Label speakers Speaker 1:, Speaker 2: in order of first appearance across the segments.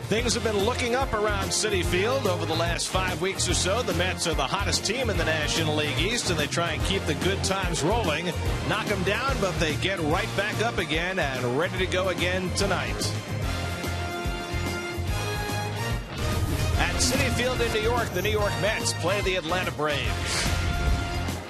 Speaker 1: Things have been looking up around Citi Field over the last 5 weeks or so. The Mets are the hottest team in the National League East, and they try and keep the good times rolling. Knock them down, but they get right back up again and ready to go again tonight. At Citi Field in New York, the New York Mets play the Atlanta Braves.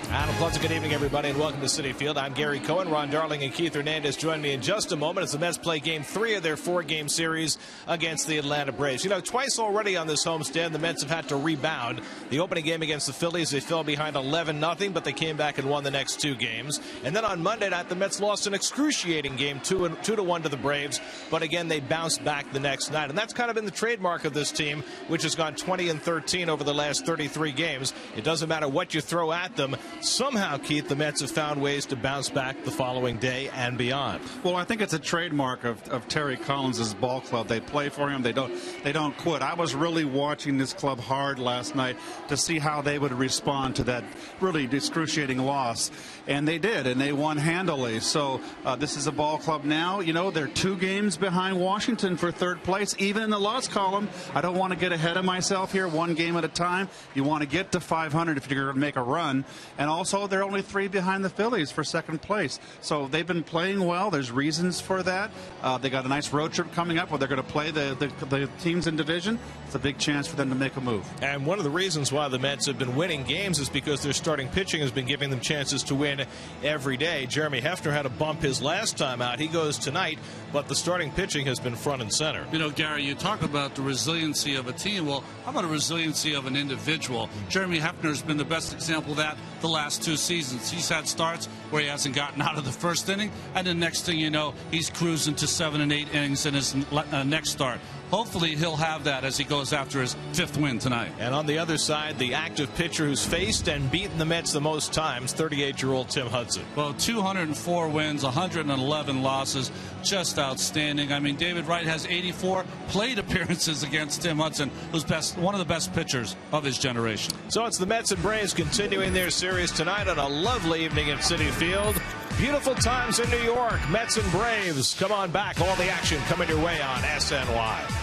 Speaker 1: And a pleasant good evening, everybody, and welcome to Citi Field. I'm Gary Cohen. Ron Darling and Keith Hernandez join me in just a moment as the Mets play Game 3 of their 4-game series against the Atlanta Braves. You know, twice already on this homestand, the Mets have had to rebound. The opening game against the Phillies, they fell behind 11-0, but they came back and won the next 2 games. And then on Monday night, the Mets lost an excruciating game, 2-1 to the Braves. But again, they bounced back the next night. And that's kind of been the trademark of this team, which has gone 20-13 over the last 33 games. It doesn't matter what you throw at them. Somehow, Keith, the Mets have found ways to bounce back the following day and beyond.
Speaker 2: Well, I think it's a trademark of Terry Collins' ball club. They play for him. They don't quit. I was really watching this club hard last night to see how they would respond to that really excruciating loss. And they did, and they won handily. So this is a ball club now. You know, they're 2 games behind Washington for 3rd place, even in the loss column. I don't want to get ahead of myself here, 1 game at a time. You want to get to 500 if you're going to make a run. And also, they're only 3 behind the Phillies for 2nd place. So they've been playing well. There's reasons for that. They got a nice road trip coming up where they're going to play the teams in division. It's a big chance for them to make a move.
Speaker 1: And one of the reasons why the Mets have been winning games is because their starting pitching has been giving them chances to win every day. Jeremy Hefner had to bump his last time out. He goes tonight, but the starting pitching has been front and center.
Speaker 3: You know, Gary, you talk about the resiliency of a team. Well, how about the resiliency of an individual? Jeremy Hefner has been the best example of that the last 2 seasons. He's had starts where he hasn't gotten out of the first inning, and the next thing you know, he's cruising to 7 and 8 innings in his next start. Hopefully he'll have that as he goes after his 5th win tonight.
Speaker 1: And on the other side, the active pitcher who's faced and beaten the Mets the most times, 38-year-old Tim Hudson.
Speaker 3: Well, 204 wins, 111 losses, just outstanding. I mean, David Wright has 84 plate appearances against Tim Hudson, who's one of the best pitchers of his generation.
Speaker 1: So it's the Mets and Braves continuing their series tonight on a lovely evening at Citi Field. Beautiful times in New York. Mets and Braves. Come on back. All the action coming your way on SNY.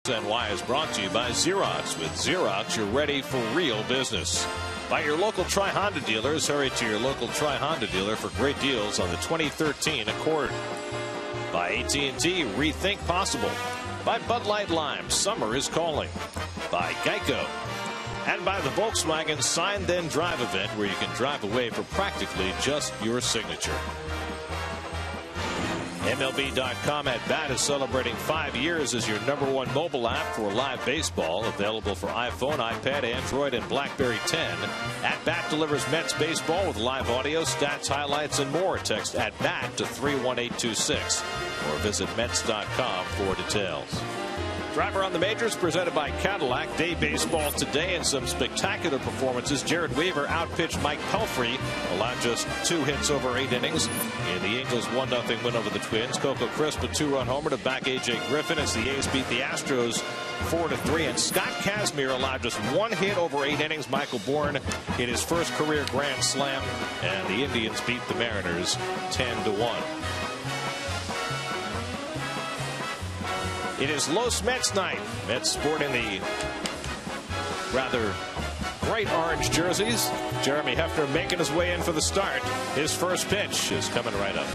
Speaker 1: NY is brought to you by Xerox. With Xerox, you're ready for real business. By your local Tri-Honda dealers. Hurry to your local Tri-Honda dealer for great deals on the 2013 Accord. By AT&T, rethink possible. By Bud Light Lime, summer is calling. By Geico. And by the Volkswagen Sign Then Drive event, where you can drive away for practically just your signature. MLB.com at Bat is celebrating 5 years as your #1 mobile app for live baseball. Available for iPhone, iPad, Android, and BlackBerry 10. At Bat delivers Mets baseball with live audio, stats, highlights, and more. Text at Bat to 31826 or visit Mets.com for details. Driver on the Majors presented by Cadillac. Day baseball today and some spectacular performances. Jared Weaver outpitched Mike Pelfrey, allowed just 2 hits over 8 innings in the Angels' 1-0 win over the Twins. Coco Crisp a 2-run homer to back A.J. Griffin as the A's beat the Astros 4-3. And Scott Kazmir allowed just 1 hit over 8 innings. Michael Bourne hit his first career grand slam, and the Indians beat the Mariners 10-1. It is Los Mets night. Mets sporting the rather bright orange jerseys. Jeremy Hefner making his way in for the start. His first pitch is coming right up.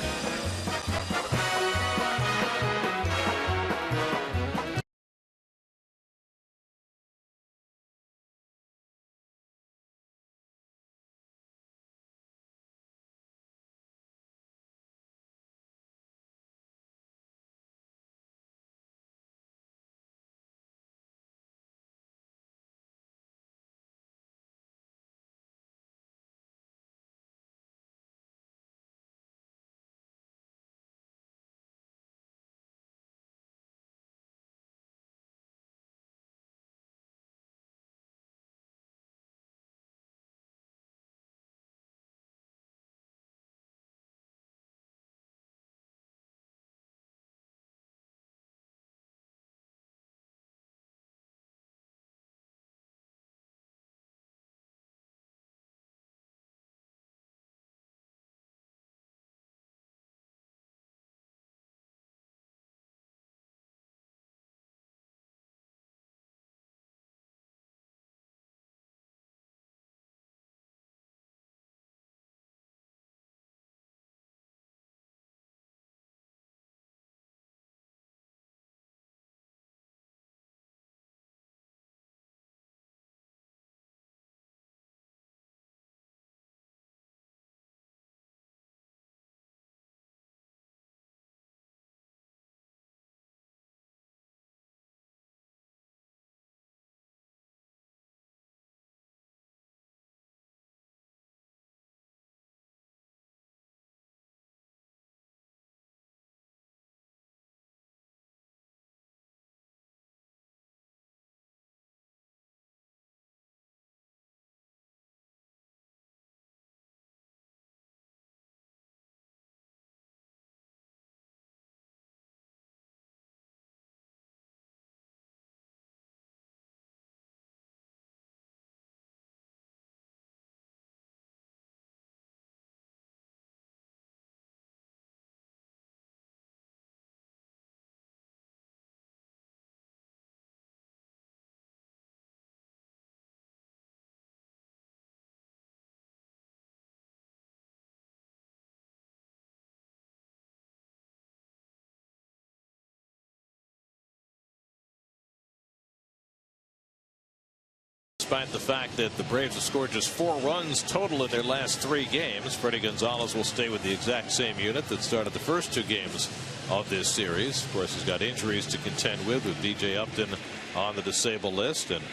Speaker 1: Despite the fact that the Braves have scored just 4 runs total in their last 3 games, Freddie Gonzalez will stay with the exact same unit that started the first 2 games of this series. Of course, he's got injuries to contend with DJ Upton on the disabled list, and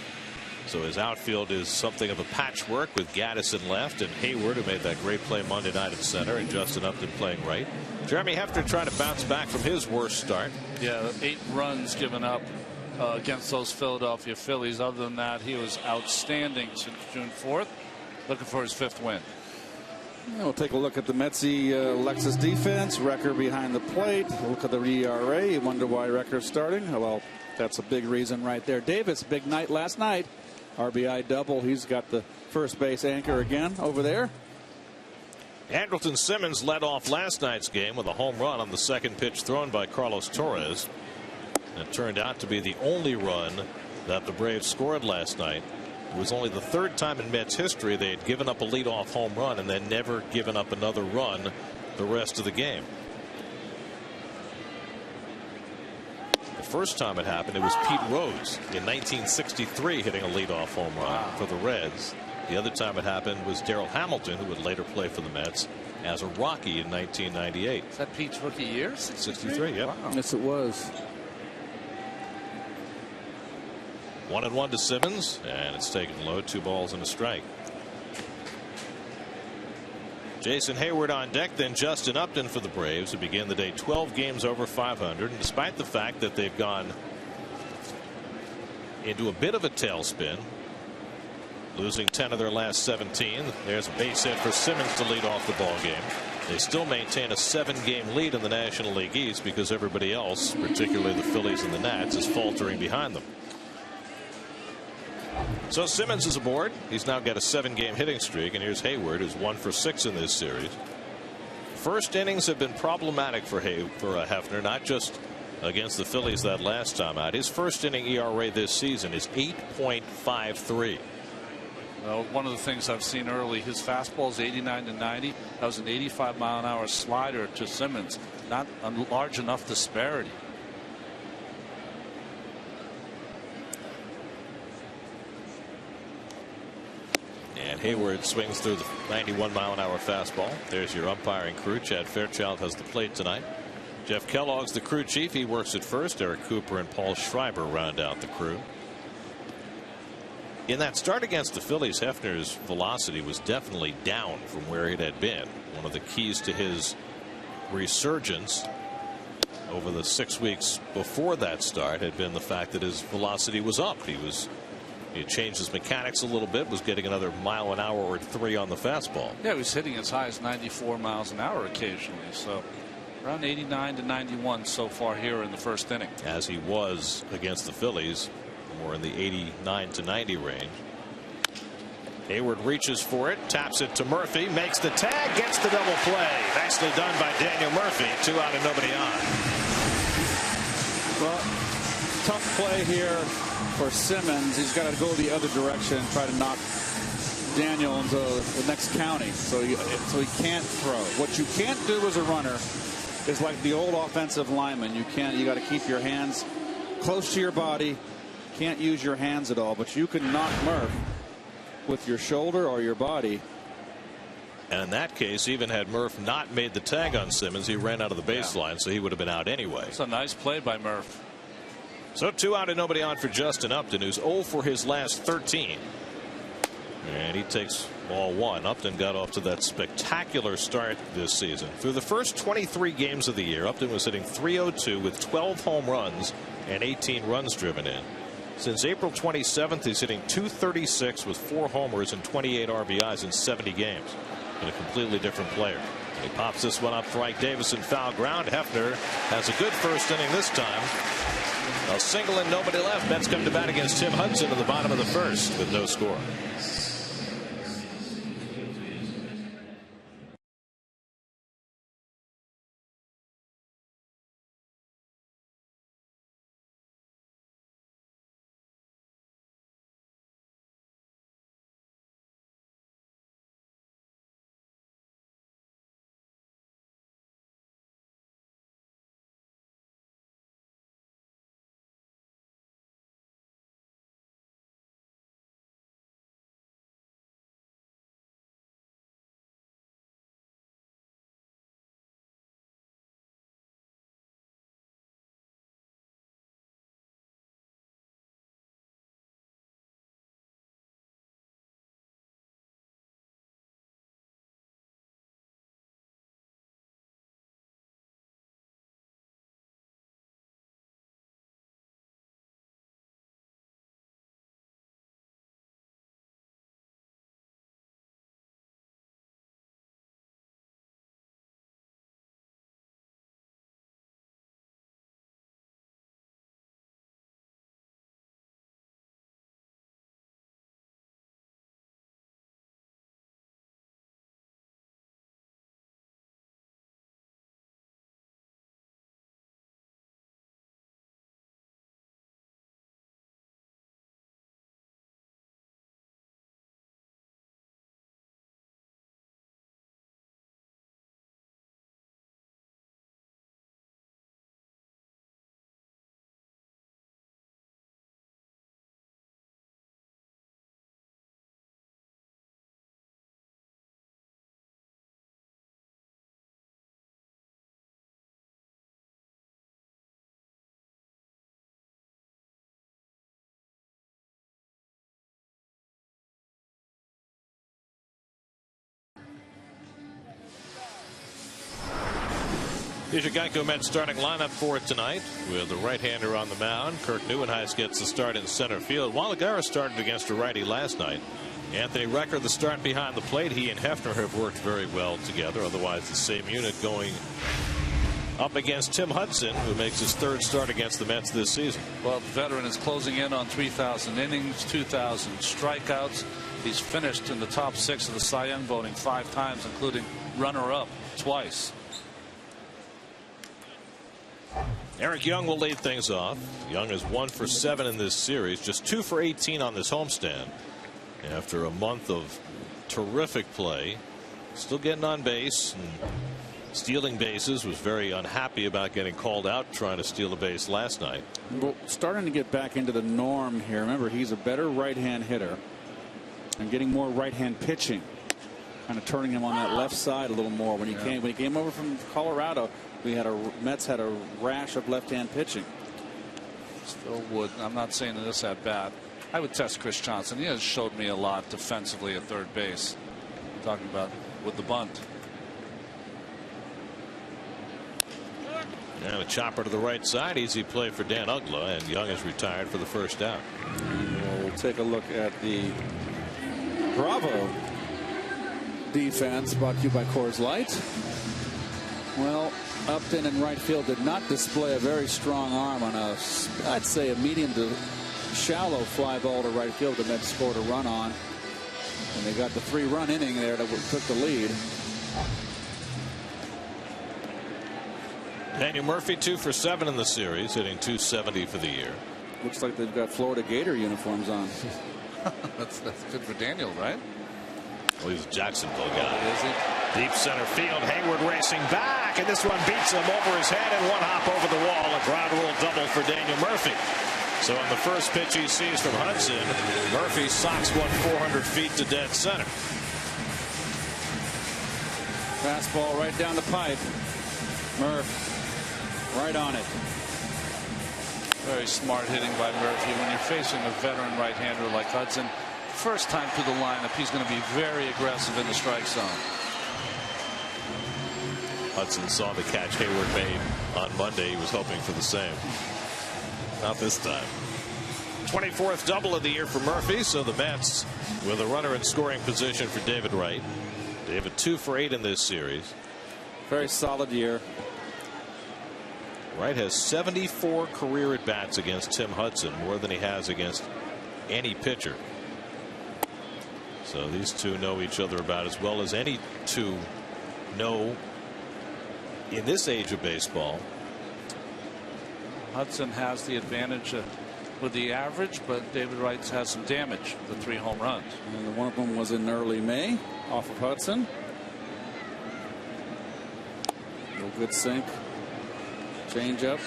Speaker 1: so his outfield is something of a patchwork with Gaddis in left and Hayward, who made that great play Monday night at center, and Justin Upton playing right. Jeremy Hefner trying to bounce back from his worst start.
Speaker 3: Yeah, 8 runs given up against those Philadelphia Phillies. Other than that, he was outstanding since June 4th. Looking for his 5th win.
Speaker 4: We'll take a look at the Metsy Lexus defense. Record behind the plate. Look at the ERA. You wonder why Recker's starting. Well, that's a big reason right there. Davis, big night last night. RBI double. He's got the first base anchor again over there.
Speaker 1: Andrelton Simmons led off last night's game with a home run on the second pitch thrown by Carlos Torres. It turned out to be the only run that the Braves scored last night. It was only the third time in Mets history they had given up a leadoff home run and then never given up another run the rest of the game. The first time it happened, it was Pete Rose in 1963 hitting a leadoff home run for the Reds. The other time it happened was Darrell Hamilton, who would later play for the Mets as a Rocky in 1998.
Speaker 3: Is that Pete's rookie year?
Speaker 1: 63, yep.
Speaker 3: Wow.
Speaker 4: Yes, it was.
Speaker 1: 1-1 to Simmons, and it's taken low. 2 balls and a strike. Jason Hayward on deck, then Justin Upton for the Braves, who began the day 12 games over 500. And despite the fact that they've gone into a bit of a tailspin, losing 10 of their last 17, there's a base hit for Simmons to lead off the ball game. They still maintain a 7-game lead in the National League East because everybody else, particularly the Phillies and the Nats, is faltering behind them. So Simmons is aboard. He's now got a 7-game hitting streak, and here's Hayward, who's 1 for 6 in this series. First innings have been problematic for Hefner, not just against the Phillies that last time out. His first inning ERA this season is 8.53.
Speaker 3: Well, one of the things I've seen early, his fastball is 89 to 90. That was an 85-mile-an-hour slider to Simmons. Not a large enough disparity.
Speaker 1: And Hayward swings through the 91-mile-an-hour fastball. There's your umpiring crew. Chad Fairchild has the plate tonight. Jeff Kellogg's the crew chief. He works at first. Eric Cooper and Paul Schreiber round out the crew. In that start against the Phillies, Hefner's velocity was definitely down from where it had been. One of the keys to his resurgence over the 6 weeks before that start had been the fact that his velocity was up. He had changed his mechanics a little bit, was getting another mile an hour or 3 on the fastball.
Speaker 3: Yeah, he was hitting as high as 94 miles an hour occasionally. So around 89 to 91 so far here in the first inning.
Speaker 1: As he was against the Phillies, more in the 89 to 90 range. Hayward reaches for it, taps it to Murphy, makes the tag, gets the double play. Nicely done by Daniel Murphy. 2 out and nobody on.
Speaker 4: Well, tough play here for Simmons. He's got to go the other direction and try to knock Daniel into the next county, so he can't throw. What you can't do as a runner is like the old offensive lineman. You got to keep your hands close to your body. Can't use your hands at all, but you can knock Murph with your shoulder or your body.
Speaker 1: And in that case, even had Murph not made the tag on Simmons, he ran out of the baseline, so he would have been out anyway.
Speaker 3: It's a nice play by Murph.
Speaker 1: So 2 out and nobody on for Justin Upton, who's 0 for his last 13. And he takes ball 1. Upton got off to that spectacular start this season. Through the first 23 games of the year, Upton was hitting .302 with 12 home runs and 18 runs driven in. Since April 27th, he's hitting .236 with 4 homers and 28 RBIs in 70 games. And a completely different player. He pops this one up for Ike Davis in foul ground. Hefner has a good first inning this time. A single and nobody left. Mets come to bat against Tim Hudson in the bottom of the first with no score. Here's your Geico Mets starting lineup for tonight with the right-hander on the mound. Kirk Neuenhuis gets the start in center field. Walagara started against a righty last night. Anthony Recker the start behind the plate. He and Hefner have worked very well together. Otherwise the same unit going up against Tim Hudson, who makes his third start against the Mets this season.
Speaker 3: Well, the veteran is closing in on 3,000 innings, 2,000 strikeouts. He's finished in the top 6 of the Cy Young voting 5 times, including runner-up twice.
Speaker 1: Eric Young will lead things off. Young is 1 for 7 in this series, just 2 for 18 on this homestand. After a month of terrific play, still getting on base and stealing bases. Was very unhappy about getting called out trying to steal a base last night.
Speaker 4: Well, starting to get back into the norm here. Remember, he's a better right-hand hitter and getting more right-hand pitching, kind of turning him on that left side a little more. When he came over from Colorado, Mets had a rash of left-hand pitching.
Speaker 3: Still would. I'm not saying that this at bat. I would test Chris Johnson. He has showed me a lot defensively at third base. I'm talking about with the bunt.
Speaker 1: And a chopper to the right side. Easy play for Dan Uggla, and Young is retired for the first out.
Speaker 4: We'll take a look at the Bravo defense, brought to you by Coors Light. Well, Upton in right field did not display a very strong arm on I'd say a medium to shallow fly ball to right field. The Mets scored a run on, and they got the 3-run inning there that took the lead.
Speaker 1: Daniel Murphy 2 for 7 in the series, hitting .270 for the year.
Speaker 4: Looks like they've got Florida Gator uniforms on.
Speaker 3: That's good for Daniel, right?
Speaker 1: Well, he's a Jacksonville guy.
Speaker 3: Is he?
Speaker 1: Deep center field. Hayward racing back, and this one beats him over his head and one hop over the wall. A ground rule double for Daniel Murphy. So on the first pitch he sees from Hudson, Murphy socks one 400 feet to dead center.
Speaker 4: Fastball right down the pipe. Murph right on it.
Speaker 3: Very smart hitting by Murphy. When you're facing a veteran right-hander like Hudson, first time through the lineup, he's going to be very aggressive in the strike zone.
Speaker 1: Hudson saw the catch Hayward made on Monday. He was hoping for the same. Not this time. 24th double of the year for Murphy, so the Mets with a runner in scoring position for David Wright. David 2 for 8 in this series.
Speaker 4: Very solid year.
Speaker 1: Wright has 74 career at bats against Tim Hudson, more than he has against any pitcher. So these two know each other about as well as any two know in this age of baseball.
Speaker 3: Hudson has the advantage with the average, but David Wright's has some damage, the 3 home runs.
Speaker 4: And one of them was in early May off of Hudson. Real good sink. Change up.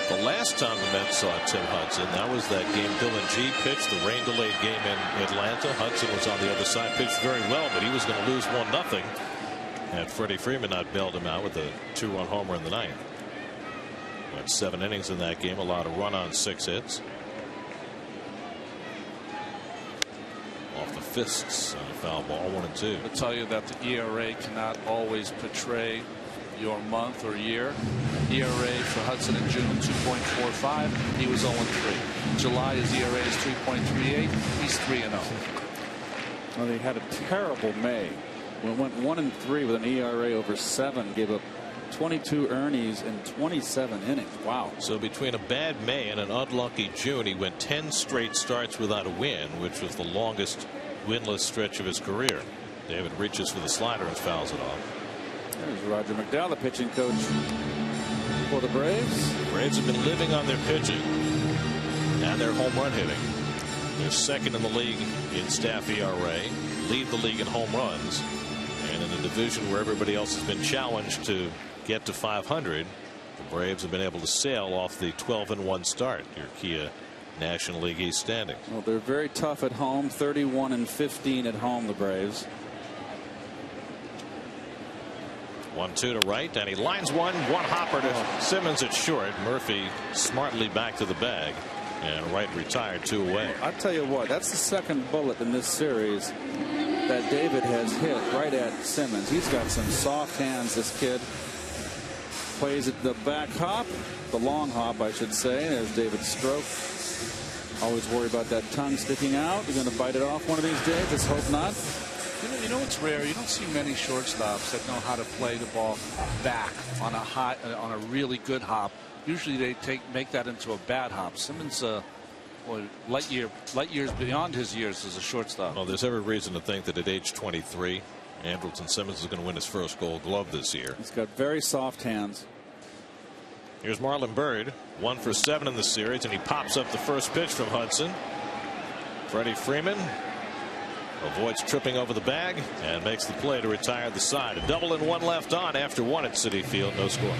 Speaker 1: The last time the Mets saw Tim Hudson, that was that game Dylan G pitched, the rain delayed game in Atlanta. Hudson was on the other side, pitched very well, but he was going to lose 1-0. And Freddie Freeman not bailed him out with a 2-run homer in the ninth. Went 7 innings in that game, allowed a run on 6 hits. Off the fists on a foul ball, 1-2.
Speaker 3: I'll tell you that the ERA cannot always portray your month or year. ERA for Hudson in June 2.45. He was 0-3. July his ERA is 3.38. He's 3-0.
Speaker 4: Well, they had a terrible May. It went 1-3 with an ERA over 7. Gave up 22 earnings in 27 innings. Wow.
Speaker 1: So between a bad May and an unlucky June, he went 10 straight starts without a win, which was the longest winless stretch of his career. David reaches for the slider and fouls it off.
Speaker 4: There's Roger McDowell, the pitching coach for the Braves.
Speaker 1: The Braves have been living on their pitching and their home run hitting. They're second in the league in staff ERA, lead the league in home runs, and in a division where everybody else has been challenged to get to 500, the Braves have been able to sail off the 12-1 start. Your Kia National League East standings.
Speaker 4: Well, they're very tough at home, 31-15 at home, the Braves.
Speaker 1: 1-2 to right, and he lines one hopper to Simmons at short. Murphy smartly back to the bag, and Wright retired 2 away.
Speaker 4: I'll tell you what, that's the second bullet in this series that David has hit right at Simmons. He's got some soft hands, this kid. plays at the back hop, the long hop, I should say. There's David Stroke. Always worry about that tongue sticking out. You're going to bite it off one of these days. Let's hope not.
Speaker 5: You know what's rare? You don't see many shortstops that know how to play the ball back on a really good hop. Usually they make that into a bad hop. Simmons, light years beyond his years as a shortstop.
Speaker 1: Well, there's every reason to think that at age 23, Andrelton Simmons is going to win his first Gold Glove this year.
Speaker 4: He's got very soft hands.
Speaker 1: Here's Marlon Byrd, 1 for 7 in the series, and he pops up the first pitch from Hudson. Freddie Freeman avoids tripping over the bag and makes the play to retire the side. A double and 1 left on after 1 at Citi Field. No score.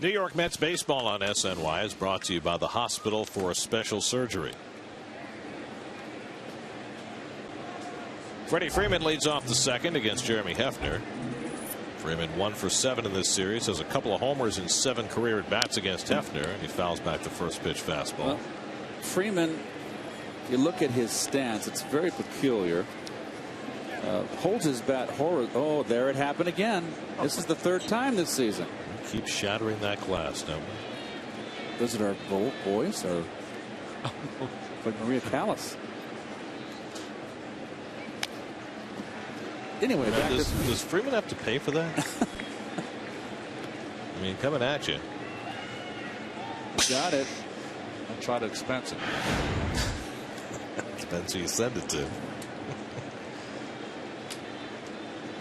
Speaker 1: New York Mets baseball on SNY is brought to you by the Hospital for Special Surgery. Freddie Freeman leads off the second against Jeremy Hefner. Freeman 1 for 7 in this series, has a couple of homers in 7 career at bats against Hefner, and he fouls back the first pitch fastball.
Speaker 4: Well, Freeman, if you look at his stance, it's very peculiar. Holds his bat oh, there it happened again. This is the 3rd time this season.
Speaker 1: Keep shattering that glass, don't we?
Speaker 4: Those are our boys, or like Maria Callas. Anyway,
Speaker 1: does Freeman have to pay for that? I mean, coming at you.
Speaker 4: Got it.
Speaker 5: I'll try to expense it.
Speaker 1: Depends who you send it to.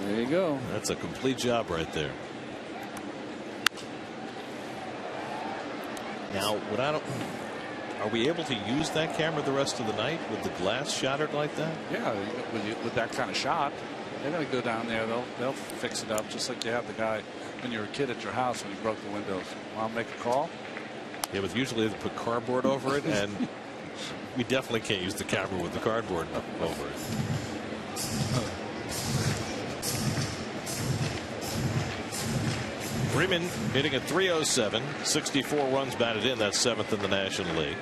Speaker 4: There you go.
Speaker 1: That's a complete job right there. Now, are we able to use that camera the rest of the night with the glass shattered like that?
Speaker 5: Yeah, with that kind of shot, they're going to go down there. They'll fix it up just like you have the guy when you were a kid at your house when you broke the windows. Want to make a call?
Speaker 1: Yeah, but usually they put cardboard over it, and we definitely can't use the camera with the cardboard over it. Freeman hitting at .307, 64 runs batted in. That's 7th in the National League.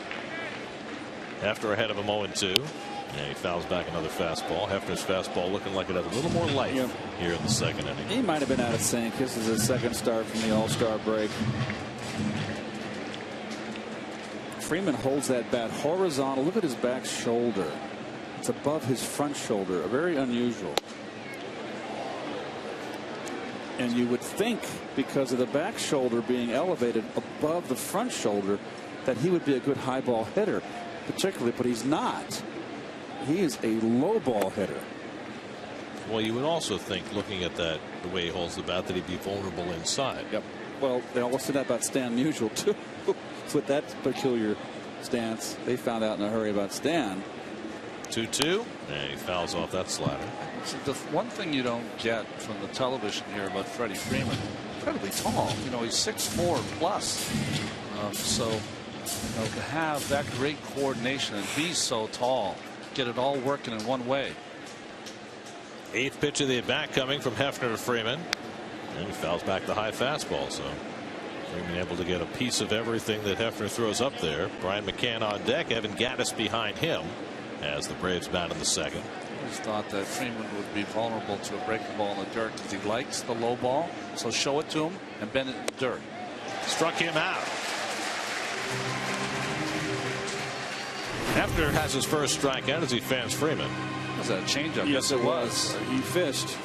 Speaker 1: Hefner ahead of him 0-2. And he fouls back another fastball. Hefner's fastball looking like it had a little more life here in the second inning.
Speaker 4: He might have been out of sync. This is his 2nd start from the All-Star break. Freeman holds that bat horizontal. Look at his back shoulder. It's above his front shoulder. Very unusual. And you would think, because of the back shoulder being elevated above the front shoulder, that he would be a good high ball hitter, particularly, but he's not. He is a low ball hitter.
Speaker 1: Well, you would also think, looking at that, the way he holds the bat, that he'd be vulnerable inside.
Speaker 4: Yep. Well, they always said that about Stan Musial, too. With that peculiar stance, they found out in a hurry about Stan.
Speaker 1: 2-2, and he fouls off that slider.
Speaker 5: So the one thing you don't get from the television here about Freddie Freeman, incredibly tall. You know, he's 6'4" plus. So to have that great coordination and be so tall, get it all working in one way.
Speaker 1: 8th pitch of the at bat coming from Hefner to Freeman, and he fouls back the high fastball. So Freeman able to get a piece of everything that Hefner throws up there. Brian McCann on deck, Evan Gattis behind him as the Braves bat in the second.
Speaker 5: I always thought that Freeman would be vulnerable to a breaking ball in the dirt because he likes the low ball. So show it to him and bend it in the dirt.
Speaker 1: Struck him out. Hefner has his first strikeout as he fans Freeman.
Speaker 5: Was that a changeup?
Speaker 4: Yes, it was. He fished.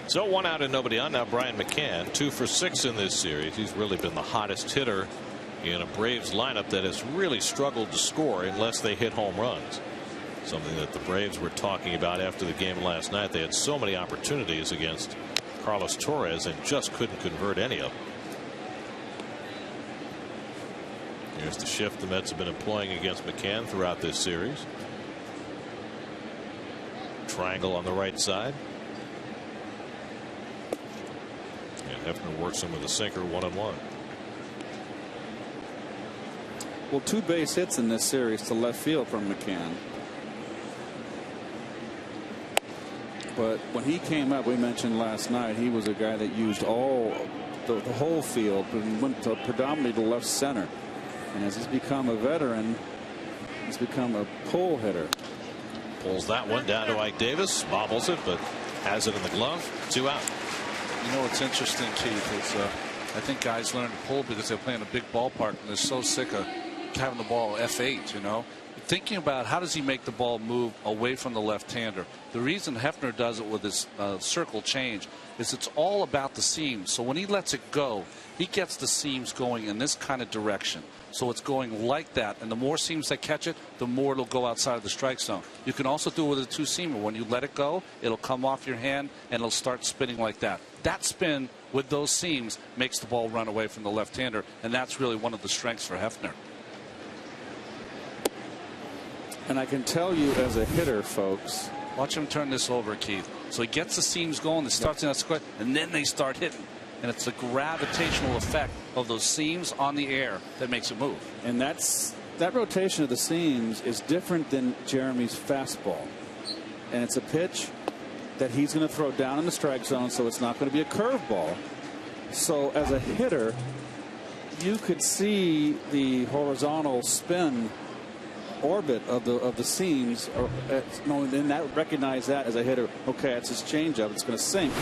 Speaker 1: So 1 out and nobody on. Now Brian McCann 2 for 6 in this series. He's really been the hottest hitter in a Braves lineup that has really struggled to score unless they hit home runs. Something that the Braves were talking about after the game last night. They had so many opportunities against Carlos Torres and just couldn't convert any of them. Here's the shift the Mets have been employing against McCann throughout this series. Triangle on the right side. And Hefner works him with a sinker 1-1.
Speaker 4: Well, 2 base hits in this series to left field from McCann. But when he came up, we mentioned last night, he was a guy that used the whole field and went to predominantly to left center. And as he's become a veteran, he's become a pull hitter.
Speaker 1: Pulls that one down to Ike Davis, bobbles it, but has it in the glove. 2 out.
Speaker 5: You know what's interesting, Keith, is I think guys learn to pull because they're playing a big ballpark and they're so sick of having the ball F8, you know. Thinking about how does he make the ball move away from the left-hander. The reason Hefner does it with his circle change is it's all about the seams. So when he lets it go, he gets the seams going in this kind of direction. So it's going like that, and the more seams that catch it, the more it'll go outside of the strike zone. You can also do it with a 2-seamer. When you let it go, it'll come off your hand and it'll start spinning like that. That spin with those seams makes the ball run away from the left-hander, and that's really one of the strengths for Hefner.
Speaker 4: And I can tell you as a hitter, folks.
Speaker 5: Watch him turn this over, Keith. So he gets the seams going, it starts in that square, and then they start hitting. And it's the gravitational effect of those seams on the air that makes it move.
Speaker 4: And that rotation of the seams is different than Jeremy's fastball. And it's a pitch that he's going to throw down in the strike zone, so it's not going to be a curveball. So as a hitter, you could see the horizontal spin orbit of the seams, and that recognize that as a hitter. Okay, it's his changeup. It's going to sink,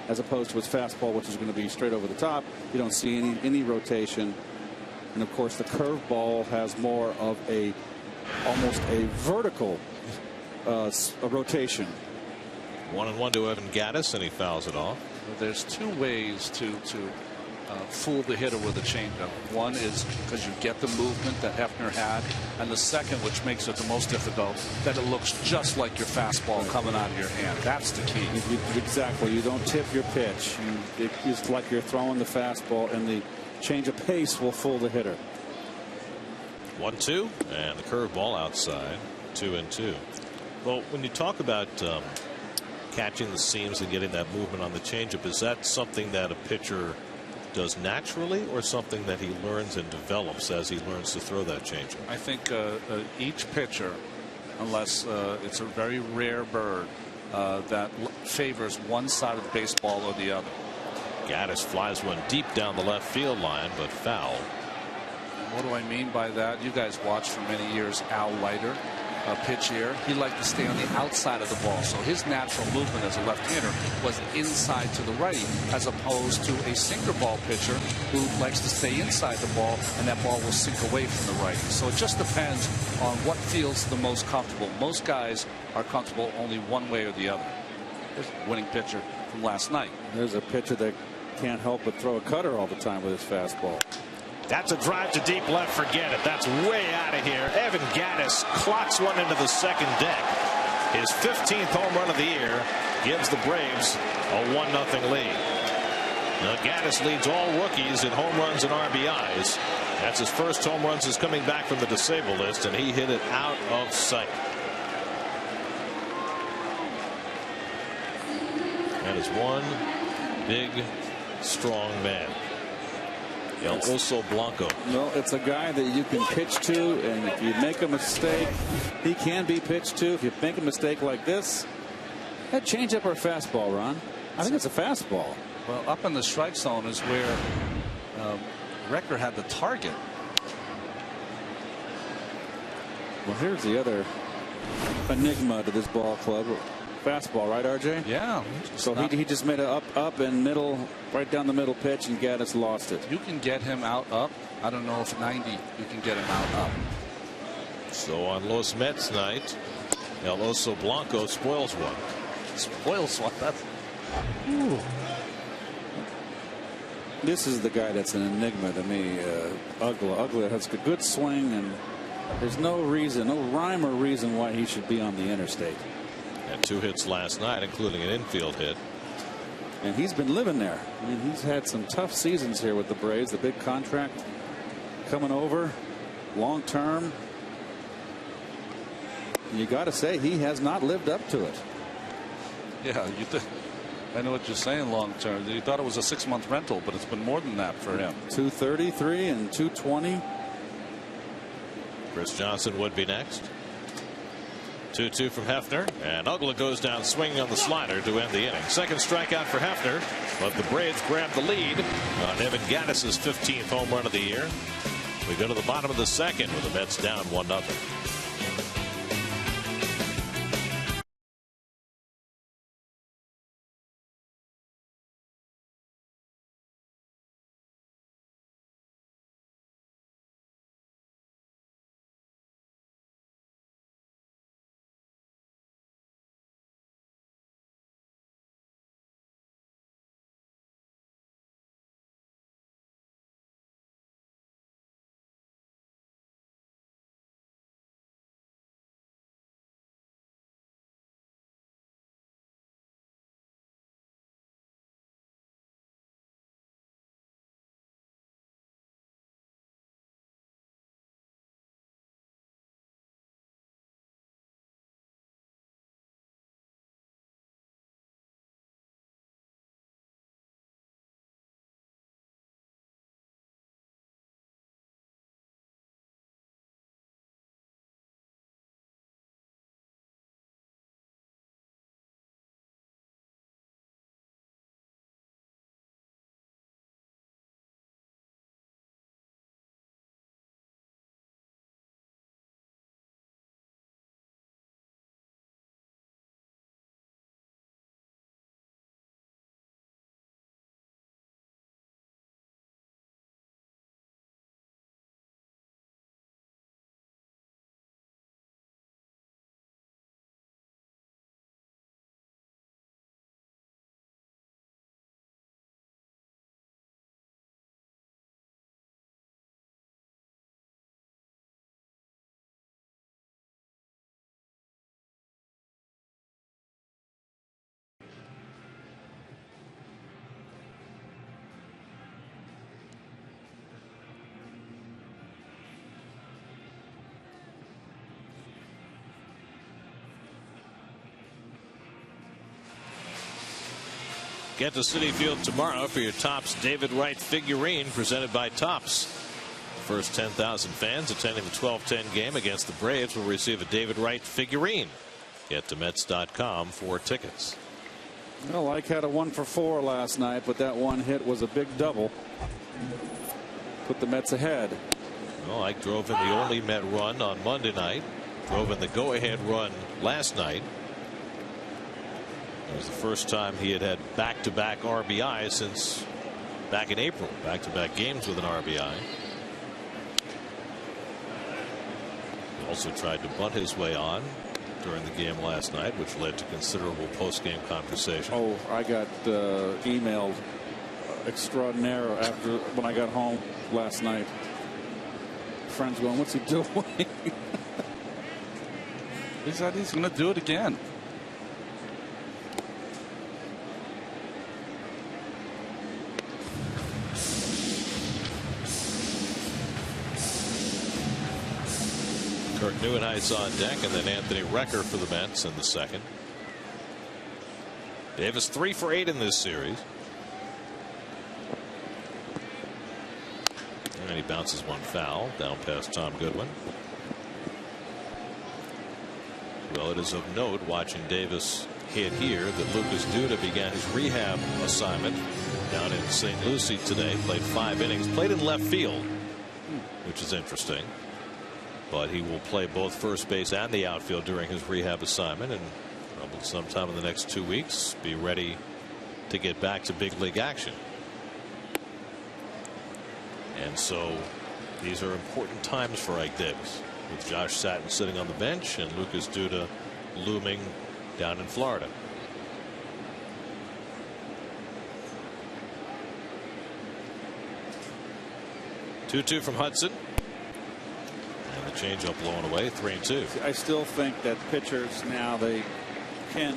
Speaker 4: as opposed to his fastball, which is going to be straight over the top. You don't see any rotation, and of course the curveball has more of almost a vertical rotation.
Speaker 1: 1-1 to Evan Gattis, and he fouls it off.
Speaker 5: There's 2 ways to fool the hitter with a changeup. One is because you get the movement that Hefner had, and the second, which makes it the most difficult, that it looks just like your fastball coming out of your hand. That's the key.
Speaker 4: Exactly. You don't tip your pitch. It's like you're throwing the fastball, and the change of pace will fool the hitter.
Speaker 1: 1-2, and the curveball outside. 2-2. Well, when you talk about catching the seams and getting that movement on the changeup, is that something that a pitcher does naturally, or something that he learns and develops as he learns to throw that changeup?
Speaker 5: I think each pitcher, unless it's a very rare bird that favors one side of the baseball or the other.
Speaker 1: Gattis flies one deep down the left field line, but foul.
Speaker 5: What do I mean by that? You guys watched for many years Al Leiter pitch here. He liked to stay on the outside of the ball, so his natural movement as a left-hander was inside to the righty, as opposed to a sinker ball pitcher who likes to stay inside the ball, and that ball will sink away from the righty. So it just depends on what feels the most comfortable. Most guys are comfortable only one way or the other. There's a winning pitcher from last night.
Speaker 4: There's a pitcher that can't help but throw a cutter all the time with his fastball.
Speaker 1: That's a drive to deep left. Forget it. That's way out of here. Evan Gattis clocks one into the second deck. His 15th home run of the year gives the Braves a 1-0 lead. Now Gaddis leads all rookies in home runs and RBIs. That's his first home runs since coming back from the disabled list, and he hit it out of sight. That is one big, strong man. El Oso Blanco.
Speaker 4: Well, it's a guy that you can pitch to, and if you make a mistake, he can be pitched to. If you make a mistake like this, that changeup or fastball, Ron? I think it's a fastball.
Speaker 5: Well, up in the strike zone is where Recker had the target.
Speaker 4: Well, here's the other enigma to this ball club. Fastball, right, RJ?
Speaker 5: Yeah.
Speaker 4: So he just made a up and middle, right down the middle pitch, and Gaddis lost it.
Speaker 5: You can get him out up. I don't know if 90 you can get him out up.
Speaker 1: So on Los Mets night, El Oso Blanco spoils one.
Speaker 5: Spoils one. That's.
Speaker 4: Ooh. This is the guy that's an enigma to me. Ugla has a good swing, and there's no reason, no rhyme or reason why he should be on the interstate.
Speaker 1: Had 2 hits last night, including an infield hit.
Speaker 4: And he's been living there. I mean, he's had some tough seasons here with the Braves. The big contract coming over, long term. You got to say he has not lived up to it.
Speaker 5: Yeah, I know what you're saying. Long term, you thought it was a 6-month rental, but it's been more than that for him.
Speaker 4: 233 and 220.
Speaker 1: Chris Johnson would be next. 2-2 from Hefner, and Ugla goes down swinging on the slider to end the inning. Second strikeout for Hefner, but the Braves grab the lead on Evan Gaddis' 15th home run of the year. We go to the bottom of the second with the Mets down 1-0. Get to Citi Field tomorrow for your Topps David Wright figurine presented by Topps. The first 10,000 fans attending the 12-10 game against the Braves will receive a David Wright figurine. Get to Mets.com for tickets.
Speaker 4: Well, Ike had a 1 for 4 last night, but that one hit was a big double. Put the Mets ahead.
Speaker 1: Well, Ike drove in the only Met run on Monday night. Drove in the go-ahead run last night. It was the first time he had back-to-back RBI since back in April. Back-to-back games with an RBI. He also tried to bunt his way on during the game last night, which led to considerable post-game conversation.
Speaker 4: Oh, I got emailed extraordinaire after when I got home last night. Friends going, "What's he doing?"
Speaker 5: He said he's going to do it again.
Speaker 1: Kirk Neuenhuis on deck, and then Anthony Recker for the Mets in the second. Davis 3 for 8 in this series. And he bounces one foul down past Tom Goodwin. Well, it is of note watching Davis hit here that Lucas Duda began his rehab assignment down in St. Lucie today. Played 5 innings, played in left field, which is interesting. But he will play both first base and the outfield during his rehab assignment, and probably sometime in the next 2 weeks be ready to get back to big league action. And so these are important times for Ike Davis, with Josh Satin sitting on the bench and Lucas Duda looming down in Florida. Two from Hudson. And the changeup blowing away, 3-2.
Speaker 4: I still think that pitchers now, they can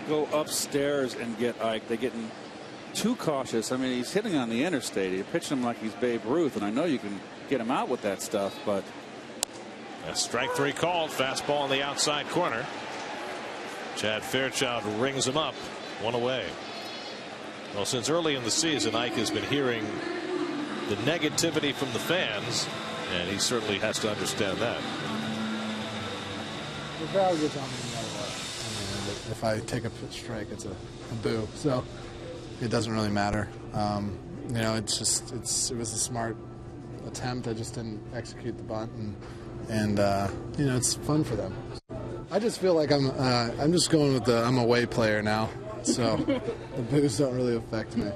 Speaker 4: go upstairs and get Ike. They're getting too cautious. I mean, he's hitting on the interstate. You're pitching him like he's Babe Ruth, and I know you can get him out with that stuff, but.
Speaker 1: That's strike 3 called. Fastball on the outside corner. Chad Fairchild rings him up. 1 away. Well, since early in the season, Ike has been hearing the negativity from the fans, and he certainly has to understand that.
Speaker 6: The crowd gets on me no matter what. I mean, if I take a pitch strike, it's a boo. So it doesn't really matter. You know, it was a smart attempt. I just didn't execute the bunt, and you know, it's fun for them. I just feel like I'm just going with I'm a away player now, so the boos don't really affect me.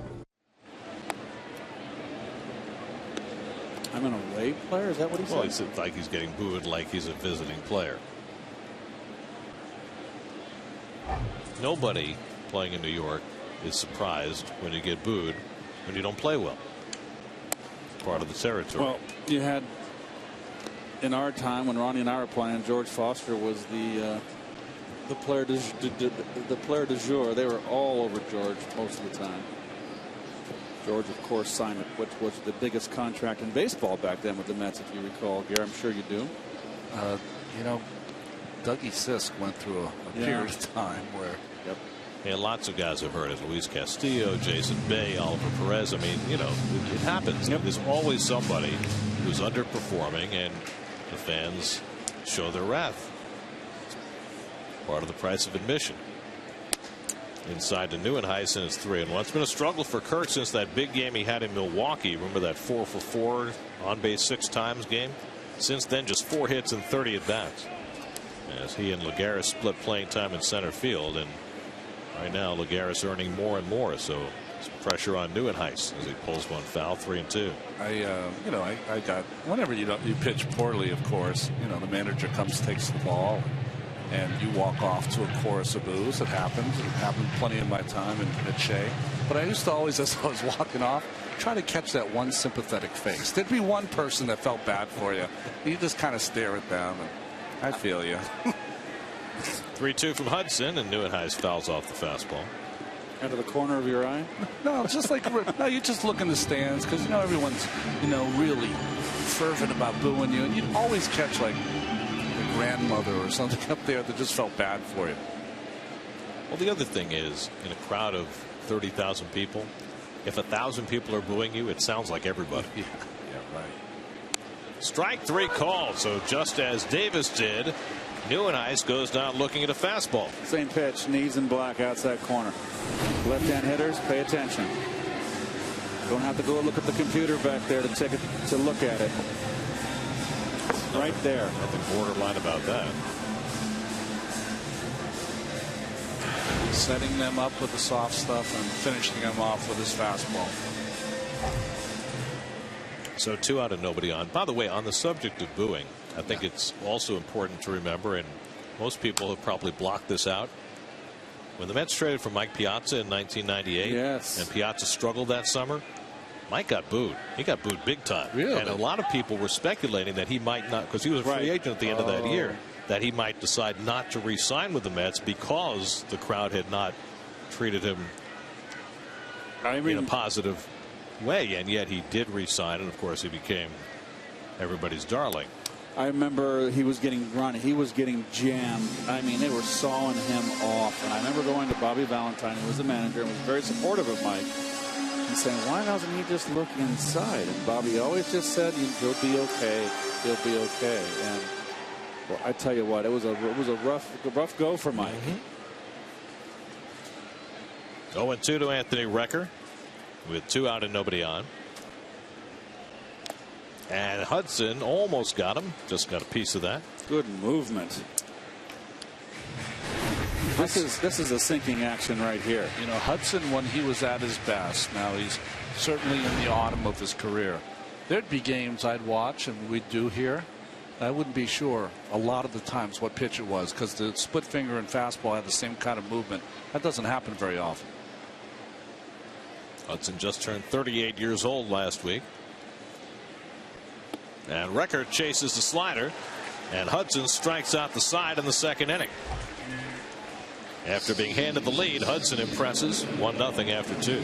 Speaker 4: I'm an away player? Is that what he said?
Speaker 1: Well, it's like he's getting booed like he's a visiting player. Nobody playing in New York is surprised when you get booed when you don't play well. Part of the territory.
Speaker 4: Well, you had in our time when Ronnie and I were playing, George Foster was the player du jour. They were all over George most of the time. George, of course, signed it, which was the biggest contract in baseball back then with the Mets, if you recall. Gary, I'm sure you do.
Speaker 5: You know, Dougie Sisk went through a period of time where.
Speaker 4: Yep.
Speaker 1: Yeah, lots of guys have heard it. Luis Castillo, Jason Bay, Oliver Perez. I mean, you know, it happens. Yep. There's always somebody who's underperforming, and the fans show their wrath. It's part of the price of admission. Inside to Neuenhuis, and it's 3-1. It's been a struggle for Kirk since that big game he had in Milwaukee. Remember that 4-for-4 on base 6 times game? Since then, just 4 hits and 30 at bats. As he and Lagares split playing time in center field, and right now Lagares earning more and more, so some pressure on Neuenhuis as he pulls one foul. 3-2.
Speaker 5: You know, I got, whenever you pitch poorly, of course, you know, the manager comes, takes the ball, and you walk off to a chorus of boos. It happens. It happened plenty of my time at Shea. But I used to always, as I was walking off, try to catch that one sympathetic face. There'd be one person that felt bad for you. You just kind of stare at them, and I feel you.
Speaker 1: 3-2 from Hudson, and Neuenhuis fouls off the fastball.
Speaker 4: Into the corner of your eye?
Speaker 5: No, just like, no, you just look in the stands, because, you know, everyone's, you know, really fervent about booing you, and you'd always catch, like, a grandmother or something up there that just felt bad for you.
Speaker 1: Well, the other thing is, in a crowd of 30,000 people, if 1,000 people are booing you, it sounds like everybody.
Speaker 5: Yeah, right.
Speaker 1: Strike 3 called. So just as Davis did, Neuenhuis goes down looking at a fastball.
Speaker 4: Same pitch, knees in black outside corner. Left-hand hitters, pay attention. Don't have to go look at the computer back there to look at it. Right there.
Speaker 1: Nothing borderline about that.
Speaker 5: Setting them up with the soft stuff and finishing them off with his fastball.
Speaker 1: So 2 out and nobody on. By the way, on the subject of booing, I think it's also important to remember, and most people have probably blocked this out, when the Mets traded for Mike Piazza in 1998,
Speaker 4: yes,
Speaker 1: and Piazza struggled that summer, Mike got booed. He got booed big time.
Speaker 5: Really?
Speaker 1: And a lot of people were speculating that he might not, because he was a free agent at the end of that year, that he might decide not to re-sign with the Mets because the crowd had not treated him in a positive way, and yet he did re-sign, and of course he became everybody's darling.
Speaker 4: I remember he was getting run. He was getting jammed. I mean, they were sawing him off. And I remember going to Bobby Valentine, who was the manager, and was very supportive of Mike, and saying, why doesn't he just look inside? And Bobby always just said, he'll be okay. He'll be okay. And well, I tell you what, it was a rough go for Mike.
Speaker 1: 0-2 to Anthony Recker with 2 out and nobody on. And Hudson almost got him. Just got a piece of that.
Speaker 4: Good movement. This is a sinking action right here.
Speaker 5: You know, Hudson, when he was at his best, now he's certainly in the autumn of his career. There'd be games I'd watch, and we'd do here. I wouldn't be sure a lot of the times what pitch it was, because the split finger and fastball had the same kind of movement. That doesn't happen very often.
Speaker 1: Hudson just turned 38 years old last week. And Recker chases the slider, and Hudson strikes out the side in the second inning. After being handed the lead, Hudson impresses 1-0 after 2.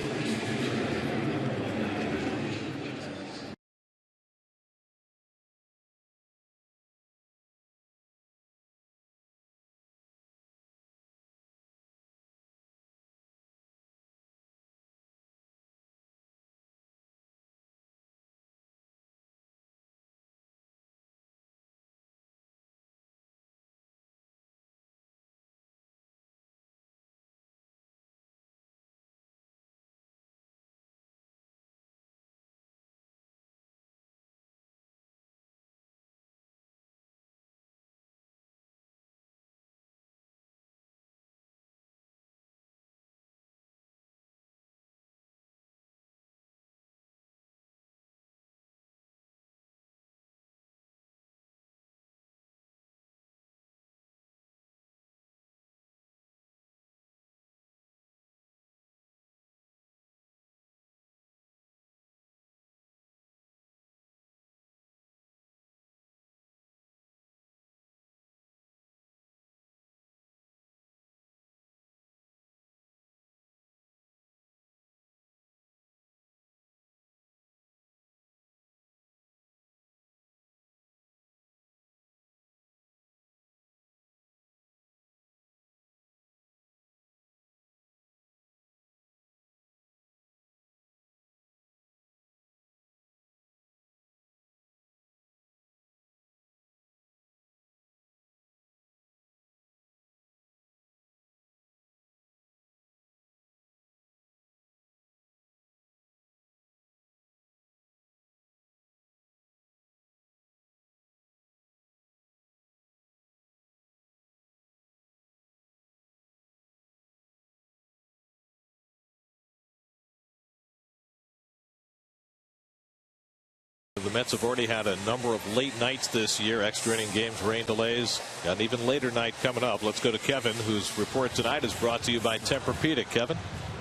Speaker 1: The Mets have already had a number of late nights this year, extra inning games, rain delays. Got an even later night coming up. Let's go to Kevin, whose report tonight is brought to you by Tempur-Pedic. Kevin?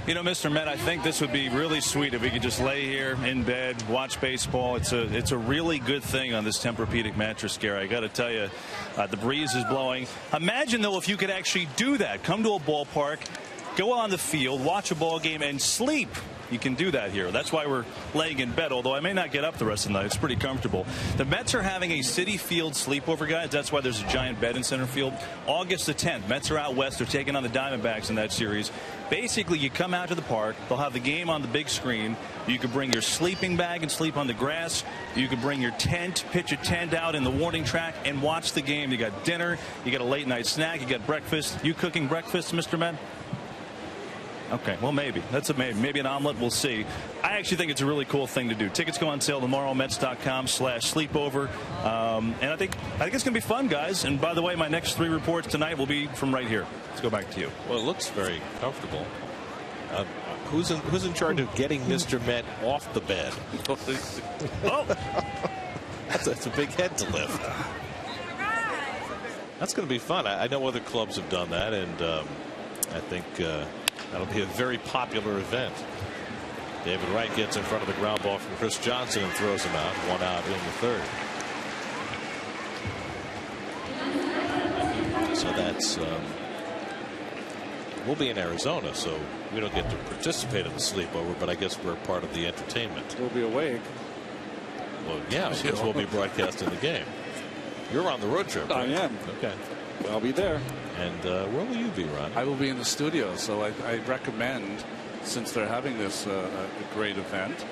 Speaker 7: You know, Mr. Met, I think this would be really sweet if we could just lay here in bed, watch baseball. It's a really good thing on this Tempur-Pedic mattress, Gary. I got to tell you, the breeze is blowing. Imagine, though, if you could actually do that. Come to a ballpark, go on the field, watch a ball game, and sleep. You can do that here. That's why we're laying in bed, although I may not get up the rest of the night. It's pretty comfortable. The Mets are having a Citi Field sleepover, guys. That's why there's a giant bed in center field. August the 10th, Mets are out west. They're taking on the Diamondbacks in that series. Basically, you come out to the park. They'll have the game on the big screen. You can bring your sleeping bag and sleep on the grass. You can bring your tent, pitch a tent out in the warning track, and watch the game. You got dinner. You got a late night snack. You got breakfast. You cooking breakfast, Mr. Met? Okay, well, maybe. That's a maybe. Maybe an omelet. We'll see. I actually think it's a really cool thing to do. Tickets go on sale tomorrow, Mets.com/sleepover. And I think it's going to be fun, guys. And by the way, my next 3 reports tonight will be from right here. Let's go back to you.
Speaker 1: Well, it looks very comfortable. Who's in charge of getting Mr. Met off the bed?
Speaker 7: Oh,
Speaker 1: that's a big head to lift. That's going to be fun. I know other clubs have done that, and I think that'll be a very popular event. David Wright gets in front of the ground ball from Chris Johnson and throws him out. 1 out in the third. So that's we'll be in Arizona, so we don't get to participate in the sleepover, but I guess we're part of the entertainment.
Speaker 4: We'll be awake.
Speaker 1: Well, yeah, because we'll be broadcasting the game. You're on the road trip, right?
Speaker 4: I am.
Speaker 1: Okay.
Speaker 4: I'll be there.
Speaker 1: And where will you be, Ron?
Speaker 5: I will be in the studio, so I recommend, since they're having this a great event,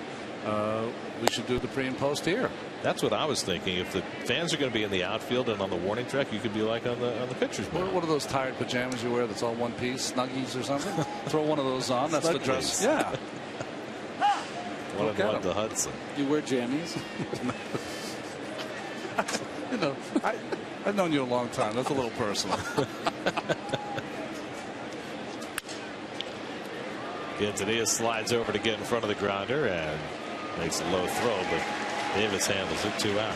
Speaker 5: we should do the pre and post here.
Speaker 1: That's what I was thinking. If the fans are going to be in the outfield and on the warning track, you could be like on the pitcher's mound.
Speaker 5: What are those tired pajamas you wear that's all one piece, Snuggies or something? Throw one of those on. That's the dress. Yeah.
Speaker 1: One of the Hudson.
Speaker 4: You wear jammies?
Speaker 5: You know, I've known you a long time. That's a little personal.
Speaker 1: Quintanilla slides over to get in front of the grounder and makes a low throw, but Davis handles it. 2 out.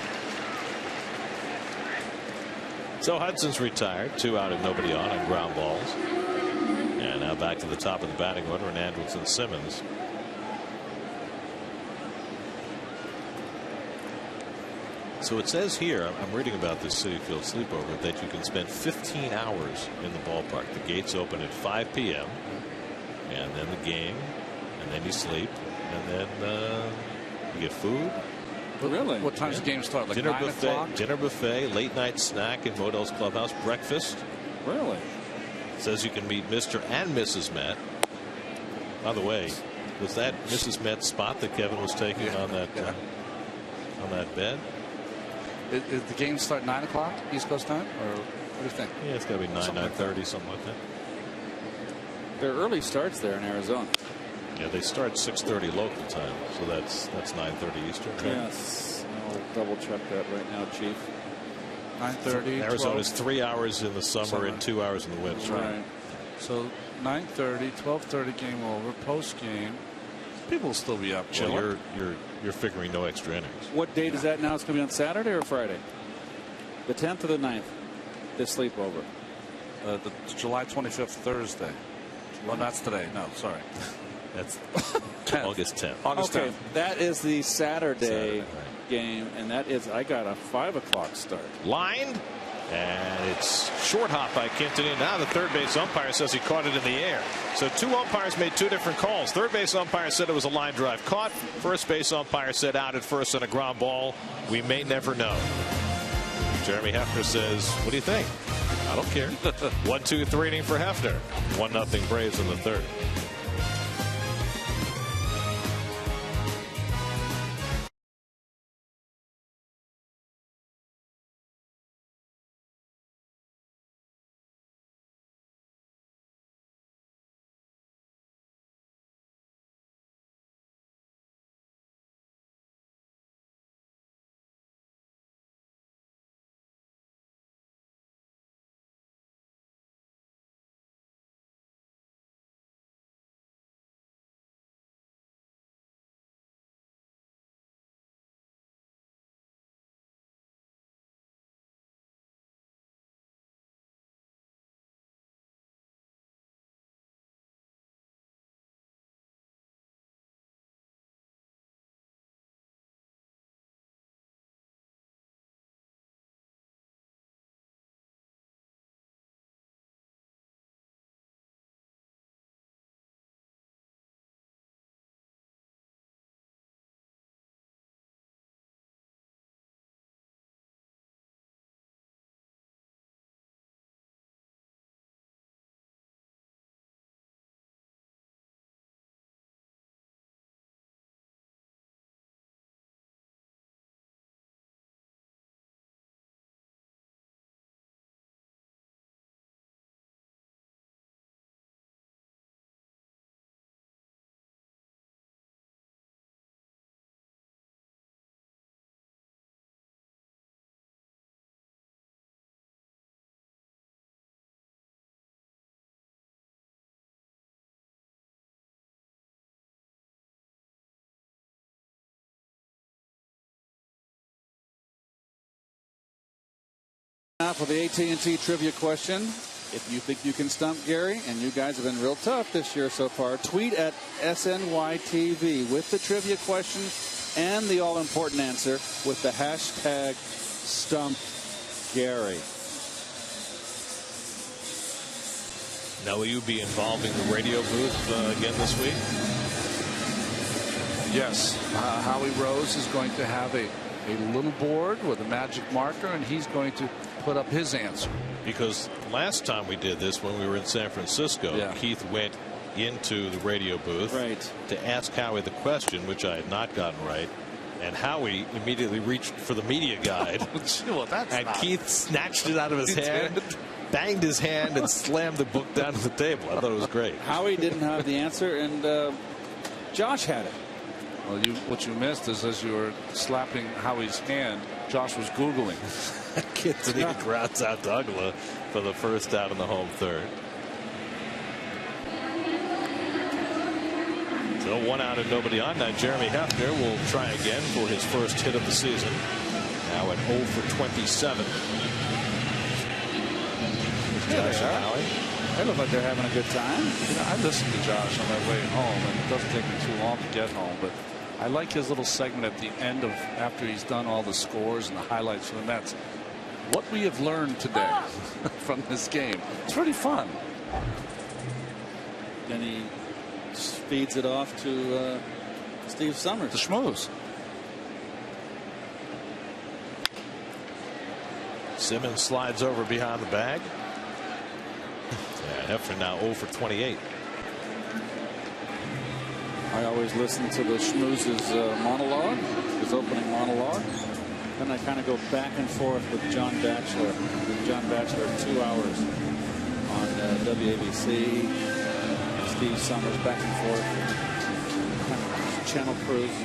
Speaker 1: So Hudson's retired. 2 out and nobody on ground balls. And now back to the top of the batting order, and Andrelton Simmons. So it says here, I'm reading about this Citi Field sleepover, that you can spend 15 hours in the ballpark. The gates open at 5 p.m. and then the game, and then you sleep, and then you get food.
Speaker 4: Really?
Speaker 5: What time's the game start? Like
Speaker 1: Dinner
Speaker 5: 9
Speaker 1: buffet,
Speaker 5: o'clock?
Speaker 1: dinner buffet, late night snack in Modell's clubhouse, breakfast.
Speaker 4: Really?
Speaker 1: Says you can meet Mr. and Mrs. Met. By the way, was that Mrs. Met's spot that Kevin was taking on that bed?
Speaker 5: Is the game start 9 o'clock East Coast time, or what do you think?
Speaker 1: Yeah, it's got to be 9:30, something like that.
Speaker 4: There are early starts there in Arizona.
Speaker 1: Yeah, they start 6:30 local time, so that's 9:30 Eastern. Right?
Speaker 4: Yes, I'll double check that right now, Chief.
Speaker 5: 9:30.
Speaker 1: Arizona's 3 hours in the summer and 2 hours in the winter.
Speaker 4: Right.
Speaker 5: So 9:30, 12:30 game over. Post game, people will still be up chilling.
Speaker 1: Well, you're figuring no extra innings.
Speaker 4: What date is that now? It's going to be on Saturday or Friday? The 10th or the 9th? This sleepover.
Speaker 5: The July 25th, Thursday. Well, that's today. No, sorry.
Speaker 1: That's
Speaker 5: 10th.
Speaker 1: August 10th.
Speaker 5: August
Speaker 4: Okay,
Speaker 5: 10th.
Speaker 4: that is the Saturday
Speaker 1: right.
Speaker 4: game, and that is, I got a 5 o'clock start.
Speaker 1: Lined, and it's short hop by Quintanilla. Now the third base umpire says he caught it in the air. So 2 umpires made 2 different calls. Third base umpire said it was a line drive caught. First base umpire said out at first on a ground ball. We may never know. Jeremy Hefner says, what do you think? I don't care. 1-2-3 inning for Hefner. 1-0 Braves in the third.
Speaker 4: Now for the AT&T trivia question. If you think you can stump Gary, and you guys have been real tough this year so far, tweet at SNYTV with the trivia question and the all-important answer with the hashtag #StumpGary.
Speaker 1: Now, will you be involving the radio booth again this week?
Speaker 5: Yes. Howie Rose is going to have a a little board with a magic marker, and he's going to put up his answer.
Speaker 1: Because last time we did this, when we were in San Francisco,
Speaker 5: Yeah.
Speaker 1: Keith went into the radio booth to ask Howie the question, which I had not gotten right. And Howie immediately reached for the media guide.
Speaker 5: Well, that's
Speaker 1: and
Speaker 5: not...
Speaker 1: Keith snatched it out of his hand, banged his hand, and slammed the book down to the table. I thought it was great.
Speaker 4: Howie didn't have the answer, and Josh had it.
Speaker 5: Well, what you missed is as you were slapping Howie's hand, Josh was Googling.
Speaker 1: Quintanilla grounds out Douglas for the first out in the home third. So 1 out and nobody on. Now Jeremy Hefner will try again for his first hit of the season. Now at 0 for 27. Josh and Howie.
Speaker 4: They look like they're having a good time.
Speaker 5: You know, I listened to Josh on my way home, and it doesn't take me too long to get home, but I like his little segment at the end of after he's done all the scores and the highlights for the Mets. What we have learned today from this game. It's pretty fun.
Speaker 4: Then he feeds it off to Steve Summers.
Speaker 5: The schmooze.
Speaker 1: Simmons slides over behind the bag. Yeah, Hefner now 0 for 28.
Speaker 4: I always listen to the Schmooz's monologue, his opening monologue. Then I kind of go back and forth with John Batchelor. John Batchelor 2 hours on WABC. Steve Summers back and forth. Kind of channel cruise.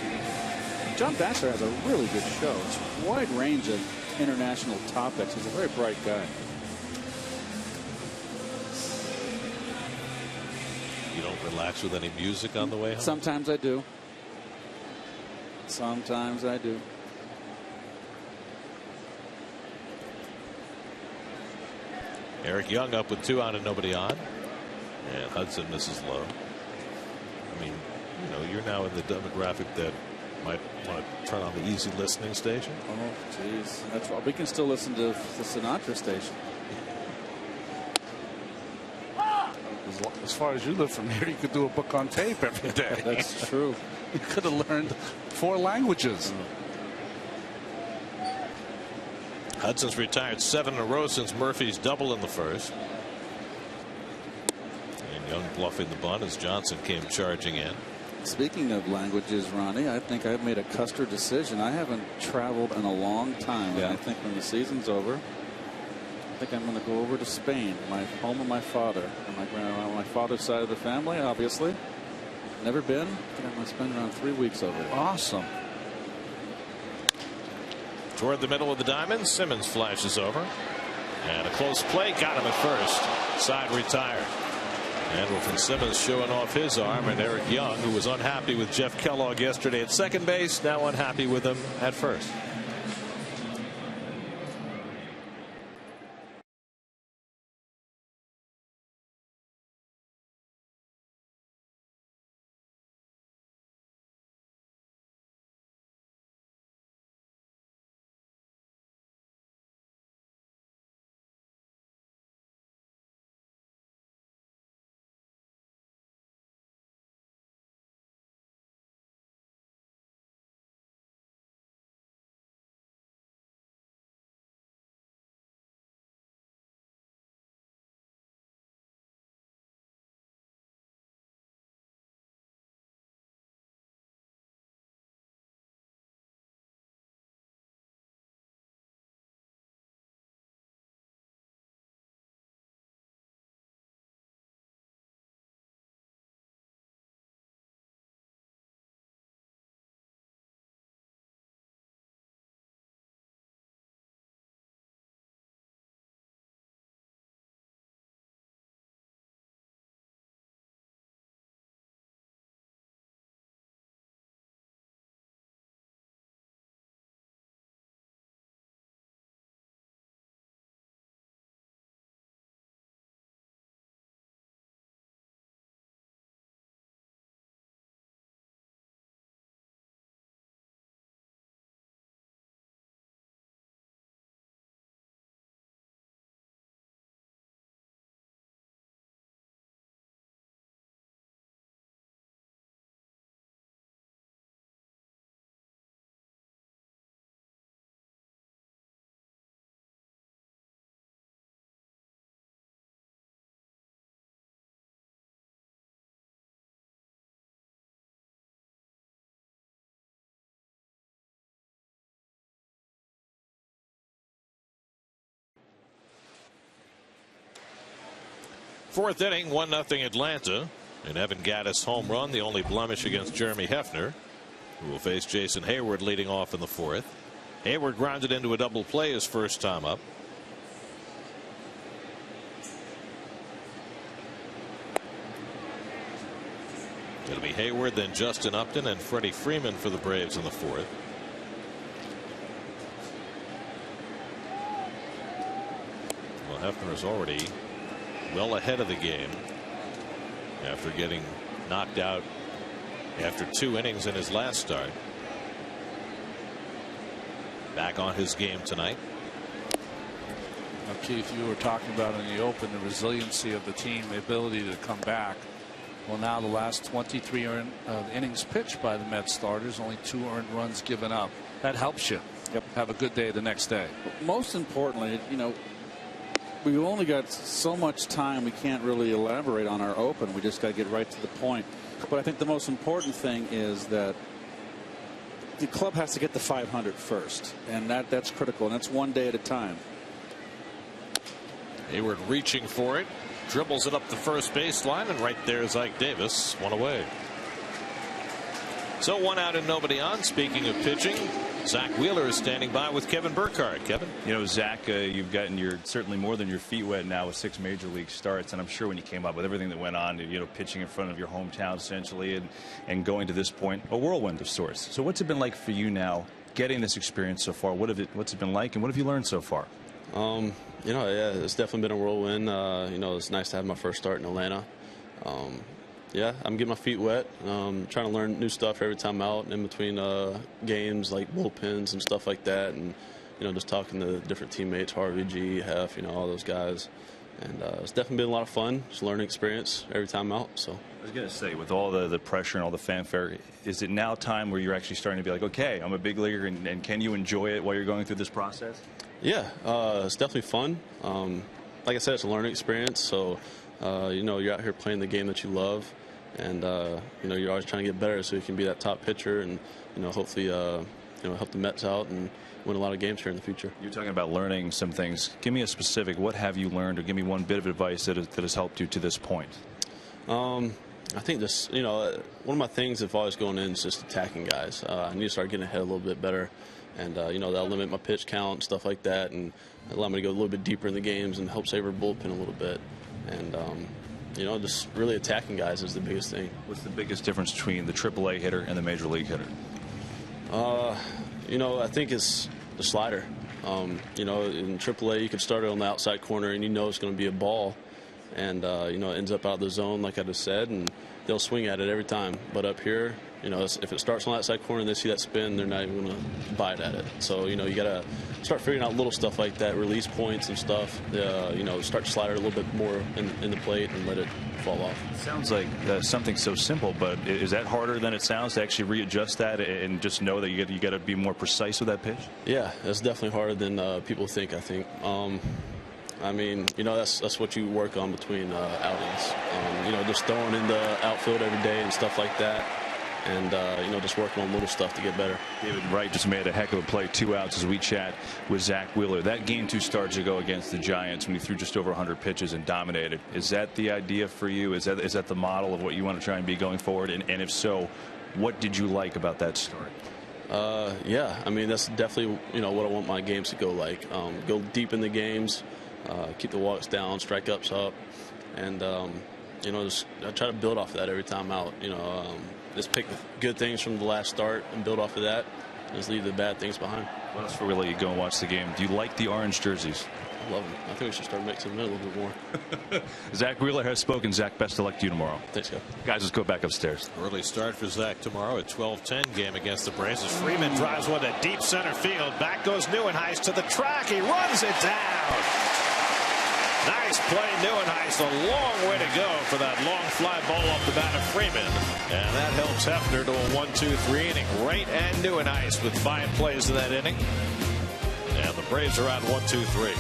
Speaker 4: John Batchelor has a really good show. It's a wide range of international topics. He's a very bright guy.
Speaker 1: You don't relax with any music on the way home?
Speaker 4: Sometimes I do. Sometimes I do.
Speaker 1: Eric Young up with 2 out and nobody on. And Hudson misses low. I mean, you know, you're now in the demographic that might want to turn on the easy listening station.
Speaker 4: Oh, geez. That's why we can still listen to the Sinatra station.
Speaker 5: As far as you live from here, you could do a book on tape every day.
Speaker 4: That's true.
Speaker 5: You could have learned 4 languages.
Speaker 1: Hudson's retired 7 in a row since Murphy's double in the first. And Young bluffing the bunt as Johnson came charging in.
Speaker 4: Speaking of languages, Ronnie, I think I've made a Custer decision. I haven't traveled in a long time.
Speaker 1: Yeah.
Speaker 4: And I think when the season's over, I think I'm going to go over to Spain, my home of my father, and my father's side of the family, obviously. Never been. I think I'm going to spend around 3 weeks over there.
Speaker 5: Awesome.
Speaker 1: Toward the middle of the diamond, Simmons flashes over. And a close play got him at first. Side retired. And with Simmons showing off his arm, and Eric Young, who was unhappy with Jeff Kellogg yesterday at second base, now unhappy with him at first. Fourth inning, 1-0 Atlanta. And Evan Gattis home run, the only blemish against Jeremy Hefner, who will face Jason Hayward leading off in the fourth. Hayward grounded into a double play his first time up. It'll be Hayward, then Justin Upton, and Freddie Freeman for the Braves in the fourth. Well, Hefner is already well ahead of the game after getting knocked out after 2 innings in his last start. Back on his game tonight.
Speaker 5: Now, Keith, you were talking about in the open the resiliency of the team, the ability to come back. Well, now the last 23 innings pitched by the Mets starters, only 2 earned runs given up. That helps you.
Speaker 4: Yep.
Speaker 5: Have a good day the next day.
Speaker 4: Most importantly, you know, we've only got so much time. We can't really elaborate on our open. We just got to get right to the point. But I think the most important thing is that the club has to get to 500 first, and that's critical, and that's one day at a time.
Speaker 1: Hayward reaching for it, dribbles it up the first baseline, and right there is Ike Davis, 1 away. So 1 out and nobody on. Speaking of pitching, Zach Wheeler is standing by with Kevin Burkhardt. Kevin.
Speaker 7: You know, Zach, you've gotten certainly more than your feet wet now with 6 major league starts, and I'm sure when you came up with everything that went on, you know, pitching in front of your hometown essentially, and going to this point, a whirlwind of sorts. So what's it been like for you now, getting this experience so far? What's it been like, and what have you learned so far?
Speaker 8: You know, yeah, it's definitely been a whirlwind. You know, it's nice to have my first start in Atlanta. Yeah, I'm getting my feet wet. Trying to learn new stuff every time out in between games, like bullpens and stuff like that. And, you know, just talking to different teammates, Harvey, G, Hef, you know, all those guys. And it's definitely been a lot of fun, just learning experience every time out. So
Speaker 7: I was going to say, with all the pressure and all the fanfare, is it now time where you're actually starting to be like, okay, I'm a big leaguer, and can you enjoy it while you're going through this process?
Speaker 8: Yeah, it's definitely fun. Like I said, it's a learning experience. So, you know, you're out here playing the game that you love. And, you know, you're always trying to get better so you can be that top pitcher and, you know, hopefully, you know, help the Mets out and win a lot of games here in the future.
Speaker 7: You're talking about learning some things. Give me a specific. What have you learned, or give me one bit of advice that has helped you to this point?
Speaker 8: I think this, you know, one of my things if always going in is just attacking guys. I need to start getting ahead a little bit better. And, you know, that'll limit my pitch count and stuff like that, and allow me to go a little bit deeper in the games and help save our bullpen a little bit. And, you know, just really attacking guys is the biggest thing.
Speaker 7: What's the biggest difference between the AAA hitter and the major league hitter?
Speaker 8: You know, I think it's the slider. You know, in AAA, you can start it on the outside corner, and you know it's going to be a ball. And, you know, it ends up out of the zone, like I just said, and they'll swing at it every time. But up here, you know, if it starts on the outside corner and they see that spin, they're not even going to bite at it. So, you know, you got to start figuring out little stuff like that, release points and stuff. You know, start to slide it a little bit more in the plate and let it fall off.
Speaker 7: It sounds like something so simple, but is that harder than it sounds to actually readjust that and just know that you got to be more precise with that pitch?
Speaker 8: Yeah, that's definitely harder than people think, I think. I mean, you know, that's what you work on between outings. You know, just throwing in the outfield every day and stuff like that. And, you know, just working on little stuff to get better.
Speaker 7: David Wright just made a heck of a play, 2 outs as we chat with Zach Wheeler. That game 2 starts ago against the Giants when he threw just over 100 pitches and dominated. Is that the idea for you? Is that the model of what you want to try and be going forward? And if so, what did you like about that start?
Speaker 8: Yeah, I mean, that's definitely, you know, what I want my games to go like. Go deep in the games, keep the walks down, strike ups up, and, you know, just I try to build off of that every time out. You know, just pick the good things from the last start and build off of that, and just leave the bad things behind.
Speaker 7: What else before we let you go and watch the game? Do you like the orange jerseys?
Speaker 8: I love them. I think we should start mixing them in a little bit more.
Speaker 7: Zach Wheeler has spoken. Zach, best of luck to you tomorrow.
Speaker 8: Thanks, guys.
Speaker 7: Guys, let's go back upstairs.
Speaker 1: Early start for Zach tomorrow at 12:10 game against the Braves. As Freeman drives one to deep center field. Back goes Neuenhuis to the track. He runs it down. Nice play, Neuenhuis. A long way to go for that long fly ball off the bat of Freeman. And that helps Hefner to a 1-2-3 inning. Wright and Neuenhuis with 5 plays in that inning. And the Braves are out 1-2-3.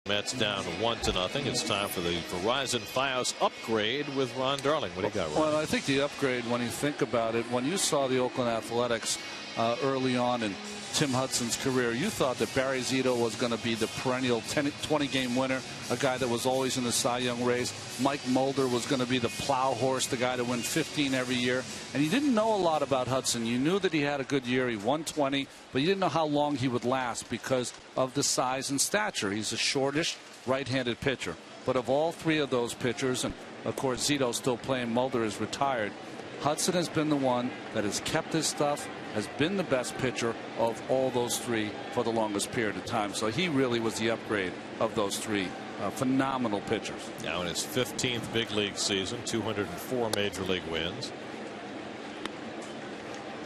Speaker 1: Mets down 1-0. It's time for the Verizon Fios upgrade with Ron Darling. What do you got, Ron?
Speaker 5: Well, I think the upgrade, when you think about it, when you saw the Oakland Athletics early on in Tim Hudson's career, you thought that Barry Zito was going to be the perennial 20-game winner, a guy that was always in the Cy Young race. Mike Mulder was going to be the plow horse, the guy that win 15 every year. And you didn't know a lot about Hudson. You knew that he had a good year. He won 20, but you didn't know how long he would last because of the size and stature. He's a shortish, right-handed pitcher. But of all three of those pitchers, and of course Zito's still playing, Mulder is retired, Hudson has been the one that has kept his stuff, has been the best pitcher of all those three for the longest period of time. So he really was the upgrade of those three phenomenal pitchers.
Speaker 1: Now in his 15th big league season, 204 major league wins.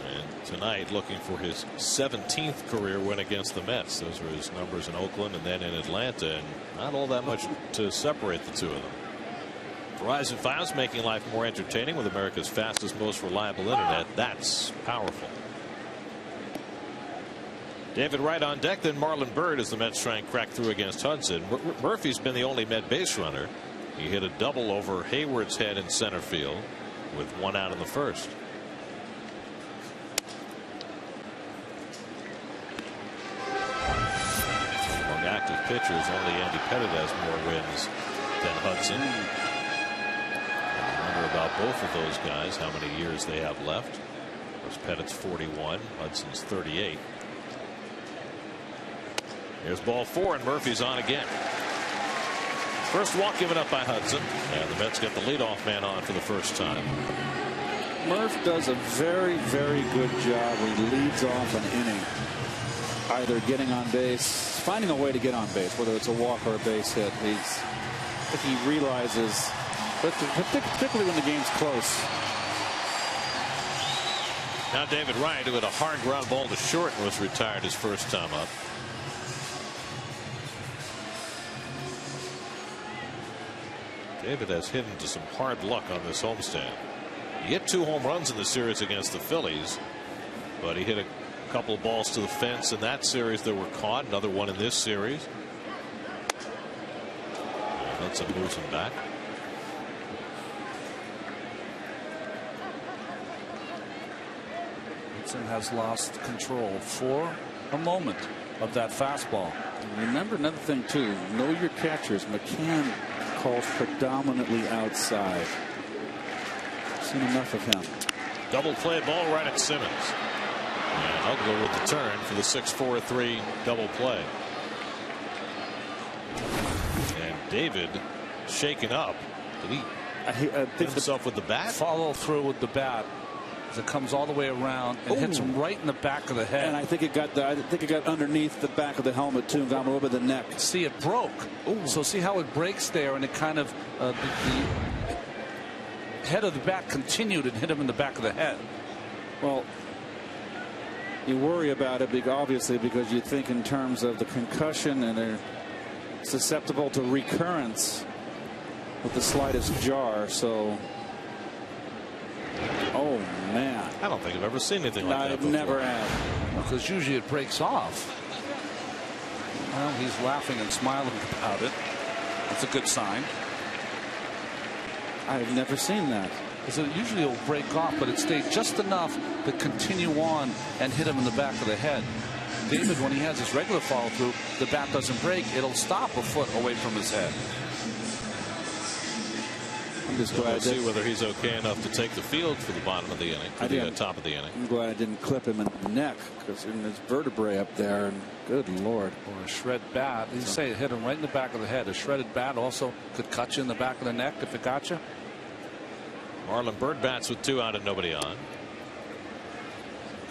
Speaker 1: And tonight looking for his 17th career win against the Mets. Those were his numbers in Oakland and then in Atlanta, and not all that much to separate the two of them. Verizon Fios, making life more entertaining with America's fastest, most reliable internet. That's powerful. David Wright on deck, then Marlon Byrd as the Mets try and crack through against Hudson. Murphy's been the only Met base runner. He hit a double over Hayward's head in center field with one out in the first. Among active pitchers, only Andy Pettit has more wins than Hudson. I wonder about both of those guys, how many years they have left. Of course, Pettit's 41, Hudson's 38. Here's ball 4, and Murphy's on again. First walk given up by Hudson, and the Mets get the leadoff man on for the first time.
Speaker 4: Murph does a very, very good job when he leads off an inning, either getting on base, finding a way to get on base, whether it's a walk or a base hit. He realizes, particularly when the game's close.
Speaker 1: Now David Wright, who had a hard ground ball to short and was retired his first time up. David has hit into some hard luck on this homestand. He hit 2 home runs in the series against the Phillies, but he hit a couple of balls to the fence in that series that were caught. Another one in this series. Hudson moves him back.
Speaker 5: Hudson has lost control for a moment of that fastball.
Speaker 4: Remember another thing too, know your catchers. McCann calls predominantly outside. Seen enough of him.
Speaker 1: Double play ball right at Simmons. And Ugler with the turn for the 6-4-3 double play. And David shaken up. Did he hit himself with the bat?
Speaker 5: Follow through with the bat as it comes all the way around and hits him right in the back of the head.
Speaker 4: And I think it got underneath the back of the helmet too, and got him a little bit of the neck.
Speaker 5: See, it broke. Ooh. So see how it breaks there, and it kind of the head of the bat continued and hit him in the back of the head.
Speaker 4: Well, you worry about it obviously because you think in terms of the concussion, and they're susceptible to recurrence with the slightest jar. So, oh man,
Speaker 1: I don't think I've ever seen anything like that before.
Speaker 4: Never have.
Speaker 5: Because usually it breaks off. Well, he's laughing and smiling about it. That's a good sign.
Speaker 4: I've never seen that.
Speaker 5: Because it usually will break off, but it stayed just enough to continue on and hit him in the back of the head. David, when he has his regular follow through, the bat doesn't break. It'll stop a foot away from his head.
Speaker 4: I'm just glad
Speaker 1: we'll see whether he's okay enough to take the field for the bottom of the inning, for the top of the inning.
Speaker 4: I'm glad I didn't clip him in the neck, because in his vertebrae up there, and good Lord.
Speaker 5: Or a shred bat. You say it hit him right in the back of the head. A shredded bat also could cut you in the back of the neck if it got you.
Speaker 1: Marlon Byrd bats with 2 out and nobody on.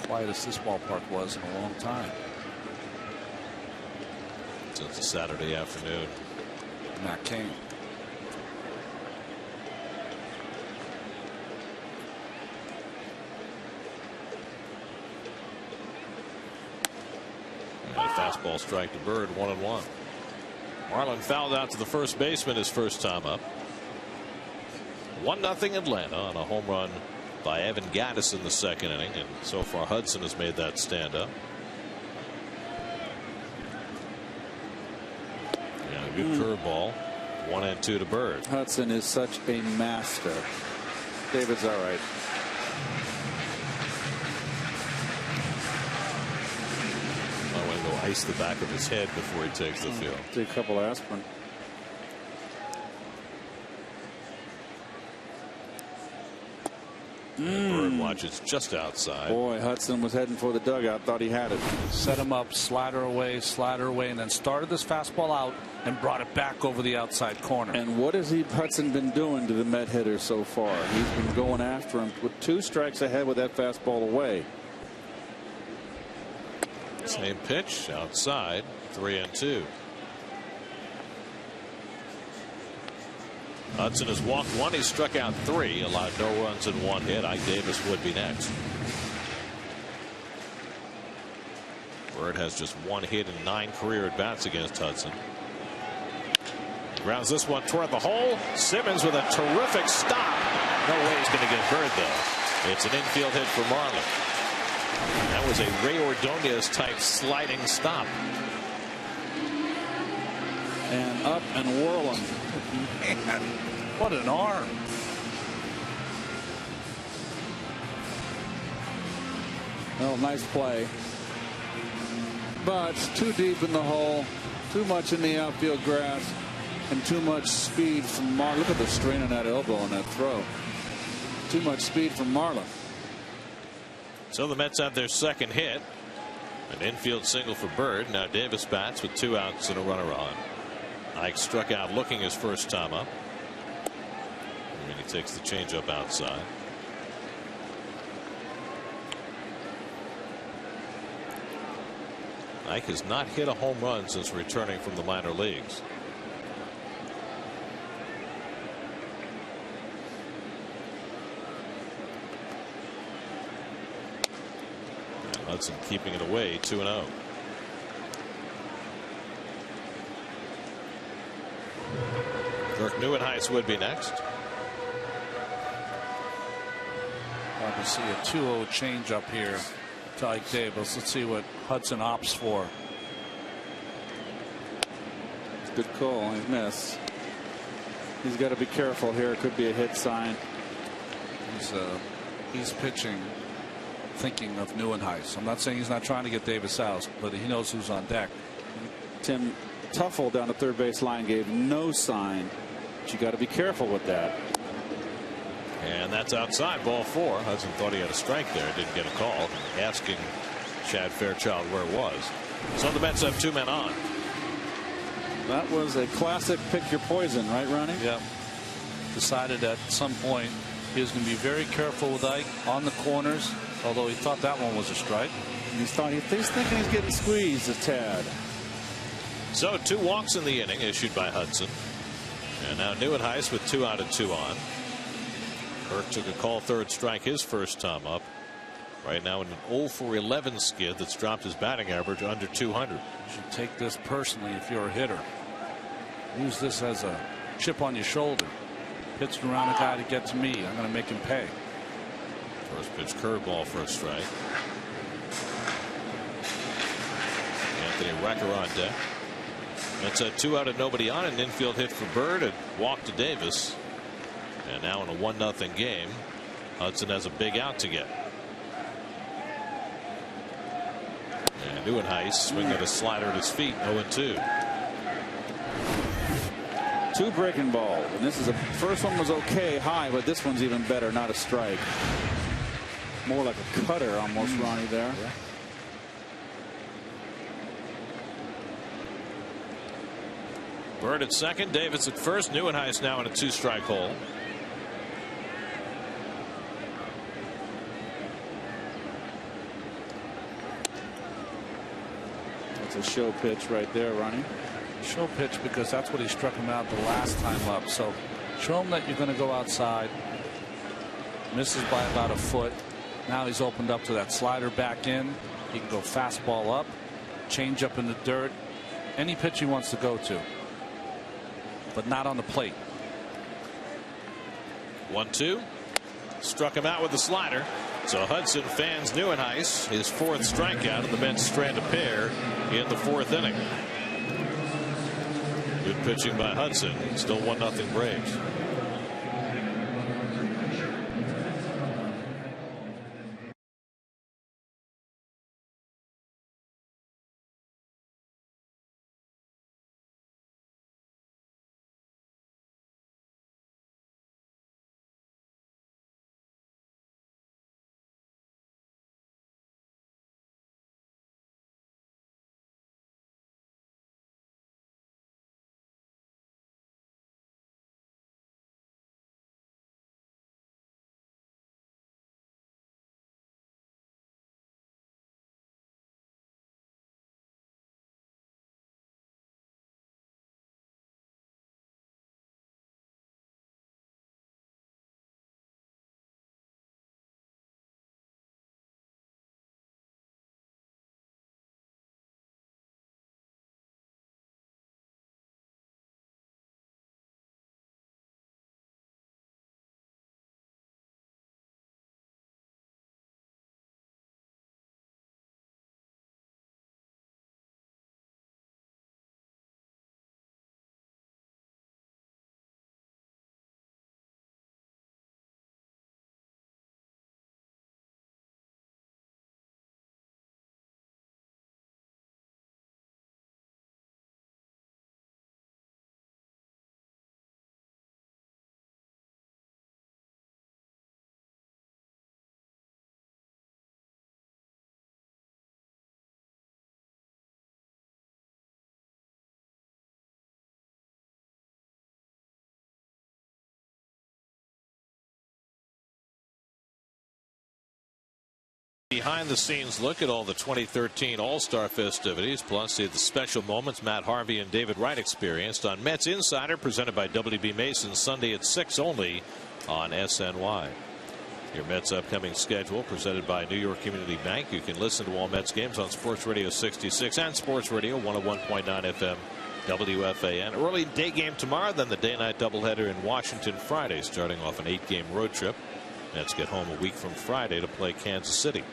Speaker 5: Quietest this ballpark was in a long time.
Speaker 1: Since a Saturday afternoon.
Speaker 5: Matt Cain.
Speaker 1: And a fastball strike to Byrd, 1-1. Marlon fouled out to the first baseman his first time up. 1-0 Atlanta on a home run by Evan Gattis in the second inning, and so far Hudson has made that stand up. Yeah, A good curveball. 1-2 to Bird.
Speaker 4: Hudson is such a master. David's all right.
Speaker 1: I want to go ice the back of his head before he takes the field.
Speaker 4: Take a couple aspirin.
Speaker 1: Bird watches just outside.
Speaker 4: Boy, Hudson was heading for the dugout. Thought he had it.
Speaker 5: Set him up, slider away, and then started this fastball out and brought it back over the outside corner.
Speaker 4: And what has Hudson been doing to the Met hitter so far? He's been going after him with 2 strikes ahead with that fastball away.
Speaker 1: Same pitch outside. 3-2. Hudson has walked 1. He struck out 3, allowed no runs and 1 hit. Ike Davis would be next. Bird has just 1 hit and 9 career at bats against Hudson. Grounds this one toward the hole. Simmons with a terrific stop. No way he's going to get Bird though. It's an infield hit for Marlin. That was a Ray Ordonez type sliding stop.
Speaker 4: And up and whirling.
Speaker 5: Man, what an arm.
Speaker 4: Well, nice play. But too deep in the hole. Too much in the outfield grass. And too much speed from Marlin. Look at the strain on that elbow on that throw. Too much speed from Marlin.
Speaker 1: So the Mets have their second hit. An infield single for Bird. Now Davis bats with 2 outs and a runner on. Ike struck out looking his first time up. And he takes the changeup outside. Ike has not hit a home run since returning from the minor leagues. And Hudson keeping it away. 2-0. Kirk Neuenhuis would be next.
Speaker 5: Hard to see a 2-0 change up here to Ike Davis. Let's see what Hudson opts for.
Speaker 4: Good call. He missed. He's got to be careful here. It could be a hit sign.
Speaker 5: He's pitching thinking of Neuenhuis. I'm not saying he's not trying to get Davis out, but he knows who's on deck.
Speaker 4: Tim Tuffle down the third base line gave no sign. But you got to be careful with that.
Speaker 1: And that's outside. Ball 4. Hudson thought he had a strike there. Didn't get a call. Asking Chad Fairchild where it was. So the Mets have 2 men on.
Speaker 4: That was a classic pick your poison, right, Ronnie?
Speaker 5: Yeah. Decided at some point he was going to be very careful with Ike on the corners, although he thought that one was a strike.
Speaker 4: He's thinking he's getting squeezed a tad.
Speaker 1: So 2 walks in the inning issued by Hudson. And now Neuenhuis with 2 out and 2 on. Kirk took a call third strike his first time up. Right now in an 0 for 11 skid that's dropped his batting average under 200.
Speaker 5: You should take this personally if you're a hitter. Use this as a chip on your shoulder. Pitching around a guy to get to me. I'm going to make him pay.
Speaker 1: First pitch curveball for a strike. Anthony Recker on deck. That's a 2 out and nobody on. An infield hit for Bird and walk to Davis. And now in a 1-0 game, Hudson has a big out to get. And Neuenhuis swinging at a slider at his feet. 0-2.
Speaker 4: 2 breaking balls. And this is first one was okay high, but this one's even better. Not a strike. More like a cutter almost, Ronnie, there.
Speaker 5: Yeah.
Speaker 1: Bird at second. Davis at first. Neuenhuis now in a 2-strike hole.
Speaker 4: That's a show pitch right there, Ronnie.
Speaker 5: Show pitch because that's what he struck him out the last time up. So show him that you're going to go outside. Misses by about a foot. Now he's opened up to that slider back in. He can go fastball up, change up in the dirt, any pitch he wants to go to, but not on the plate.
Speaker 1: 1-2. Struck him out with the slider. So Hudson fans Neuenhuis his 4th strikeout, and the Mets strand a pair in the 4th inning. Good pitching by Hudson. Still 1-0 Braves. Behind the scenes look at all the 2013 All-Star festivities, plus the special moments Matt Harvey and David Wright experienced on Mets Insider, presented by WB Mason, Sunday at 6 only on SNY. Your Mets upcoming schedule presented by New York Community Bank. You can listen to all Mets games on Sports Radio 66 and Sports Radio 101.9 FM WFAN. Early day game tomorrow, then the day-night doubleheader in Washington Friday, starting off an 8-game road trip. Mets get home a week from Friday to play Kansas City.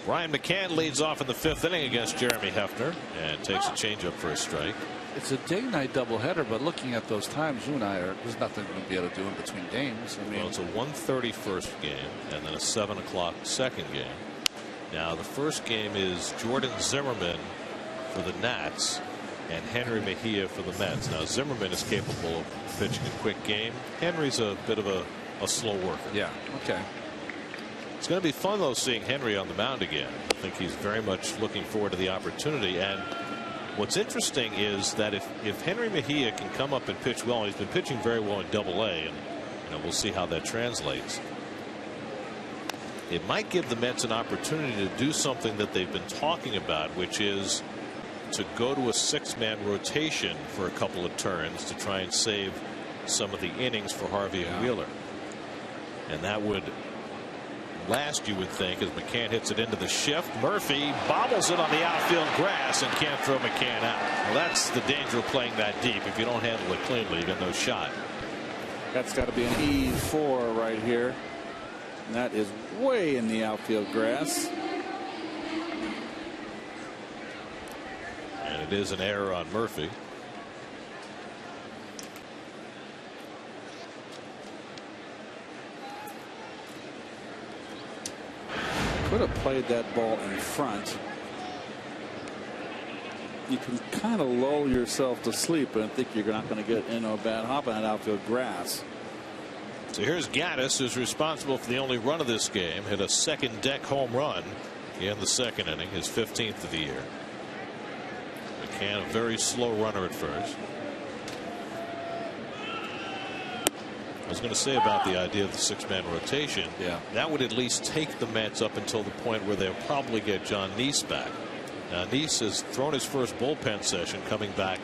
Speaker 1: Brian McCann leads off in the 5th inning against Jeremy Hefner and takes a changeup for a strike.
Speaker 5: It's a day-night doubleheader, but looking at those times, you and I there's nothing we're going to be able to do in between games. I mean,
Speaker 1: well, it's a 1:30 first game and then a 7 o'clock second game. Now, the first game is Jordan Zimmerman for the Nats and Henry Mejia for the Mets. Now, Zimmerman is capable of pitching a quick game. Henry's a bit of a slow worker.
Speaker 5: Yeah. Okay.
Speaker 1: It's going to be fun, though, seeing Henry on the mound again. I think he's very much looking forward to the opportunity. And what's interesting is that if Henry Mejia can come up and pitch well, and he's been pitching very well in Double-A, and we'll see how that translates. It might give the Mets an opportunity to do something that they've been talking about, which is to go to a 6-man rotation for a couple of turns to try and save some of the innings for Harvey and Wheeler. And that would last, you would think, as McCann hits it into the shift. Murphy bobbles it on the outfield grass and can't throw McCann out. Well, that's the danger of playing that deep. If you don't handle it cleanly, you got no shot.
Speaker 4: That's got to be an E4 right here. And that is way in the outfield grass.
Speaker 1: And it is an error on Murphy.
Speaker 4: Could have played that ball in front. You can kind of lull yourself to sleep and think you're not going to get into a bad hop on that outfield grass.
Speaker 1: So here's Gaddis, who's responsible for the only run of this game. Hit a second deck home run in the second inning, his 15th of the year. McCann, a very slow runner at first. I was going to say about the idea of the 6-man rotation.
Speaker 5: Yeah.
Speaker 1: That would at least take the Mets up until the point where they'll probably get John Neese back. Now, Neese has thrown his first bullpen session coming back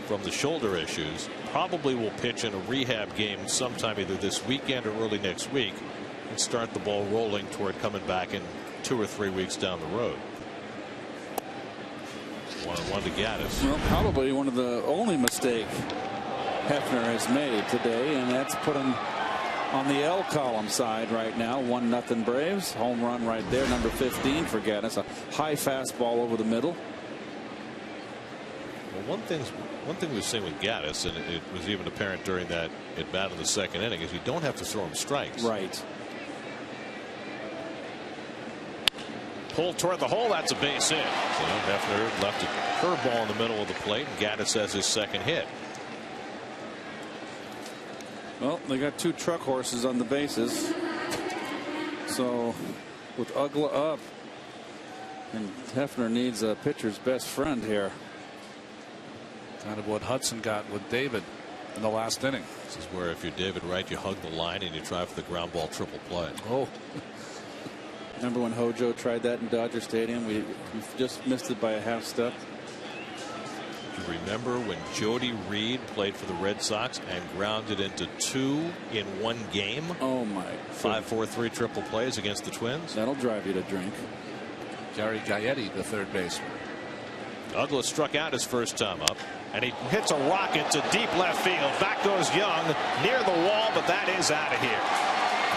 Speaker 1: from the shoulder issues. Probably will pitch in a rehab game sometime either this weekend or early next week and start the ball rolling toward coming back in 2 or 3 weeks down the road. 1-1 to Gaddis.
Speaker 4: Well, probably one of the only mistake Hefner has made today, and that's put him on the L column side right now. 1-0 Braves. Home run right there, number 15 for Gaddis. A high fastball over the middle.
Speaker 1: Well, one thing we've seen with Gaddis, and it was even apparent during that at bat in the second inning, is you don't have to throw him strikes.
Speaker 4: Right.
Speaker 1: Pulled toward the hole. That's a base hit. So Hefner left a curveball in the middle of the plate, and Gaddis has his second hit.
Speaker 4: Well, they got 2 truck horses on the bases. So with Ugla up, and Hefner needs a pitcher's best friend here.
Speaker 5: Kind of what Hudson got with David in the last inning.
Speaker 1: This is where if you're David Wright, you hug the line and you try for the ground ball triple play.
Speaker 5: Oh.
Speaker 4: Remember when Hojo tried that in Dodger Stadium? We just missed it by a half step.
Speaker 1: Do you remember when Jody Reed played for the Red Sox and grounded into 2 in 1 game?
Speaker 4: Oh my.
Speaker 1: 5-4-3 triple plays against the Twins.
Speaker 4: That'll drive you to drink.
Speaker 5: Gary Gaetti, the third baseman.
Speaker 1: Douglas struck out his first time up, and he hits a rocket to deep left field. Back goes Young near the wall, but that is out of here.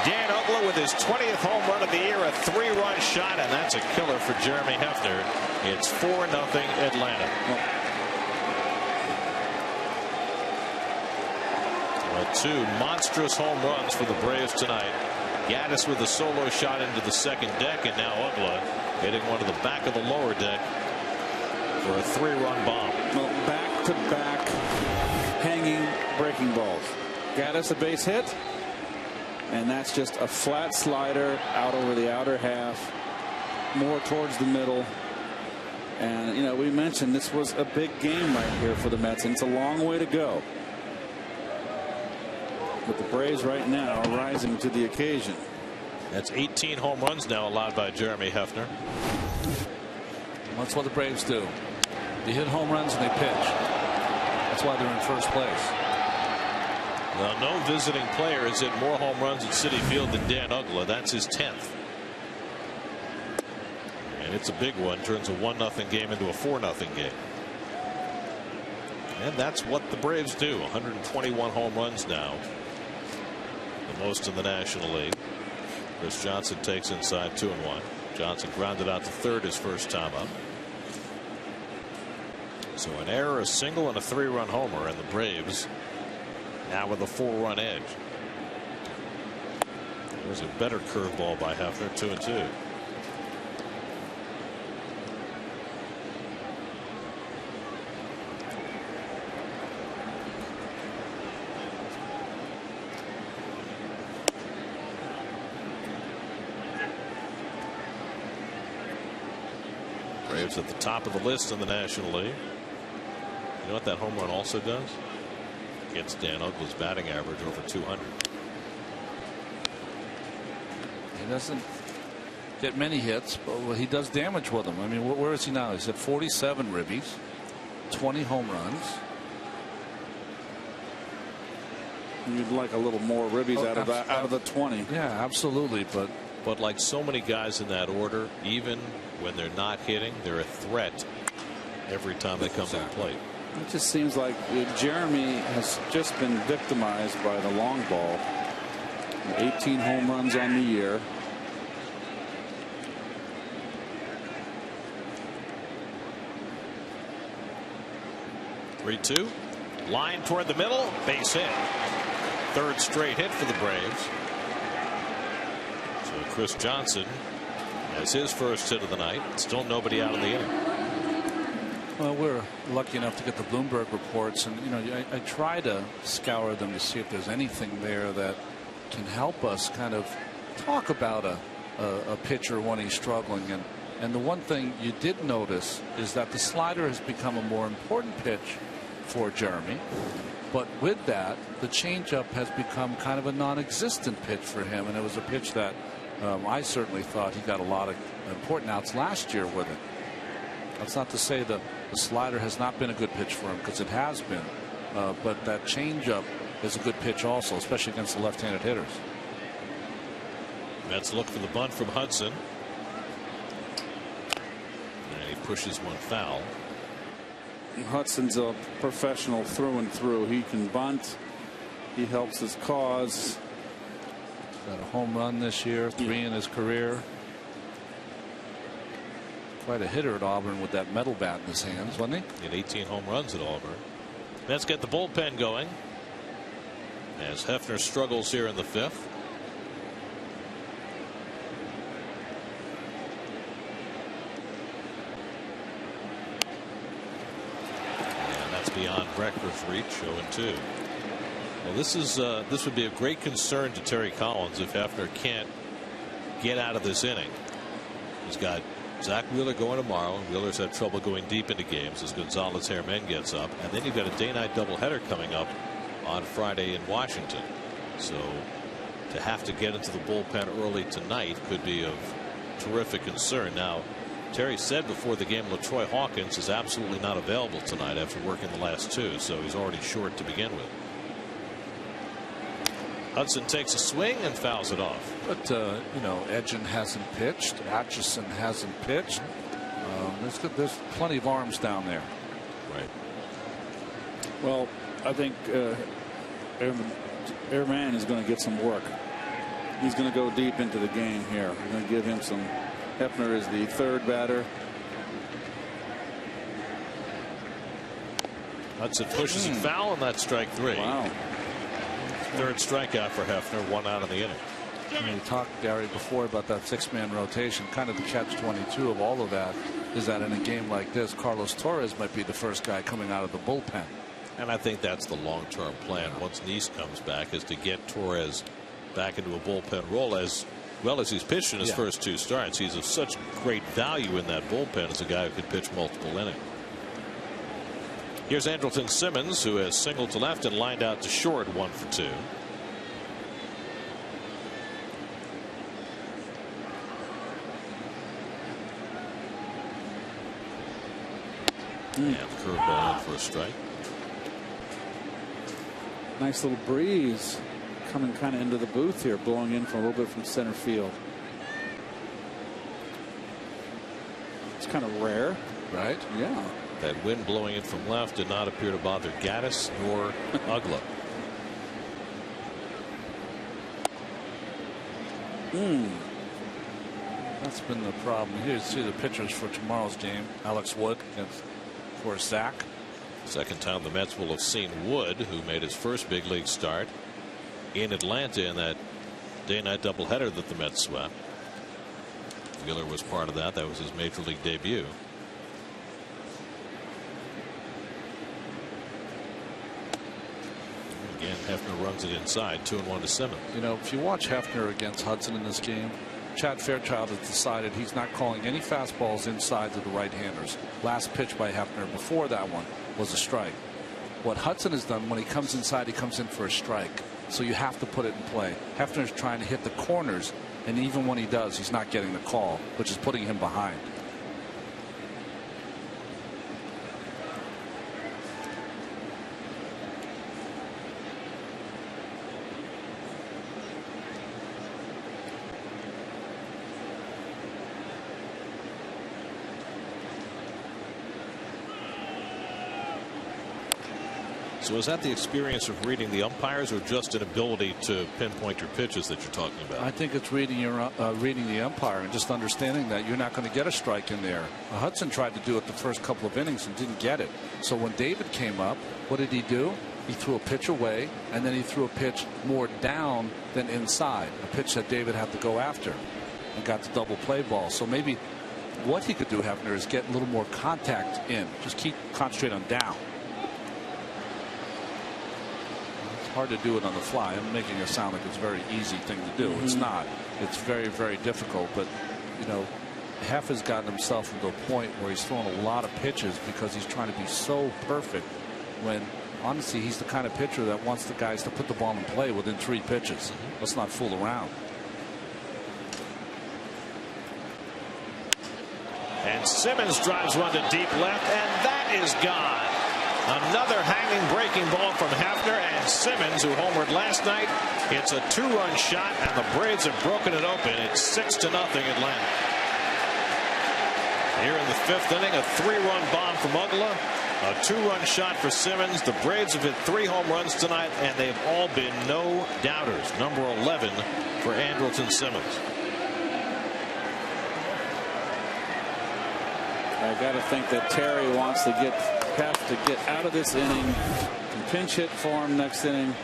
Speaker 1: Dan Ugla with his 20th home run of the year, a 3-run shot, and that's a killer for Jeremy Hefner. It's 4-0 Atlanta. Well, 2 monstrous home runs for the Braves tonight. Gaddis with a solo shot into the second deck, and now Ugla hitting one to the back of the lower deck for a 3-run bomb.
Speaker 4: Well, back-to-back hanging breaking balls. Gaddis a base hit, and that's just a flat slider out over the outer half, more towards the middle. And you know, we mentioned this was a big game right here for the Mets, and it's a long way to go. But the Braves right now are rising to the occasion.
Speaker 1: That's 18 home runs now allowed by Jeremy Hefner.
Speaker 5: That's what the Braves do. They hit home runs and they pitch. That's why they're in first place.
Speaker 1: Well, no visiting player has hit more home runs at Citi Field than Dan Ugla. That's his 10th. And it's a big one. Turns a 1-0 game into a 4-0 game. And that's what the Braves do. 121 home runs now. The most in the National League. Chris Johnson takes inside 2-1. Johnson grounded out to third his first time up. So an error, a single, and a 3-run homer, and the Braves now with a 4-run edge. There's a better curveball by Hefner, 2-2. Braves at the top of the list in the National League. You know what that home run also does? Gets Dan Ugla's batting average over 200.
Speaker 5: He doesn't get many hits, but he does damage with them. I mean, where is he now? He's at 47 ribbies, 20 home runs.
Speaker 4: You'd like a little more ribbies out of the 20.
Speaker 5: Yeah, absolutely.
Speaker 1: But like so many guys in that order, even when they're not hitting, they're a threat every time they come to the plate.
Speaker 4: It just seems like Jeremy has just been victimized by the long ball. 18 home runs on the year.
Speaker 1: (3-2) line toward the middle, base hit. Third straight hit for the Braves. So Chris Johnson has his first hit of the night. Still nobody out in the inning.
Speaker 5: Well, we're lucky enough to get the Bloomberg reports, and you know, I try to scour them to see if there's anything there that can help us kind of talk about a pitcher when he's struggling. And the one thing you did notice is that the slider has become a more important pitch for Jeremy. But with that, the changeup has become kind of a non-existent pitch for him, and it was a pitch that I certainly thought he got a lot of important outs last year with it. That's not to say that the slider has not been a good pitch for him, because it has been. But that changeup is a good pitch also, especially against the left-handed hitters.
Speaker 1: Mets look for the bunt from Hudson. And he pushes one foul.
Speaker 4: Hudson's a professional through and through. He can bunt. He helps his cause.
Speaker 5: Got a home run this year, 3 in his career. Quite a hitter at Auburn with that metal bat in his hands, wasn't he?
Speaker 1: He had 18 home runs at Auburn. Let's get the bullpen going as Hefner struggles here in the 5th. And that's beyond Brecker's reach, 0-2. Well, this would be a great concern to Terry Collins if Hefner can't get out of this inning. He's got Zach Wheeler going tomorrow. Wheeler's had trouble going deep into games as Gonzalez Herman gets up. And then you've got a day-night doubleheader coming up on Friday in Washington. So to have to get into the bullpen early tonight could be of terrific concern. Now, Terry said before the game LaTroy Hawkins is absolutely not available tonight after working the last 2. So he's already short to begin with. Hudson takes a swing and fouls it off.
Speaker 5: But you know, Edgin hasn't pitched. Atchison hasn't pitched. There's plenty of arms down there.
Speaker 1: Right.
Speaker 4: Well, I think Herman is going to get some work. He's going to go deep into the game here. We're going to give him some. Hefner is the 3rd batter.
Speaker 1: Hudson pushes it foul, and that's strike 3.
Speaker 4: Wow.
Speaker 1: 3rd strikeout for Hefner, 1 out in the inning.
Speaker 5: We talked, Gary, before about that 6-man rotation. Kind of the catch-22 of all of that is that in a game like this, Carlos Torres might be the first guy coming out of the bullpen.
Speaker 1: And I think that's the long-term plan once Neese comes back, is to get Torres back into a bullpen role as well as he's pitched in his first 2 starts. He's of such great value in that bullpen as a guy who can pitch multiple innings. Here's Andrelton Simmons, who has singled to left and lined out to short, 1 for 2. And curveball in for a strike.
Speaker 4: Nice little breeze coming kind of into the booth here, blowing in from a little bit from center field. It's kind of rare,
Speaker 5: right?
Speaker 4: Yeah.
Speaker 1: That wind blowing in from left did not appear to bother Gaddis nor Ugla.
Speaker 5: That's been the problem. Here you see the pitchers for tomorrow's game. Alex Wood against, of course, Zach.
Speaker 1: Second time the Mets will have seen Wood, who made his first big league start in Atlanta in that day-night doubleheader that the Mets swept. Wheeler was part of that. That was his major league debut. Again, Hefner runs it inside, 2-1 to Simmons.
Speaker 5: You know, if you watch Hefner against Hudson in this game, Chad Fairchild has decided he's not calling any fastballs inside to the right-handers. Last pitch by Hefner before that one was a strike. What Hudson has done when he comes inside, he comes in for a strike. So you have to put it in play. Hefner's trying to hit the corners, and even when he does, he's not getting the call, which is putting him behind.
Speaker 1: So is that the experience of reading the umpires, or just an ability to pinpoint your pitches that you're talking about?
Speaker 5: I think it's reading the umpire and just understanding that you're not going to get a strike in there. Hudson tried to do it the first couple of innings and didn't get it. So when David came up, what did he do? He threw a pitch away, and then he threw a pitch more down than inside, a pitch that David had to go after, and got the double play ball. So maybe what he could do, Hefner, is get a little more contact in. Just concentrate on down. Hard to do it on the fly. I'm making it sound like it's a very easy thing to do. It's not. It's very, very difficult. But, you know, Hef has gotten himself into a point where he's throwing a lot of pitches because he's trying to be so perfect, when honestly he's the kind of pitcher that wants the guys to put the ball in play within 3 pitches. Let's not fool around.
Speaker 1: And Simmons drives one to deep left, and that is gone. Another hanging breaking ball from Hefner, and Simmons, who homered last night. It's a 2-run shot, and the Braves have broken it open. It's 6-0 Atlanta. Here in the 5th inning, a 3-run bomb from Ugla, a 2-run shot for Simmons. The Braves have hit 3 home runs tonight, and they've all been no doubters. Number 11 for Andrelton Simmons.
Speaker 4: I got to think that Terry wants to have to get out of this inning, can pinch hit for him next inning,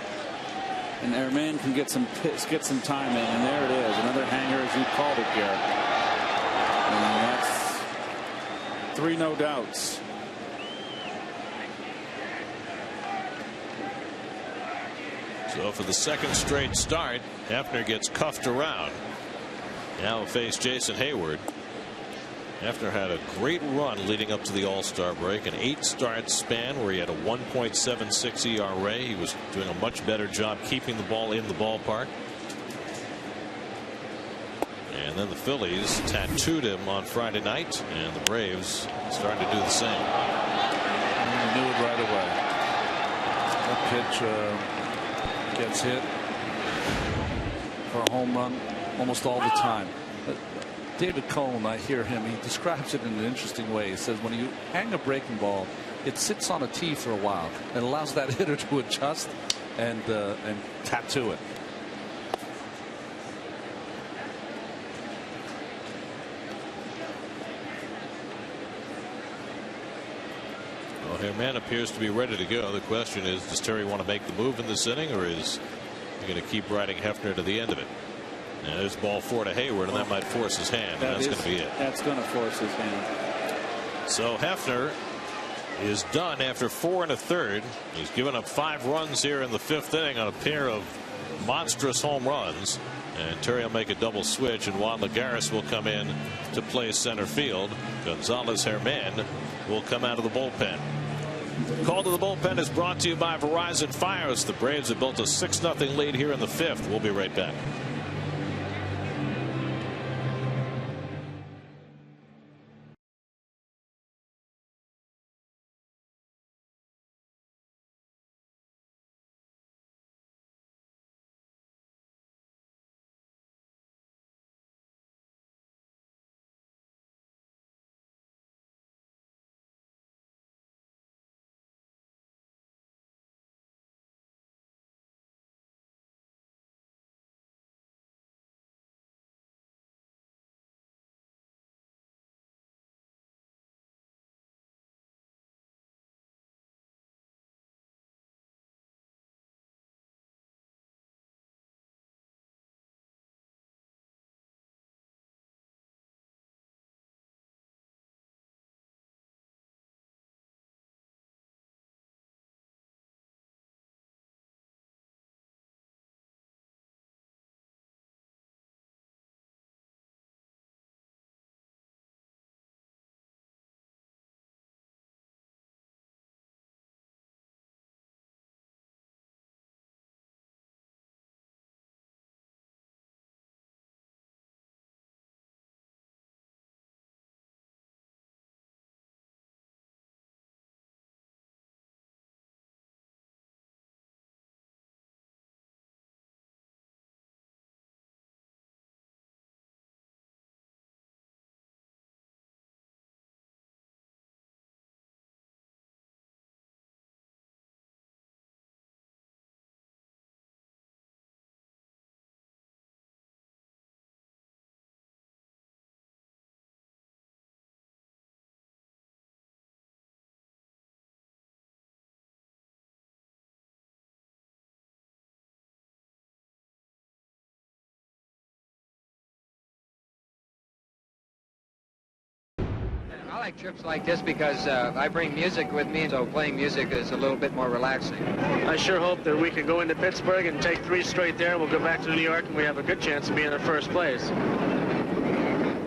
Speaker 4: and Herman can get some time in. And there it is, another hanger, as you called it, Garrett. And that's 3 no doubts.
Speaker 1: So for the second straight start, Hefner gets cuffed around. Now he'll face Jason Hayward. Hefner had a great run leading up to the All-Star break, an 8-start span where he had a 1.76 ERA. He was doing a much better job keeping the ball in the ballpark. And then the Phillies tattooed him on Friday night, and the Braves starting to do the same.
Speaker 5: And he knew it right away. That pitch gets hit for a home run almost all the time. David Cohn, I hear him, he describes it in an interesting way. He says when you hang a breaking ball, it sits on a tee for a while and allows that hitter to adjust and tattoo it.
Speaker 1: Well, Herman appears to be ready to go. The question is, does Terry want to make the move in this inning, or is he going to keep riding Hefner to the end of it? And there's ball 4 to Hayward, and that might force his hand. That's going to be it.
Speaker 4: That's going to force his hand.
Speaker 1: So Hefner is done after 4 1/3. He's given up 5 runs here in the 5th inning on a pair of monstrous home runs. And Terry will make a double switch, and Juan Lagares will come in to play center field. Gonzalez Herman will come out of the bullpen. Call to the bullpen is brought to you by Verizon Fios. The Braves have built a 6-0 lead here in the 5th. We'll be right back.
Speaker 9: I like trips like this because I bring music with me, so playing music is a little bit more relaxing.
Speaker 10: I sure hope that we can go into Pittsburgh and take 3 straight there. We'll go back to New York, and we have a good chance of being in first place.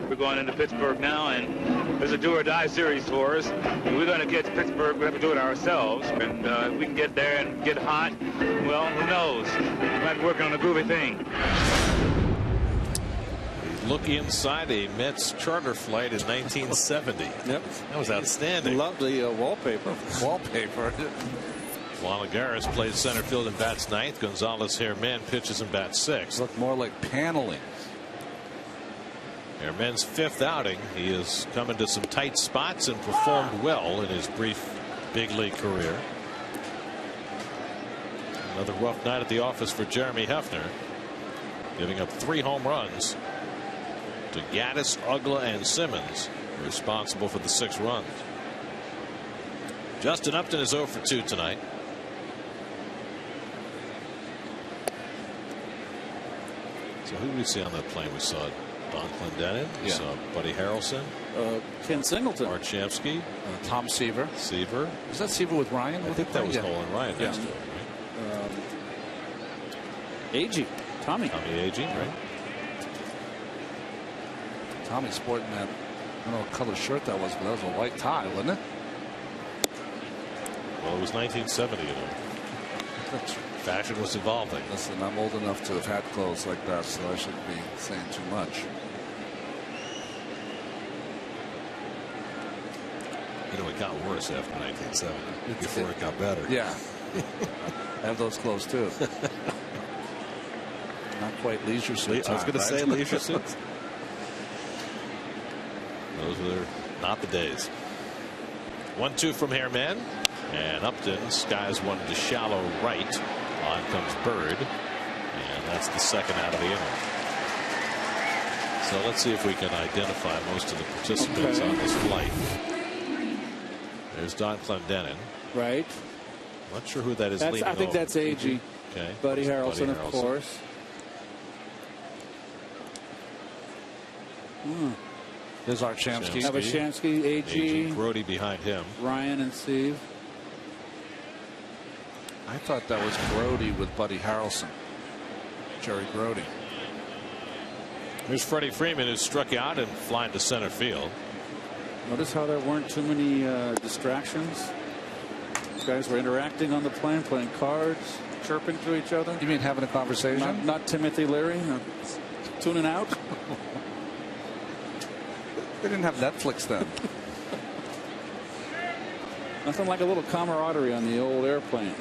Speaker 11: We're going into Pittsburgh now, and there's a do-or-die series for us. We're going to get to Pittsburgh. We have to do it ourselves, and if we can get there and get hot, well, who knows? We might be working on a groovy thing.
Speaker 1: Look inside a Mets charter flight in 1970.
Speaker 4: Yep,
Speaker 1: that was outstanding.
Speaker 4: Lovely wallpaper.
Speaker 5: Wallpaper.
Speaker 1: Juan Lagares plays center field and bats 9th. Gonzalez Herman pitches and bats 6th.
Speaker 5: Look more like paneling.
Speaker 1: Herman's 5th outing. He has come into some tight spots and performed well in his brief big league career. Another rough night at the office for Jeremy Hefner, giving up 3 home runs to Gaddis, Ugla, and Simmons. responsible for the 6 runs. Justin Upton is 0 for 2 tonight. So who did we see on that plane? We saw Don Clendenin. We saw Buddy Harrelson.
Speaker 4: Ken Singleton.
Speaker 1: Art Shamsky.
Speaker 5: Tom Seaver.
Speaker 1: Seaver.
Speaker 5: Is that Seaver with Ryan?
Speaker 1: I think that was Nolan Ryan next to him. Right?
Speaker 4: Agee. Tommy
Speaker 1: Agee, right?
Speaker 5: Tommy sporting that, I don't know what color shirt that was, but that was a white tie, wasn't it?
Speaker 1: Well, it was 1970, you know. Fashion was evolving.
Speaker 5: Listen, I'm old enough to have had clothes like that, so I shouldn't be saying too much.
Speaker 1: You know, it got worse after 1970. Before it got better.
Speaker 5: Yeah. I have those clothes too. Not quite leisure suits.
Speaker 1: I was going to say leisure suits. Those were not the days. 1-2 from Hairman. And Upton skies one to shallow right. On comes Bird. And that's the second out of the inning. So let's see if we can identify most of the participants on this flight. There's Don Clendenin.
Speaker 4: Right.
Speaker 1: Not sure who that is.
Speaker 4: I think that's Agee.
Speaker 1: Okay.
Speaker 4: Buddy Harrelson, of course.
Speaker 5: There's Art Shamsky.
Speaker 4: Shamsky, Agee.
Speaker 1: Brody behind him.
Speaker 4: Ryan and Steve.
Speaker 5: I thought that was Brody with Buddy Harrelson. Jerry Brody.
Speaker 1: Here's Freddie Freeman, who struck out and flying to center field.
Speaker 4: Notice how there weren't too many distractions. These guys were interacting on the plane, playing cards, chirping to each other.
Speaker 5: You mean having a conversation?
Speaker 4: Not Timothy Leary tuning out.
Speaker 5: They didn't have Netflix then.
Speaker 4: Nothing like a little camaraderie on the old airplane.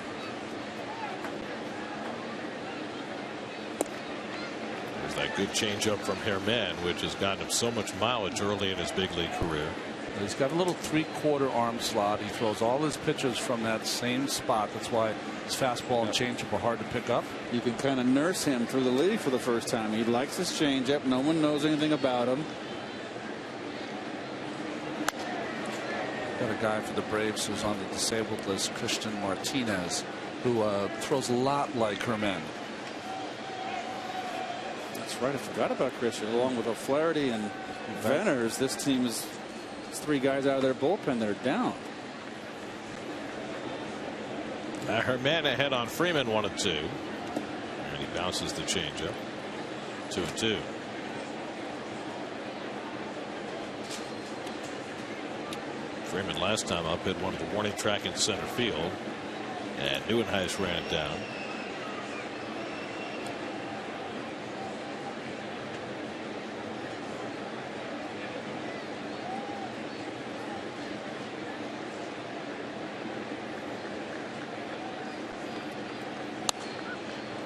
Speaker 1: There's that good changeup from Hairman, which has gotten him so much mileage early in his big league career.
Speaker 5: He's got a little 3/4 arm slot. He throws all his pitches from that same spot. That's why his fastball and changeup are hard to pick up.
Speaker 4: You can kind of nurse him through the league for the first time. He likes his changeup. No one knows anything about him.
Speaker 5: Got a guy for the Braves who's on the disabled list, Christian Martinez, who throws a lot like Herman.
Speaker 4: That's right. I forgot about Christian. Along with O'Flaherty and Venners, this team is 3 guys out of their bullpen. They're down.
Speaker 1: Herman ahead on Freeman 1-2. And he bounces the changeup. 2-2. Freeman last time up hit one of the warning track in center field. And Neuenhuis ran it down.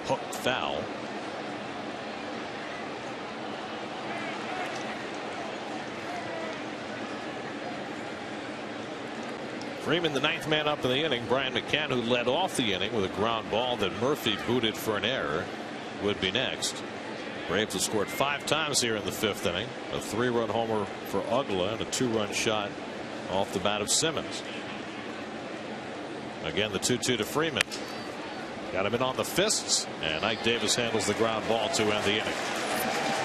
Speaker 1: Hooked foul. Freeman, the 9th man up in the inning. Brian McCann, who led off the inning with a ground ball that Murphy booted for an error, would be next. Braves have scored 5 times here in the 5th inning. A 3-run homer for Ugla and a 2-run shot off the bat of Simmons. Again, the 2-2 to Freeman. Got him in on the fists, and Ike Davis handles the ground ball to end the inning.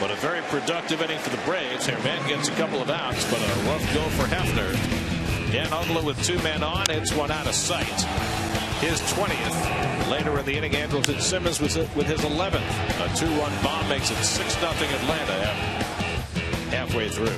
Speaker 1: But a very productive inning for the Braves. Herman gets a couple of outs, but a rough go for Hefner. Dan Ugla with 2 men on. It's one out of sight. His 20th. Later in the inning, Andrelton Simmons with his 11th. A 2-run bomb makes it 6-0 Atlanta halfway through.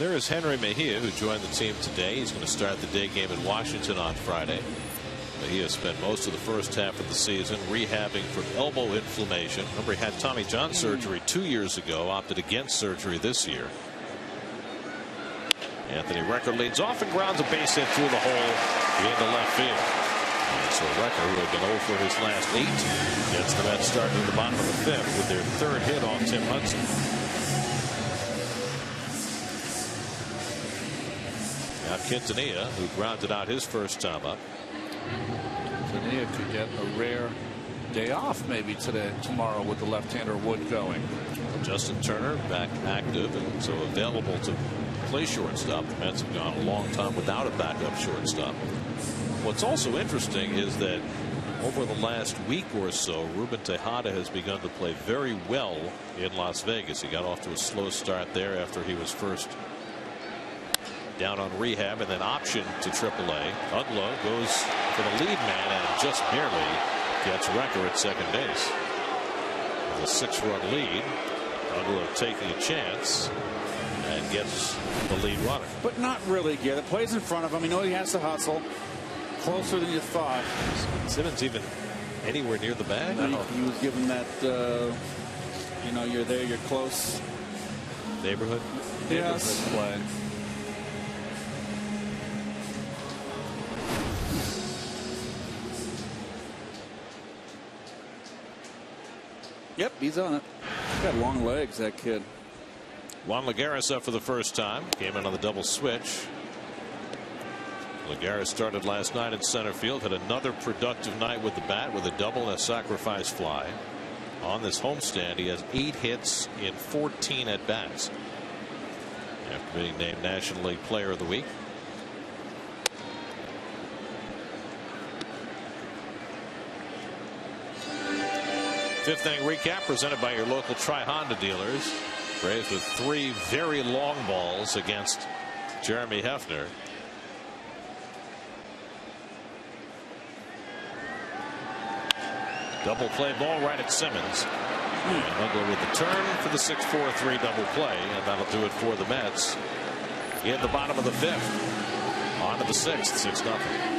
Speaker 1: there is Henry Mejia, who joined the team today. He's going to start the day game in Washington on Friday. Mejia spent most of the first half of the season rehabbing from elbow inflammation. Remember, he had Tommy John surgery 2 years ago, opted against surgery this year. Anthony Recker leads off and grounds a base hit through the hole into left field. And so Recker, who had been 0 for his last 8, gets the Mets started at the bottom of the 5th with their 3rd hit on Tim Hudson. Now Quintanilla, who grounded out his first time up.
Speaker 5: Quintanilla could get a rare day off maybe tomorrow with the left-hander Wood going.
Speaker 1: Justin Turner back active and so available to play shortstop. The Mets have gone a long time without a backup shortstop. What's also interesting is that over the last week or so, Ruben Tejada has begun to play very well in Las Vegas. He got off to a slow start there after he was first down on rehab and then optioned to AAA. Ugla goes for the lead man and just barely gets Recker at second base. With a 6-run lead, Ugla taking a chance and gets the lead runner.
Speaker 4: But not really, Garrett. It plays in front of him. You know he has to hustle. Closer than you thought.
Speaker 1: Simmons even anywhere near the bag?
Speaker 4: No. He was given that, you know, you're there, you're close.
Speaker 1: Neighborhood?
Speaker 4: Yes.
Speaker 5: Play.
Speaker 4: Yep, he's on it. He's got long legs, that kid.
Speaker 1: Juan Lagares up for the first time. Came in on the double switch. Lagares started last night in center field. Had another productive night with the bat with a double and a sacrifice fly. On this homestand, he has 8 hits in 14 at bats. After being named National League Player of the Week. Fifth inning recap presented by your local Tri-Honda dealers. Braves with 3 very long balls against Jeremy Hefner. Double play ball right at Simmons. And Ugla with the turn for the 6-4-3 double play, and that'll do it for the Mets in the bottom of the 5th. On to the 6th, 6-0.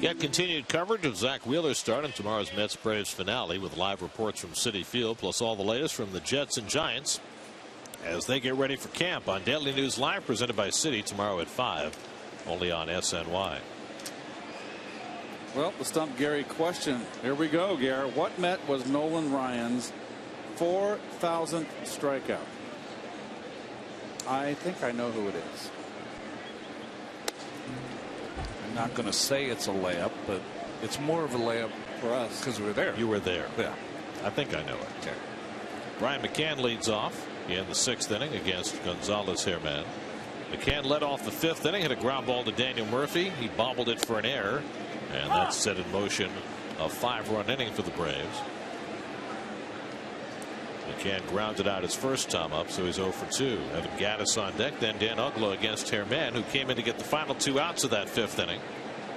Speaker 1: Get continued coverage of Zach Wheeler's start in tomorrow's Mets Braves finale with live reports from Citi Field, plus all the latest from the Jets and Giants as they get ready for camp on Daily News Live, presented by Citi, tomorrow at 5, only on SNY.
Speaker 4: Well, the Stump Gary question. Here we go, Gary. What Met was Nolan Ryan's 4,000th strikeout. I think I know who it is.
Speaker 5: I'm not going to say it's a layup, but it's more of a layup
Speaker 4: for us
Speaker 5: because we're there.
Speaker 1: You were there.
Speaker 5: Yeah.
Speaker 1: I think I know it.
Speaker 5: Okay.
Speaker 1: Brian McCann leads off in the 6th inning against Gonzalez Herman. McCann led off the 5th inning, hit a ground ball to Daniel Murphy. He bobbled it for an error, and that set in motion a 5-run inning for the Braves. McCann grounded out his first time up, so he's 0 for 2. Evan Gattis on deck, then Dan Uggla against Herman, who came in to get the final 2 outs of that 5th inning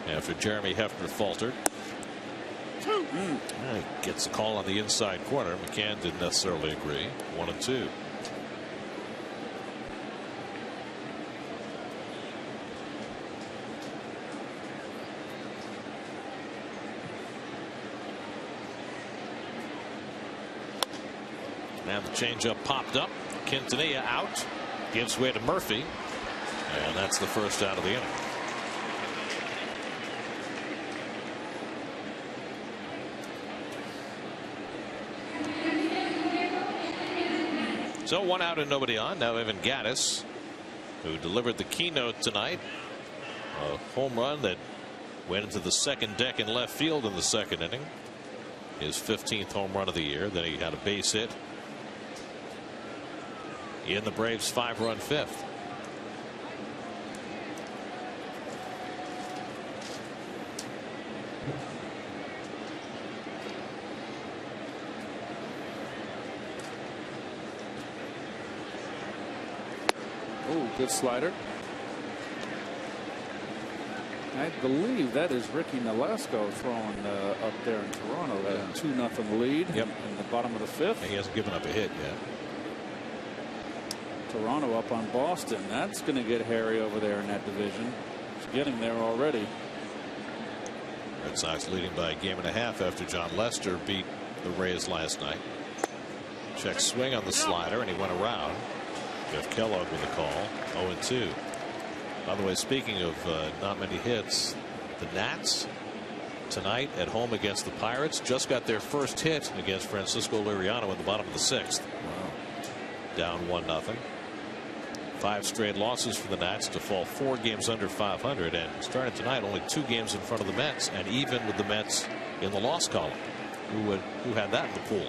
Speaker 1: after Jeremy Hefner faltered. He gets a call on the inside corner. McCann didn't necessarily agree. 1 and 2. And the changeup popped up. Quintanilla out. Gives way to Murphy. And that's the first out of the inning. So 1 out and nobody on. Now Evan Gattis, who delivered the keynote tonight. A home run that went into the second deck in left field in the 2nd inning. His 15th home run of the year. Then he had a base hit in the Braves' 5-run 5th.
Speaker 4: Oh, good slider. I believe that is Ricky Nolasco throwing up there in Toronto. That 2-0 lead in the bottom of the 5th.
Speaker 1: He hasn't given up a hit yet.
Speaker 4: Toronto up on Boston. That's going to get hairy over there in that division. It's getting there already.
Speaker 1: Red Sox leading by a 1.5 games after John Lester beat the Rays last night. Check swing on the slider, and he went around. Jeff Kellogg with a call. 0 and 2. By the way, speaking of not many hits, the Nats tonight at home against the Pirates just got their first hit against Francisco Liriano in the bottom of the 6th.
Speaker 5: Wow.
Speaker 1: Down 1-0. 5 straight losses for the Nats to fall 4 games under 500, and starting tonight only 2 games in front of the Mets, and even with the Mets in the loss column. Who had that in the pool?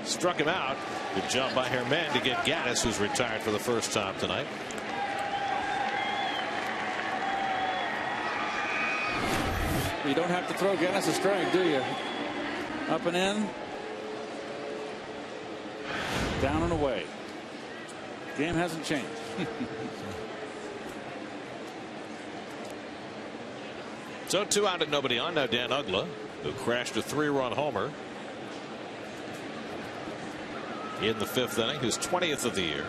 Speaker 1: Struck him out. Good job by Herman to get Gattis, who's retired for the first time tonight.
Speaker 4: You don't have to throw Gattis a strike, do you? Up and in. Down and away. Game hasn't changed.
Speaker 1: So 2 out and nobody on. Now Dan Uggla, who crashed a 3-run homer in the 5th inning, his 20th of the year.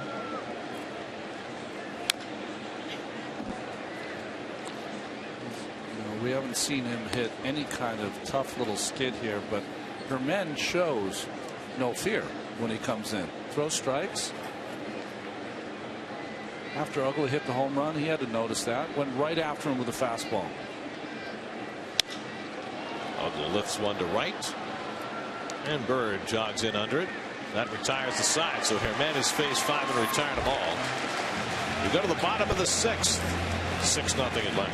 Speaker 5: We haven't seen him hit any kind of tough little skid here, but Herman shows no fear when he comes in. Throw strikes. After Uggla hit the home run, he had to notice that. Went right after him with a fastball.
Speaker 1: Uggla lifts one to right, and Bird jogs in under it. That retires the side, so Herman is phase 5 and retired a ball. We go to the bottom of the 6th. 6-0 Atlanta.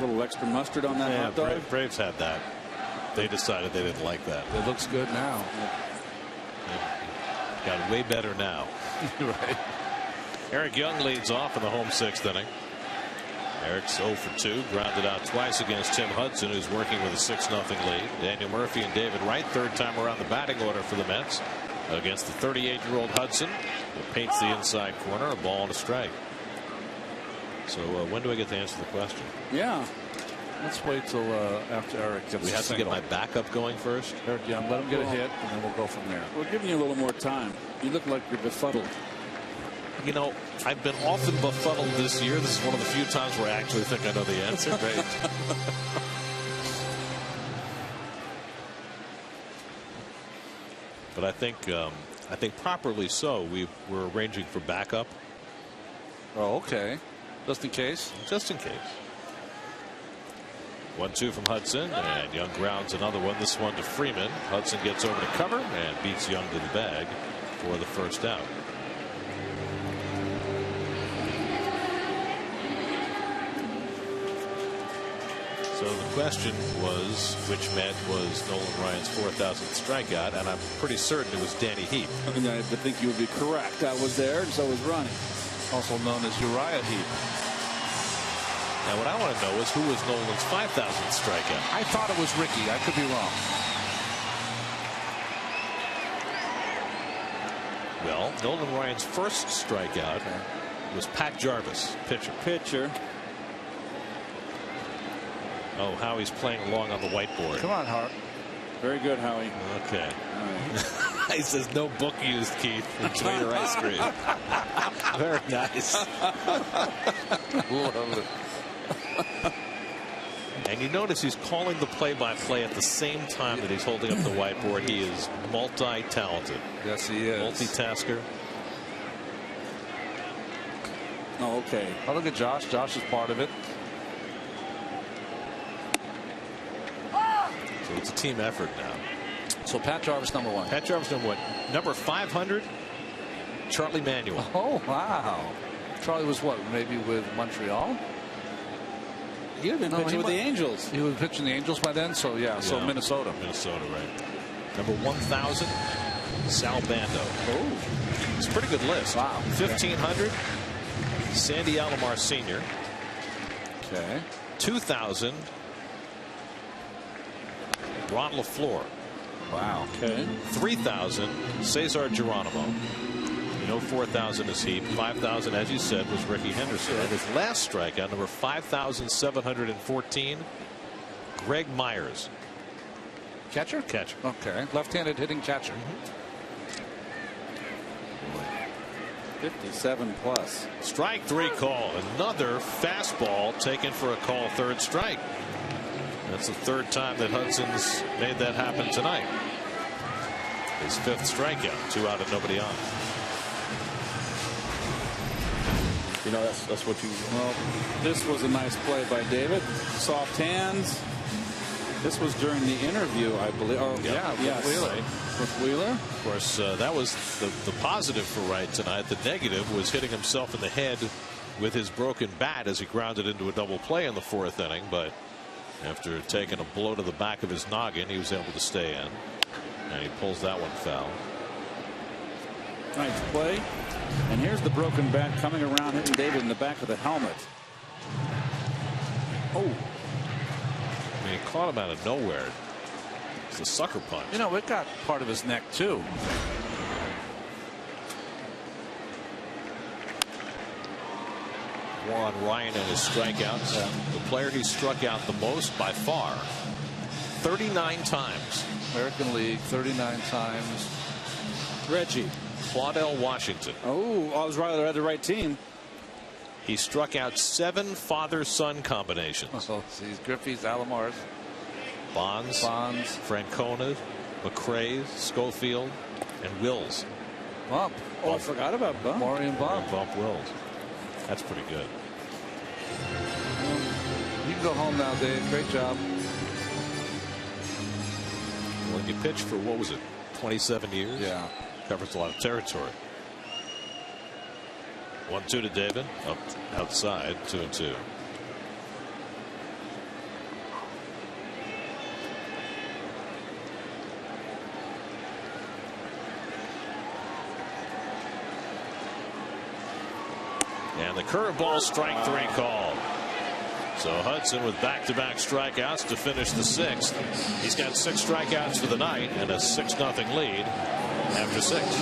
Speaker 4: little extra mustard on that hot dog.
Speaker 1: Braves had that. They decided they didn't like that.
Speaker 5: It looks good now.
Speaker 1: Got way better now.
Speaker 5: Right.
Speaker 1: Eric Young leads off in the home 6th inning. Eric's 0 for 2, grounded out twice against Tim Hudson, who's working with a 6-0 lead. Daniel Murphy and David Wright, third time around the batting order for the Mets against the 38-year-old Hudson, who paints the inside corner, a ball and a strike. So when do I get to answer the question?
Speaker 4: Yeah.
Speaker 5: Let's wait till after Eric gets.
Speaker 1: We have to get my backup going first.
Speaker 5: Eric Young, let him get a hit, and then we'll go from there.
Speaker 4: We're giving you a little more time. You look like you're befuddled.
Speaker 1: You know, I've been often befuddled this year. This is one of the few times where I actually think I know the answer.
Speaker 5: Great.
Speaker 1: But I think properly so. We're arranging for backup.
Speaker 5: Oh, okay. Just in case.
Speaker 1: Just in case. 1-2 from Hudson, and Young grounds another one. This one to Freeman. Hudson gets over to cover and beats Young to the bag for the first out. So the question was, which Met was Nolan Ryan's 4,000th strikeout, and I'm pretty certain it was Danny Heap.
Speaker 4: And I would think you would be correct. I was there, and so was Ronnie.
Speaker 5: Also known as Uriah Heep.
Speaker 1: Now, what I want to know is who was Nolan's 5,000th strikeout.
Speaker 5: I thought it was Ricky. I could be wrong.
Speaker 1: Well, Nolan Ryan's first strikeout was Pat Jarvis, pitcher. Oh, Howie's playing along on the whiteboard.
Speaker 5: Come on, Hart.
Speaker 4: Very good, Howie.
Speaker 1: Okay.
Speaker 4: All right.
Speaker 1: He says no book used, Keith. Enjoy your ice cream. Very nice.
Speaker 5: Love it.
Speaker 1: And you notice he's calling the play-by-play at the same time that he's holding up the whiteboard. He is multi-talented.
Speaker 5: Yes, he is.
Speaker 1: Multitasker.
Speaker 4: Oh, okay.
Speaker 5: Oh, look at Josh. Josh is part of it.
Speaker 1: So it's a team effort now.
Speaker 5: So Pat Jarvis, number 1.
Speaker 1: Pat Jarvis, number 1. Number 500, Charlie Manuel.
Speaker 5: Oh, wow. Charlie was what? Maybe with Montreal?
Speaker 4: He had been pitching with the Angels.
Speaker 5: He was pitching the Angels by then, so yeah. So Minnesota.
Speaker 1: Minnesota, right. Number 1,000, Sal Bando.
Speaker 4: Oh.
Speaker 1: It's a pretty good list.
Speaker 5: Wow.
Speaker 1: 1,500, Sandy Alomar Sr.
Speaker 5: Okay.
Speaker 1: 2,000, Ron LaFleur.
Speaker 5: Wow.
Speaker 4: Okay.
Speaker 1: 3,000, Cesar Geronimo. You know, 4,000 is Heap. 5,000, as you said, was Ricky Henderson. And his last strikeout, number 5,714, Greg Myers.
Speaker 5: Catcher?
Speaker 1: Catcher.
Speaker 5: Okay. Left-handed hitting catcher.
Speaker 4: 57 plus.
Speaker 1: Strike 3 call. Another fastball taken for a call, third strike. That's the third time that Hudson's made that happen tonight. His 5th strikeout, 2 out and nobody on.
Speaker 8: You know, that's what you.
Speaker 4: Well, this was a nice play by David. Soft hands. This was during the interview, I believe. Oh,
Speaker 1: yeah,
Speaker 4: yes.
Speaker 1: Wheeler.
Speaker 4: With Wheeler.
Speaker 1: Of course, that was the positive for Wright tonight. The negative was hitting himself in the head with his broken bat as he grounded into a double play in the 4th inning. But after taking a blow to the back of his noggin, he was able to stay in. And he pulls that one foul.
Speaker 4: Nice play. And here's the broken bat coming around, hitting David in the back of the helmet. Oh.
Speaker 1: I mean, he caught him out of nowhere. It's a sucker punch.
Speaker 5: You know, it got part of his neck, too.
Speaker 1: More on Ryan and his strikeouts. The player he struck out the most by far, 39 times.
Speaker 5: American League, 39 times.
Speaker 4: Reggie.
Speaker 1: Claudell Washington.
Speaker 4: Oh, I was right. I had the right team.
Speaker 1: He struck out 7 father-son combinations.
Speaker 5: Oh, geez, Griffey's, Alomars.
Speaker 1: Bonds, Francona, McRae, Schofield, and Wills.
Speaker 5: Bump.
Speaker 4: Oh, I forgot about Bump.
Speaker 5: Maureen Bump.
Speaker 1: Bump Wills. That's pretty good.
Speaker 5: You can go home now, Dave. Great job.
Speaker 1: When you pitch for, what was it, 27 years?
Speaker 5: Yeah.
Speaker 1: Covers a lot of territory. 1-2 to David. Up outside, 2-2. And the curveball, strike 3 call. So Hudson with back-to-back strikeouts to finish the 6th. He's got 6 strikeouts for the night and a 6-0 lead after 6.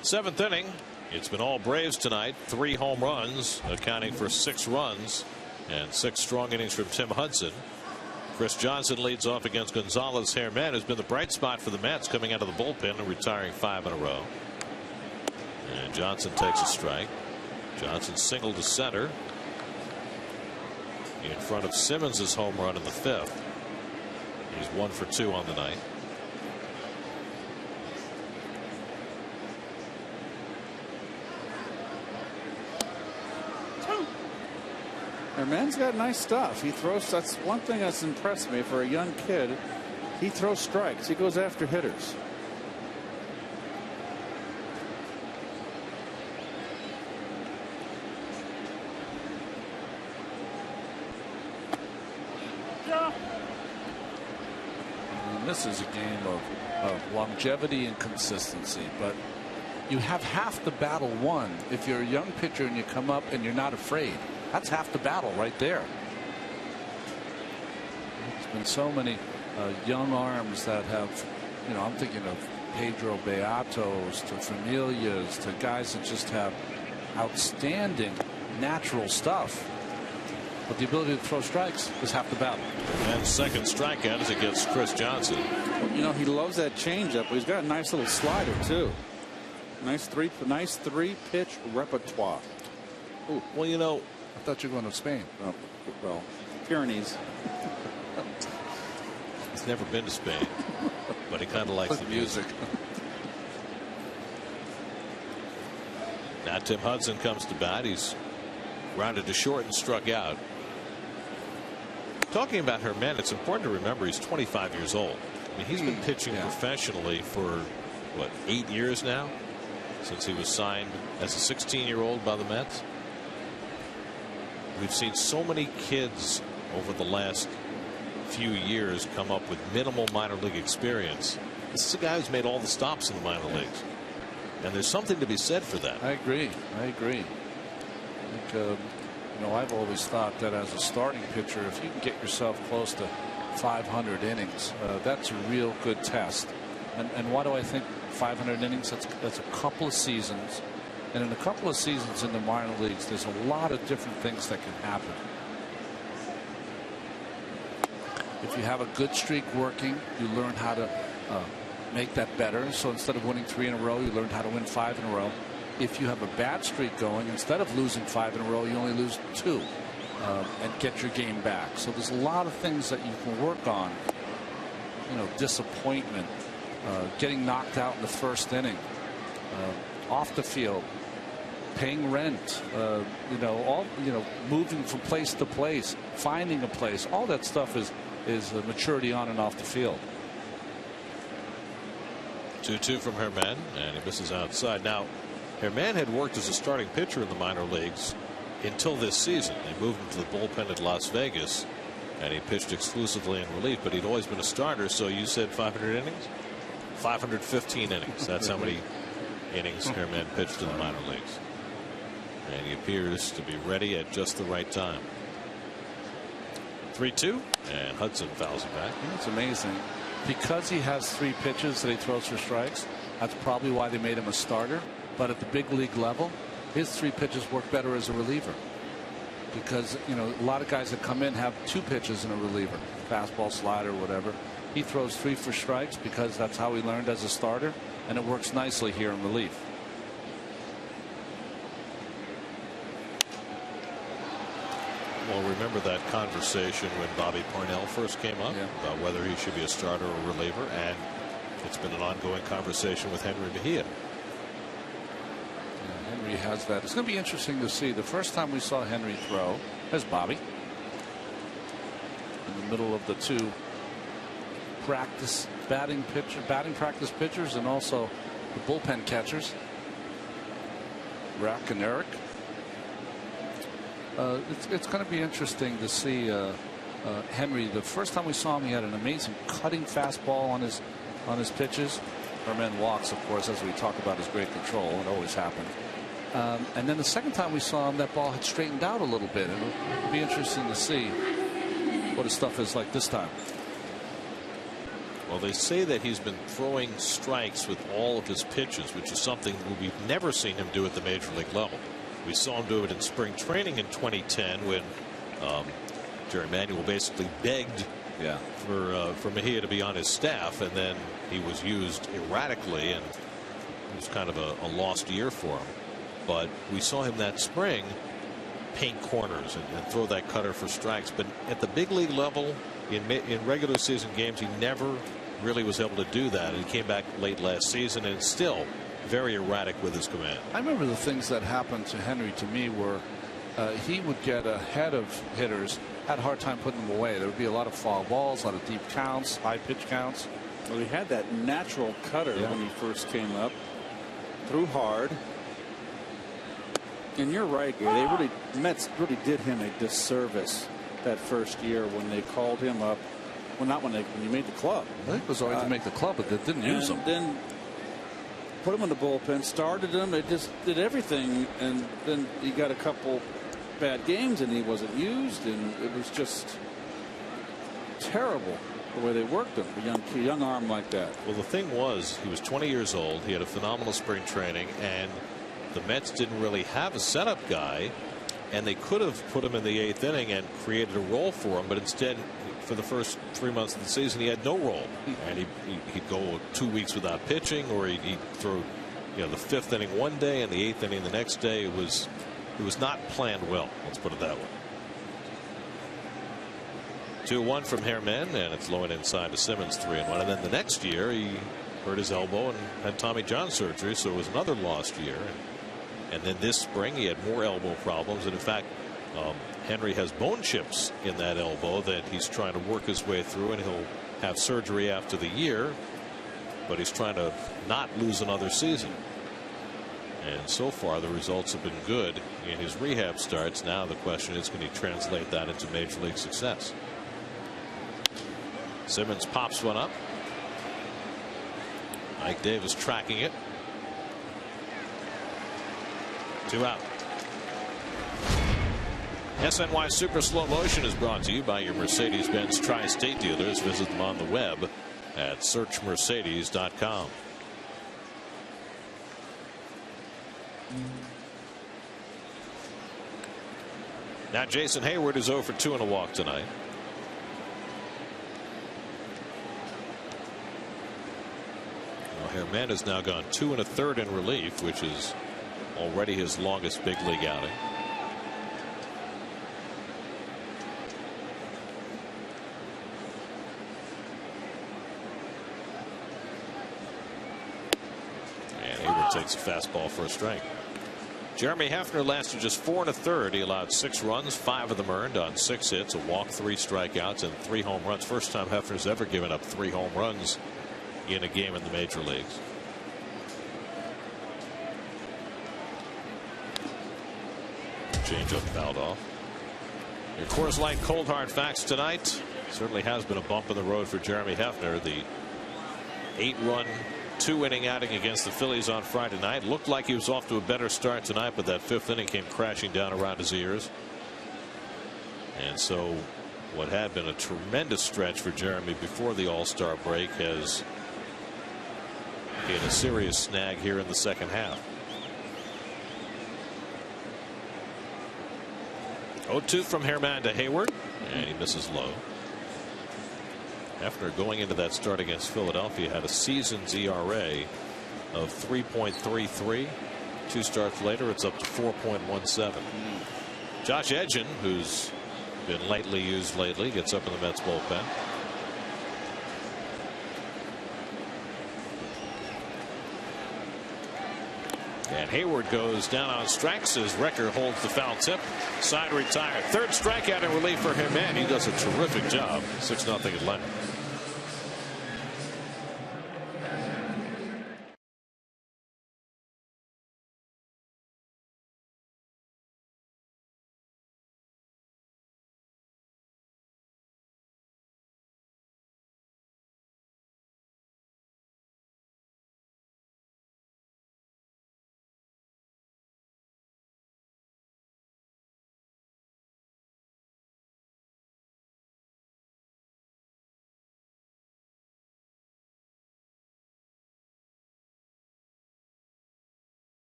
Speaker 1: Seventh inning. It's been all Braves tonight. 3 home runs, accounting for 6 runs, and 6 strong innings from Tim Hudson. Chris Johnson leads off against Gonzalez. Herman has been the bright spot for the Mets coming out of the bullpen and retiring 5 in a row. And Johnson takes a strike. Johnson singled to center in front of Simmons' home run in the 5th. He's 1 for 2 on the night.
Speaker 4: Herman's got nice stuff. He throws. That's one thing that's impressed me for a young kid. He throws strikes. He goes after hitters.
Speaker 5: And this is a game of longevity and consistency, but you have half the battle won if you're a young pitcher and you come up and you're not afraid. That's half the battle right there. There's been so many young arms that have, you know, I'm thinking of Pedro Beatos to Familias to guys that just have outstanding natural stuff. But the ability to throw strikes is half the battle.
Speaker 1: And second strikeout is against Chris Johnson.
Speaker 4: You know, he loves that changeup. He's got a nice little slider too. Nice three pitch repertoire.
Speaker 1: Ooh, well, you know,
Speaker 5: I thought you were going to Spain.
Speaker 4: Oh, well, Pyrenees.
Speaker 1: He's never been to Spain, but he kind of likes the music. Now Tim Hudson comes to bat. He's grounded to short and struck out. Talking about Herman, it's important to remember he's 25 years old. I mean, he's been pitching professionally for what, 8 years now, since he was signed as a 16-year-old by the Mets. We've seen so many kids over the last few years come up with minimal minor league experience. This is a guy who's made all the stops in the minor leagues, and there's something to be said for that.
Speaker 5: I agree. I think, you know, I've always thought that as a starting pitcher, if you can get yourself close to 500 innings, that's a real good test. And why do I think 500 innings? That's a couple of seasons. And in a couple of seasons in the minor leagues, there's a lot of different things that can happen. If you have a good streak working, you learn how to make that better. So instead of winning 3 in a row, you learned how to win 5 in a row. If you have a bad streak going, instead of losing 5 in a row, you only lose 2 and get your game back. So there's a lot of things that you can work on. Disappointment, getting knocked out in the first inning, off the field, paying rent, moving from place to place, finding a place. All that stuff is maturity on and off the field.
Speaker 1: 2-2 from Herman, and he misses outside. Now, Herman had worked as a starting pitcher in the minor leagues until this season. They moved him to the bullpen at Las Vegas, and he pitched exclusively in relief, but he'd always been a starter. So you said 500 innings? 515 innings. That's how many innings Herman pitched in the minor leagues. And he appears to be ready at just the right time. 3-2, and Hudson fouls it back.
Speaker 5: It's amazing. Because he has 3 pitches that he throws for strikes, that's probably why they made him a starter. But at the big league level, his 3 pitches work better as a reliever. Because, a lot of guys that come in have 2 pitches in a reliever, fastball, slider, whatever. He throws 3 for strikes because that's how he learned as a starter, and it works nicely here in relief.
Speaker 1: Well, remember that conversation when Bobby Parnell first came up about whether he should be a starter or reliever, and it's been an ongoing conversation with Henry Mejia.
Speaker 5: Henry has that. It's going to be interesting to see. The first time we saw Henry throw, there's Bobby in the middle of the 2 batting practice pitchers, and also the bullpen catchers, Rack and Eric. It's going to be interesting to see Henry. The first time we saw him, he had an amazing cutting fastball on his pitches. Herman walks, of course, as we talk about his great control. It always happened. And then the second time we saw him, that ball had straightened out a little bit. It'll be interesting to see what his stuff is like this time.
Speaker 1: Well, they say that he's been throwing strikes with all of his pitches, which is something we've never seen him do at the major league level. We saw him do it in spring training in 2010 when Jerry Manuel basically begged for Mejia to be on his staff, and then he was used erratically, and it was kind of a lost year for him. But we saw him that spring paint corners and throw that cutter for strikes. But at the big league level, in regular season games, he never really was able to do that. He came back late last season and still very erratic with his command.
Speaker 5: I remember the things that happened to Henry to me were he would get ahead of hitters, had a hard time putting them away. There would be a lot of foul balls, a lot of deep counts, high pitch counts.
Speaker 4: Well, he had that natural cutter when he first came up, threw hard. And you're right, Gary. Mets really did him a disservice that first year when they called him up. Well, not when you made the club.
Speaker 5: I think it was already to make the club, but they didn't use him.
Speaker 4: Then put him in the bullpen, started him. They just did everything, and then he got a couple bad games, and he wasn't used, and it was just terrible the way they worked him. A young arm like that.
Speaker 1: Well, the thing was, he was 20 years old. He had a phenomenal spring training, and the Mets didn't really have a setup guy, and they could have put him in the 8th inning and created a role for him, but instead, for the first 3 months of the season, he had no role, and he'd go 2 weeks without pitching, or he'd throw the 5th inning one day and the 8th inning the next day. It was not planned well, let's put it that way. 2-1 from Herman, and it's low and inside to Simmons, 3-1. And then the next year he hurt his elbow and had Tommy John surgery, so it was another lost year. And then this spring he had more elbow problems, and in fact Henry has bone chips in that elbow that he's trying to work his way through, and he'll have surgery after the year, but he's trying to not lose another season. And so far the results have been good in his rehab starts. Now the question is, can he translate that into major league success? Simmons pops one up. Mike Davis tracking it. 2 out. SNY Super Slow Motion is brought to you by your Mercedes-Benz Tri-State dealers. Visit them on the web at searchmercedes.com. Now Jason Hayward is 0 for 2 in a walk tonight. Herman has now gone 2 1/3 in relief, which is already his longest big league outing. And Hayward takes a fastball for a strike. Jeremy Hefner lasted just 4 1/3. He allowed 6 runs, 5 of them earned on 6 hits, a walk, 3 strikeouts, and 3 home runs. First time Hefner's ever given up 3 home runs in a game in the major leagues. Change up fouled off. Your Coors Light cold hard facts tonight. Certainly has been a bump in the road for Jeremy Hefner. The 8-run 2-inning outing against the Phillies on Friday night. Looked like he was off to a better start tonight, but that 5th inning came crashing down around his ears. And so what had been a tremendous stretch for Jeremy before the All-Star break has hit a serious snag here in the second half. 0-2 from Herman to Hayward, and he misses low. Hefner going into that start against Philadelphia had a season's ERA of 3.33. 2 starts later, it's up to 4.17. Josh Edgen, who's been lightly used lately, gets up in the Mets bullpen. And Hayward goes down on strikes as Recker holds the foul tip. Side retired. 3rd strikeout in relief for him, and he does a terrific job. 6-0 Atlanta.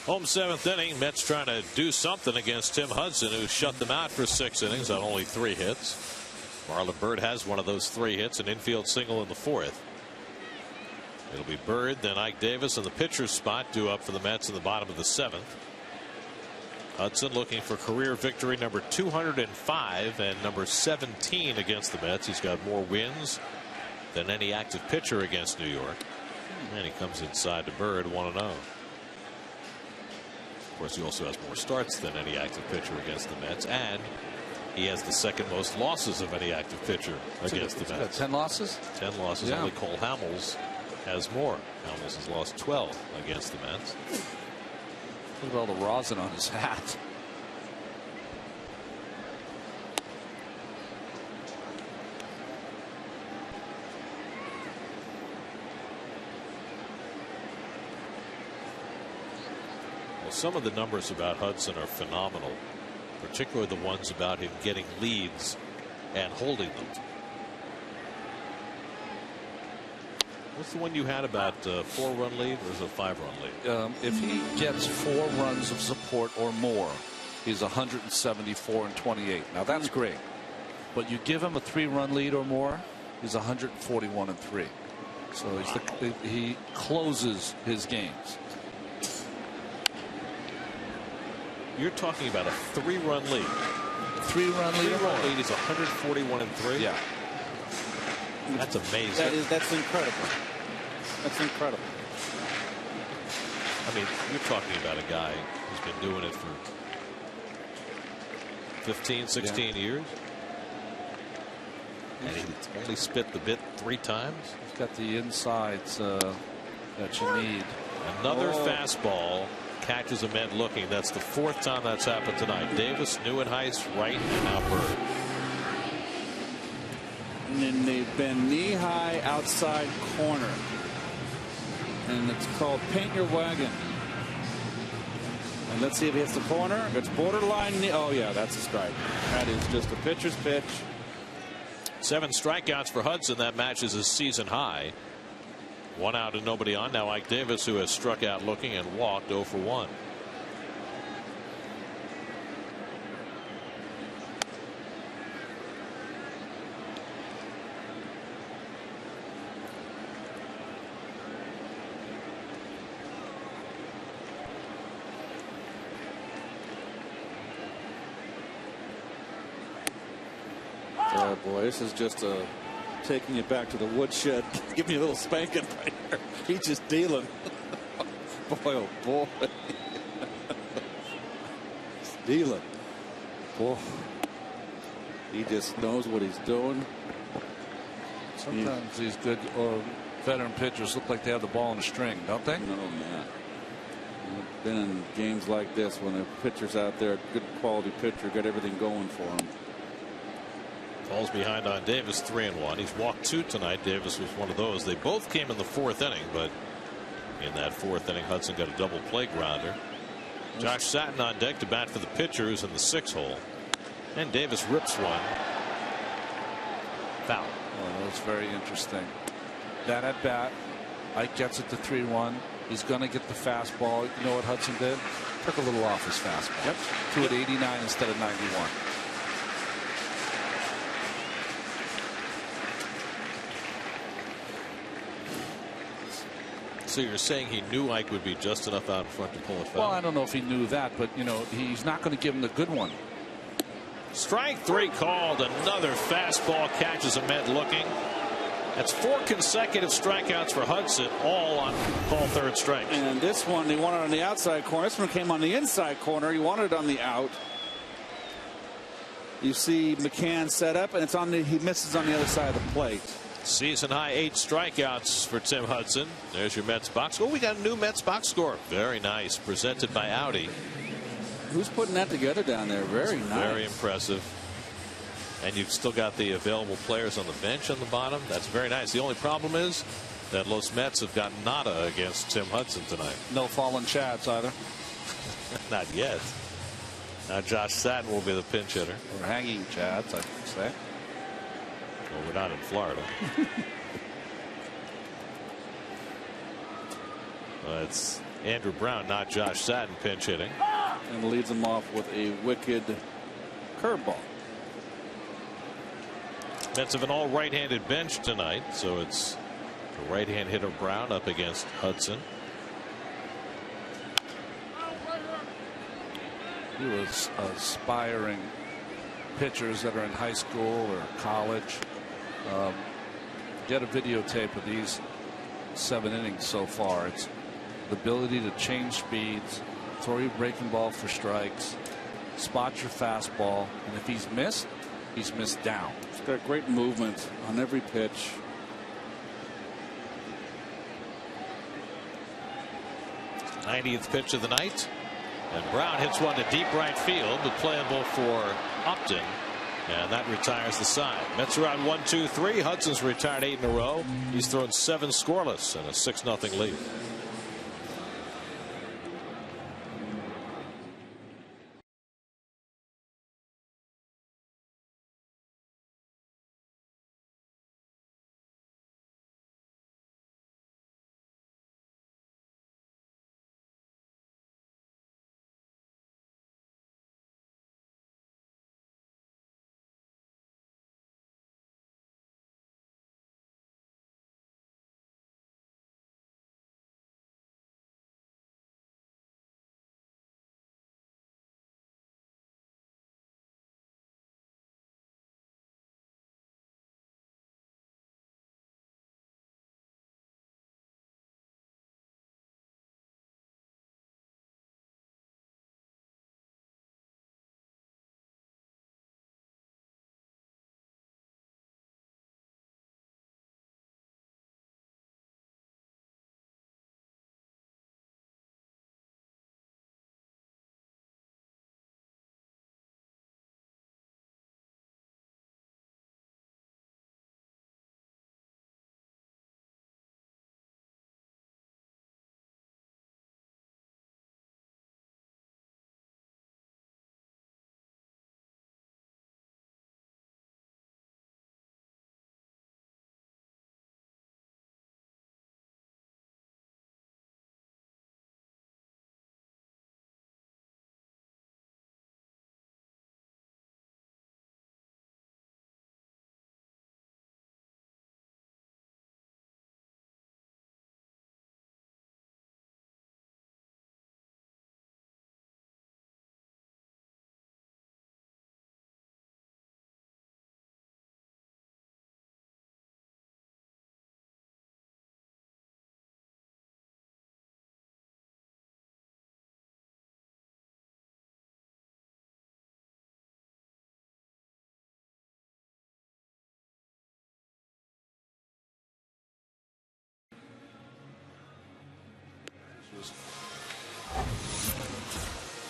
Speaker 1: Home 7th inning. Mets trying to do something against Tim Hudson, who shut them out for 6 innings on only 3 hits. Marlon Byrd has one of those 3 hits, an infield single in the 4th. It'll be Byrd, then Ike Davis in the pitcher's spot, due up for the Mets in the bottom of the 7th. Hudson looking for career victory number 205 and number 17 against the Mets. He's got more wins than any active pitcher against New York. And he comes inside to Byrd 1-0. Of course, he also has more starts than any active pitcher against the Mets, and he has the 2nd most losses of any active pitcher against the Mets.
Speaker 5: 10 losses?
Speaker 1: 10 losses. Yeah. Only Cole Hamels has more. Hamels has lost 12 against the Mets.
Speaker 5: Look at all the rosin on his hat.
Speaker 1: Some of the numbers about Hudson are phenomenal, particularly the ones about him getting leads and holding them. What's the one you had about 4-run lead, or is it a 5-run lead?
Speaker 5: If he gets 4 runs of support or more, he's 174 and 28. Now that's great, but you give him a 3-run lead or more, he's 141 and 3. So he closes his games.
Speaker 1: You're talking about a 3-run lead.
Speaker 5: 3-run lead.
Speaker 1: 3-run lead is 141 and 3.
Speaker 5: Yeah.
Speaker 1: That's amazing.
Speaker 4: That's incredible. That's incredible.
Speaker 1: I mean, you're talking about a guy who's been doing it for 15, 16 years. And he only spit the bit 3 times.
Speaker 5: He's got the insides that you need.
Speaker 1: Another fastball catches a man looking. That's the 4th time that's happened tonight. Davis, Neuenhuis, Wright, and now Bird.
Speaker 4: And then they've been knee-high outside corner. And it's called paint your wagon. And let's see if he hits the corner. It's borderline. Oh, yeah, that's a strike. That is just a pitcher's pitch.
Speaker 1: 7 strikeouts for Hudson. That matches his season high. 1 out and nobody on. Now Ike Davis, who has struck out looking and walked 0 for 1.
Speaker 4: Oh boy, this is just taking it back to the woodshed. Give me a little spanking right there. He's just dealing. Boy, oh boy. He's dealing. Boy. He just knows what he's doing.
Speaker 5: Sometimes these good or veteran pitchers look like they have the ball in a string, don't they?
Speaker 4: No, man. I've been in games like this when a pitcher's out there, a good quality pitcher, got everything going for him.
Speaker 1: Falls behind on Davis, 3-1. He's walked 2 tonight. Davis was one of those. They both came in the 4th inning, but in that 4th inning, Hudson got a double play grounder. Josh Satin on deck to bat for the pitchers in the 6 hole. And Davis rips one. Foul.
Speaker 5: Oh, that's very interesting. That at bat, Ike gets it to 3-1. He's going to get the fastball. You know what Hudson did? Took a little off his fastball.
Speaker 4: Yep.
Speaker 5: Threw it 89 instead of 91.
Speaker 1: So you're saying he knew Ike would be just enough out in front to pull it foul?
Speaker 5: Well, I don't know if he knew that, but you know, he's not going to give him the good one.
Speaker 1: Strike 3 called. Another fastball catches a man looking. That's 4 consecutive strikeouts for Hudson, all on call 3rd strike.
Speaker 4: And this one, they wanted on the outside corner. This one came on the inside corner. He wanted it on the out. You see McCann set up, and it's on the. He misses on the other side of the plate.
Speaker 1: Season high 8 strikeouts for Tim Hudson. There's your Mets box score. We got a new Mets box score. Very nice. Presented by Audi.
Speaker 4: Who's putting that together down there? Very nice.
Speaker 1: Very impressive. And you've still got the available players on the bench on the bottom. That's very nice. The only problem is that Los Mets have got nada against Tim Hudson tonight.
Speaker 5: No fallen Chads either.
Speaker 1: Not yet. Now Josh Satin will be the pinch hitter.
Speaker 5: Or hanging Chads, I should say.
Speaker 1: Well, we're not in Florida. It's Andrew Brown, not Josh Satin, pinch hitting.
Speaker 4: And leads him off with a wicked curveball.
Speaker 1: Mets have an all right-handed bench tonight, so it's the right-hand hitter Brown up against Hudson.
Speaker 5: He was aspiring pitchers that are in high school or college. Get a videotape of these 7 innings so far. It's the ability to change speeds, throw your breaking ball for strikes, spot your fastball, and if he's missed down.
Speaker 4: He's got great movement on every pitch.
Speaker 1: '90th pitch of the night, and Brown hits one to deep right field, but playable for Upton. And that retires the side. Mets are on 1-2-3. Hudson's retired 8 in a row. He's thrown 7 scoreless and a 6-0 lead.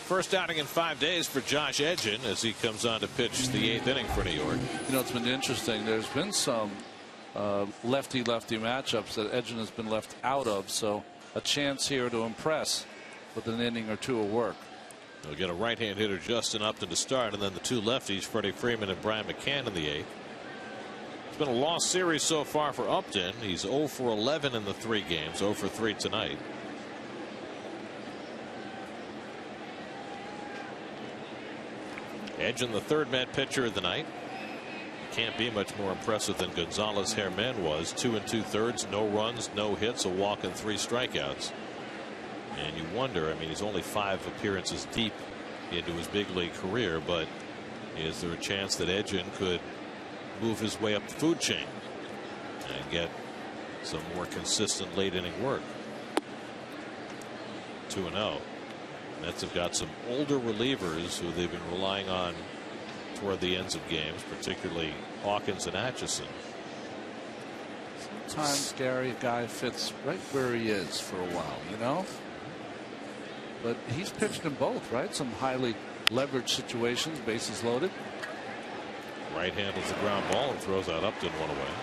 Speaker 1: First outing in 5 days for Josh Edgin as he comes on to pitch the 8th inning for New York.
Speaker 5: You know, it's been interesting. There's been some lefty-lefty matchups that Edgin has been left out of, so a chance here to impress with an inning or two of work.
Speaker 1: They'll get a right-hand hitter, Justin Upton, to start, and then the two lefties, Freddie Freeman and Brian McCann, in the 8th. It's been a lost series so far for Upton. He's 0 for 11 in the 3 games, 0 for 3 tonight. Edgin, the third Met pitcher of the night. Can't be much more impressive than Gonzalez Herman was. 2 2/3, no runs, no hits, a walk, and 3 strikeouts. And you wonder, I mean, he's only 5 appearances deep into his big league career, but is there a chance that Edgin could move his way up the food chain and get some more consistent late inning work? 2-0. Mets have got some older relievers who they've been relying on toward the ends of games, particularly Hawkins and Atchison.
Speaker 5: Sometimes, Gary, a guy fits right where he is for a while, you know? But he's pitched in both, right? Some highly leveraged situations, bases loaded.
Speaker 1: Right handles the ground ball and throws out Upton one away.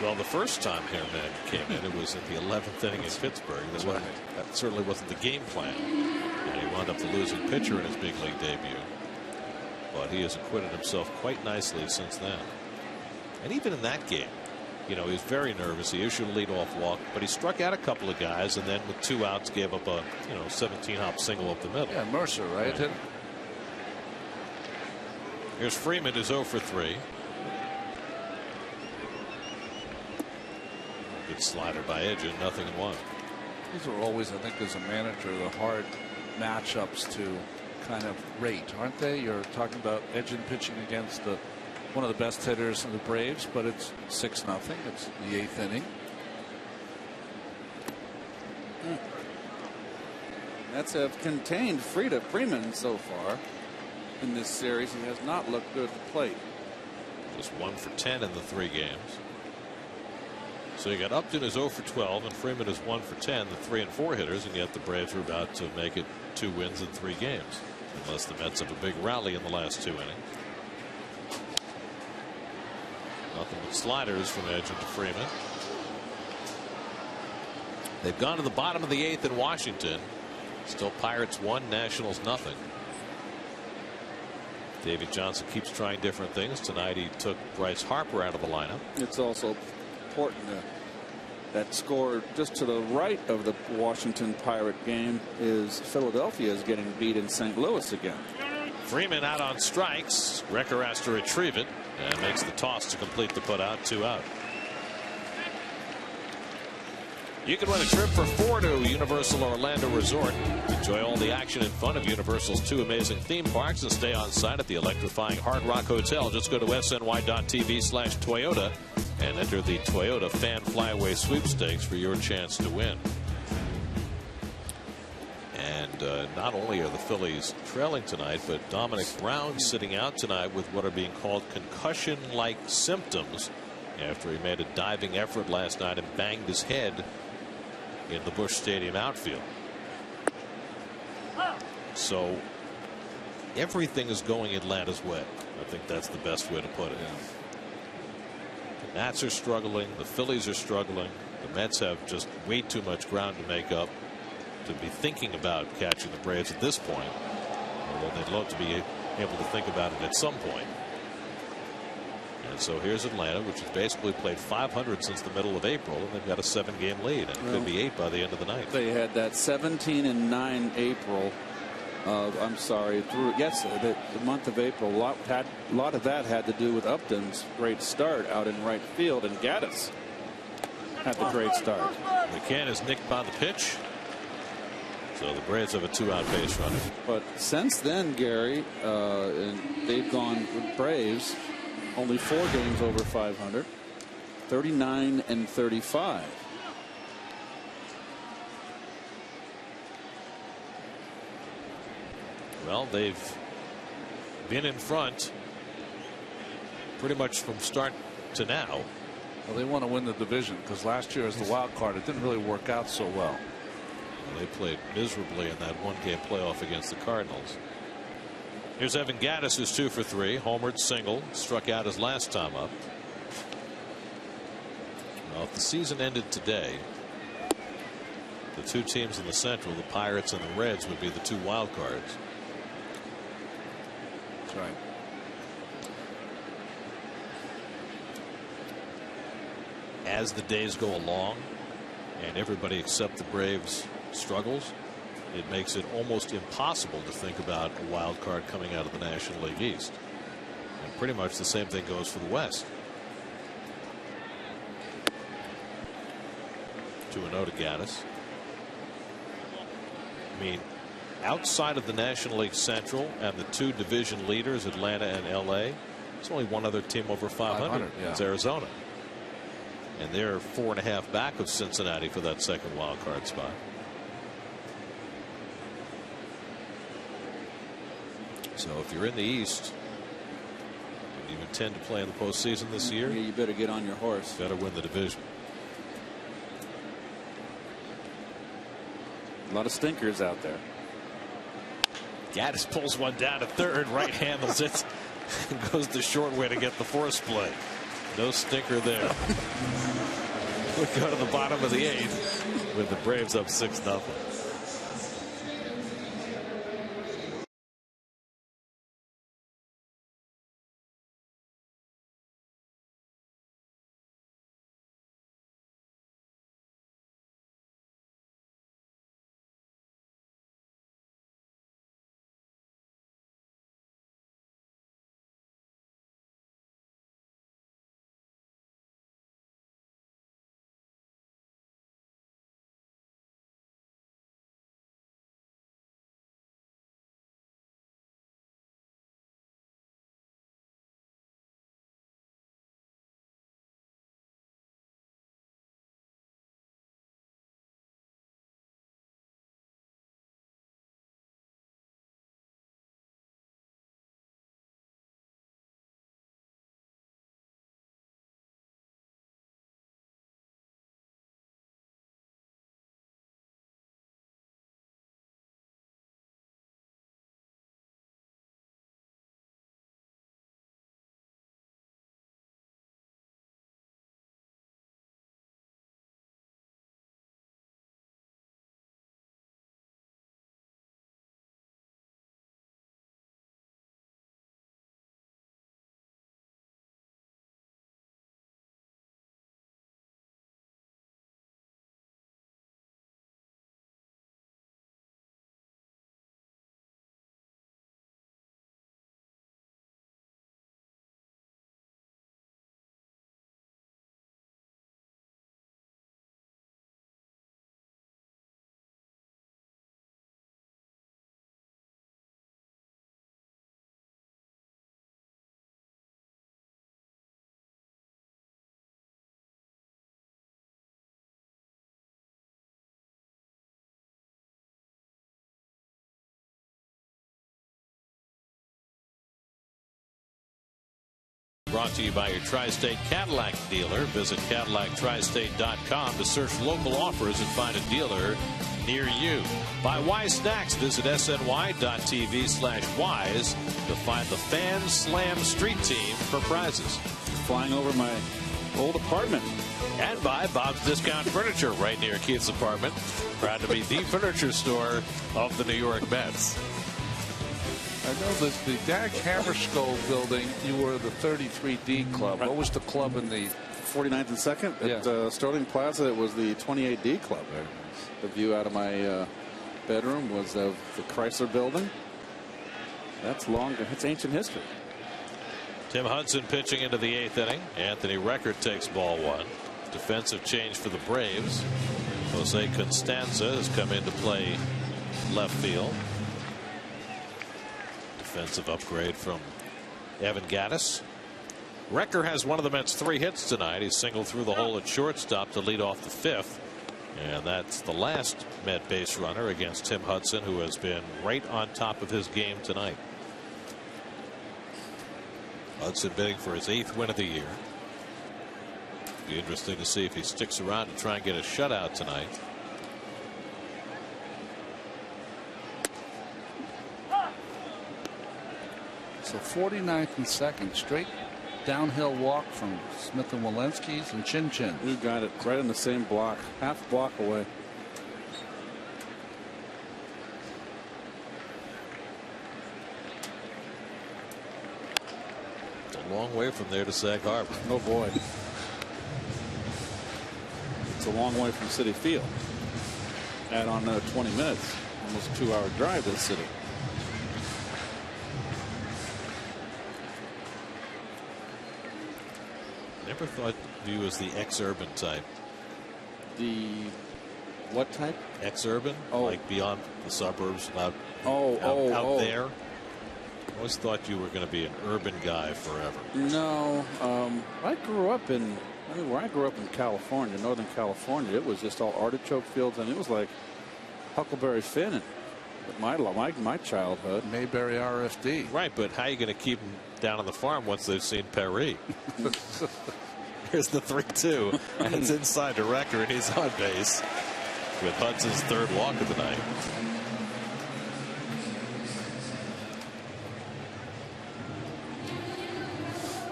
Speaker 1: Well, the first time Herman came in, it was in the 11th inning in Pittsburgh. That certainly wasn't the game plan. And he wound up the losing pitcher in his big league debut. But he has acquitted himself quite nicely since then. And even in that game, you know, he was very nervous. He issued a leadoff walk, but he struck out a couple of guys, and then with 2 outs, gave up a 17-hop single up the middle.
Speaker 5: Yeah, Mercer, right?
Speaker 1: Here's Freeman, who's 0 for 3. Good slider by Edgin, 0-1.
Speaker 5: These are always, I think, as a manager, the hard matchups to kind of rate, aren't they? You're talking about Edgin pitching against one of the best hitters in the Braves, but it's 6-0. It's the 8th inning.
Speaker 4: Mets have contained Freeman so far in this series. He has not looked good at the plate.
Speaker 1: Just 1 for 10 in the 3 games. So you got Upton is 0 for 12 and Freeman is 1 for 10, the 3 and 4 hitters, and yet the Braves are about to make it 2 wins in 3 games, unless the Mets have a big rally in the last 2 innings. Nothing but sliders from Edgin to Freeman. They've gone to the bottom of the 8th in Washington. Still Pirates 1, Nationals nothing. Davey Johnson keeps trying different things. Tonight he took Bryce Harper out of the lineup.
Speaker 4: It's also important that score just to the right of the Washington Pirate game is Philadelphia is getting beat in St. Louis again.
Speaker 1: Freeman out on strikes. Recker has to retrieve it and makes the toss to complete the putout. 2 out. You can win a trip for 4 to Universal Orlando Resort. Enjoy all the action and fun of Universal's 2 amazing theme parks and stay on site at the electrifying Hard Rock Hotel. Just go to sny.tv/Toyota and enter the Toyota Fan Flyaway Sweepstakes for your chance to win. And not only are the Phillies trailing tonight, but Dominic Brown sitting out tonight with what are being called concussion-like symptoms after he made a diving effort last night and banged his head in the Busch Stadium outfield. So everything is going Atlanta's way. I think that's the best way to put it. The Nats are struggling. The Phillies are struggling. The Mets have just way too much ground to make up to be thinking about catching the Braves at this point. Although they'd love to be able to think about it at some point. And so here's Atlanta, which has basically played .500 since the middle of April, and they've got a 7-game lead, and it could be 8 by the end of the night.
Speaker 4: They had that 17-9 April. I'm sorry, the month of April. A lot of that had to do with Upton's great start out in right field, and Gaddis had the great start.
Speaker 1: McCann is nicked by the pitch. So the Braves have a 2-out base runner.
Speaker 4: But since then, Gary, and they've gone with Braves. Only 4 games over .500, 39 and 35.
Speaker 1: Well, they've been in front pretty much from start to now.
Speaker 5: Well, they want to win the division because last year as the wild card, it didn't really work out so well.
Speaker 1: Well, they played miserably in that one-game playoff against the Cardinals. Here's Evan Gattis, who's 2 for 3, homered, single, struck out his last time up. Well, if the season ended today, the two teams in the Central, the Pirates and the Reds, would be the 2 wild cards.
Speaker 5: That's right.
Speaker 1: As the days go along and everybody except the Braves struggles, it makes it almost impossible to think about a wild card coming out of the National League East. And pretty much the same thing goes for the West. 2-0 to Gattis. I mean, outside of the National League Central and the 2 division leaders, Atlanta and LA, there's only one other team over 500.
Speaker 5: Yeah.
Speaker 1: It's Arizona. And they're 4.5 back of Cincinnati for that second wild card spot. So if you're in the East and you intend to play in the postseason this year,
Speaker 4: you better get on your horse.
Speaker 1: Better win the division.
Speaker 4: A lot of stinkers out there.
Speaker 1: Gattis pulls one down to third, right handles it, and goes the short way to get the force play. No stinker there. We go to the bottom of the 8th with the Braves up 6-0. Brought to you by your Tri-State Cadillac dealer. Visit CadillacTristate.com to search local offers and find a dealer near you. By Wise Snacks, visit SNY.TV/Wise to find the Fan Slam Street Team for prizes.
Speaker 4: Flying over my old apartment.
Speaker 1: And by Bob's Discount Furniture right near Keith's apartment. Proud to be the furniture store of the New York Mets.
Speaker 5: I know that the Dag Hammarskjöld building, you were the 33D club. What was the club in the
Speaker 4: 49th and 2nd? At Sterling Plaza, it was the 28D club. The view out of my bedroom was of the Chrysler building. That's ancient history.
Speaker 1: Tim Hudson pitching into the 8th inning. Anthony Record takes ball 1. Defensive change for the Braves. Jose Constanza has come in to play left field. Defensive upgrade from Evan Gattis. Recker has one of the Mets' 3 hits tonight. He singled through the hole at shortstop to lead off the 5th. And that's the last Met base runner against Tim Hudson, who has been right on top of his game tonight. Hudson bidding for his 8th win of the year. Be interesting to see if he sticks around to try and get a shutout tonight.
Speaker 5: So 49th and second, straight downhill walk from Smith and Walensky's and Chin Chin.
Speaker 4: You got it right in the same block, half block away.
Speaker 12: It's a long way from there to Sag Harbor.
Speaker 4: Oh boy. It's a long way from Citi Field. Add on another 20 minutes. Almost a 2-hour drive to the city.
Speaker 12: Never thought of you as the ex-urban type.
Speaker 4: The what type?
Speaker 12: Ex-urban?
Speaker 4: Oh.
Speaker 12: Like beyond the suburbs, out there? I always thought you were going to be an urban guy forever.
Speaker 4: No. I grew up in, where I grew up in California, Northern California, it was just all artichoke fields, and it was like Huckleberry Finn and my childhood.
Speaker 5: Mayberry RFD.
Speaker 12: Right, but how are you going to keep them down on the farm once they've seen Perry? Here's the 3-2. And it's inside the record, and he's on base with Hudson's third walk of the night.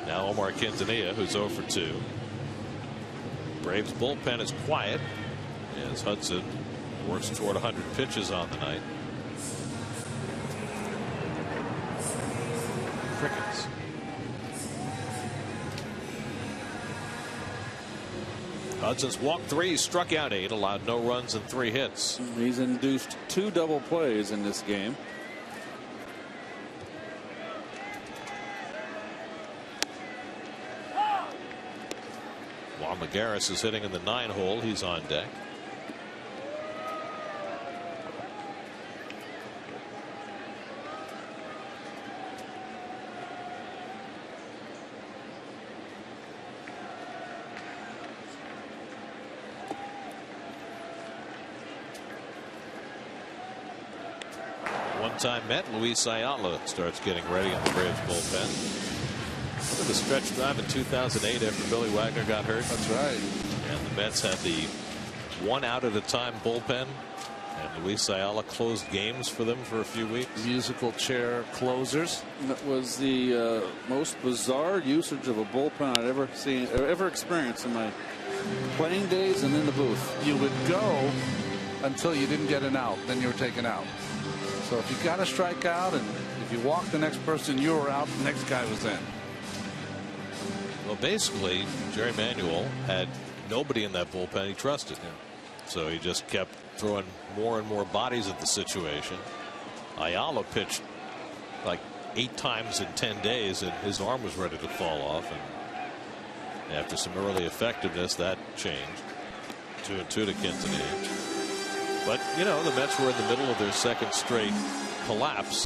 Speaker 12: Now Omar Quintanilla, who's 0 for 2. Braves bullpen is quiet as Hudson works toward 100 pitches on the night. Crickets. Hudson's walked 3, struck out 8, allowed no runs and 3 hits.
Speaker 4: He's induced 2 double plays in this game.
Speaker 12: Juan Magaris is hitting in the 9-hole. He's on deck. One-time Met Luis Ayala starts getting ready in the Braves bullpen. Look at the stretch drive in 2008 after Billy Wagner got hurt.
Speaker 5: That's right.
Speaker 12: And the Mets had the 1 out at a time bullpen, and Luis Ayala closed games for them for a few weeks.
Speaker 5: Musical chair closers.
Speaker 4: That was the most bizarre usage of a bullpen I'd ever seen, or ever experienced in my playing days and in the booth.
Speaker 5: You would go until you didn't get an out, then you were taken out. So if you got a strikeout and if you walked the next person, you were out, the next guy was in.
Speaker 12: Well, basically, Jerry Manuel had nobody in that bullpen he trusted. So he just kept throwing more and more bodies at the situation. Ayala pitched like 8 times in 10 days, and his arm was ready to fall off. And after some early effectiveness, that changed. 2-2 to Quintanilla. But, you know, the Mets were in the middle of their second straight collapse.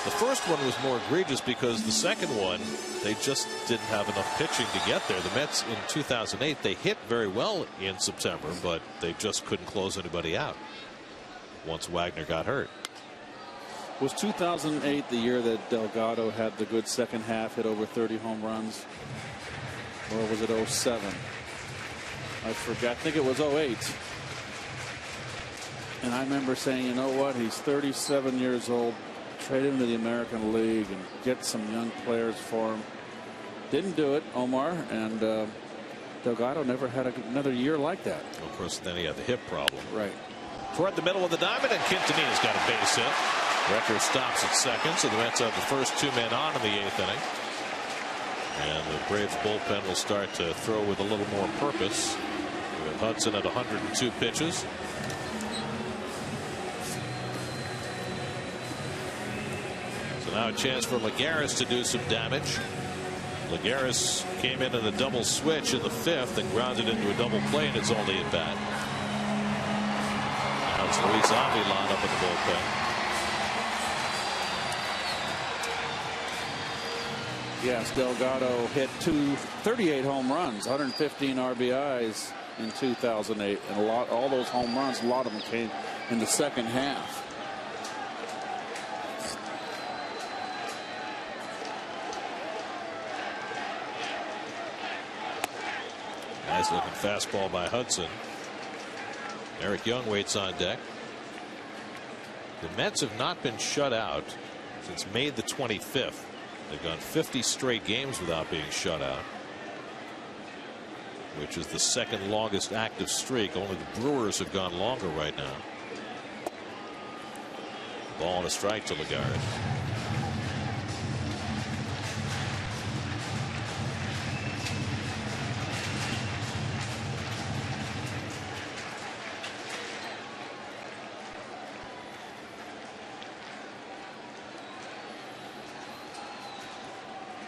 Speaker 12: The first one was more egregious because the second one, they just didn't have enough pitching to get there. The Mets in 2008, they hit very well in September, but they just couldn't close anybody out once Wagner got hurt.
Speaker 4: Was 2008 the year that Delgado had the good second half, hit over 30 home runs? Or was it 07? I forgot. I think it was 08. And I remember saying, you know what, he's 37 years old. Trade him to the American League and get some young players for him. Didn't do it, Omar, and Delgado never had another year like that.
Speaker 12: Of course, then he had the hip problem.
Speaker 4: Right.
Speaker 12: Toward the middle of the diamond, and Quintanilla's got a base hit. Record stops at second, so the Mets have the first 2 men on in the 8th inning. And the Braves bullpen will start to throw with a little more purpose, with Hudson at 102 pitches. Now a chance for Lagares to do some damage. Lagares came in a double switch in the 5th and grounded into a double play in its only at bat. Now it's Luis Avila up in the bullpen.
Speaker 4: Yes, Delgado hit 38 home runs, 115 RBIs in 2008, and all those home runs, a lot of them came in the second half.
Speaker 12: Nice looking fastball by Hudson. Eric Young waits on deck. The Mets have not been shut out since May the 25th. They've gone 50 straight games without being shut out, which is the second longest active streak. Only the Brewers have gone longer right now. Ball and a strike to Legares.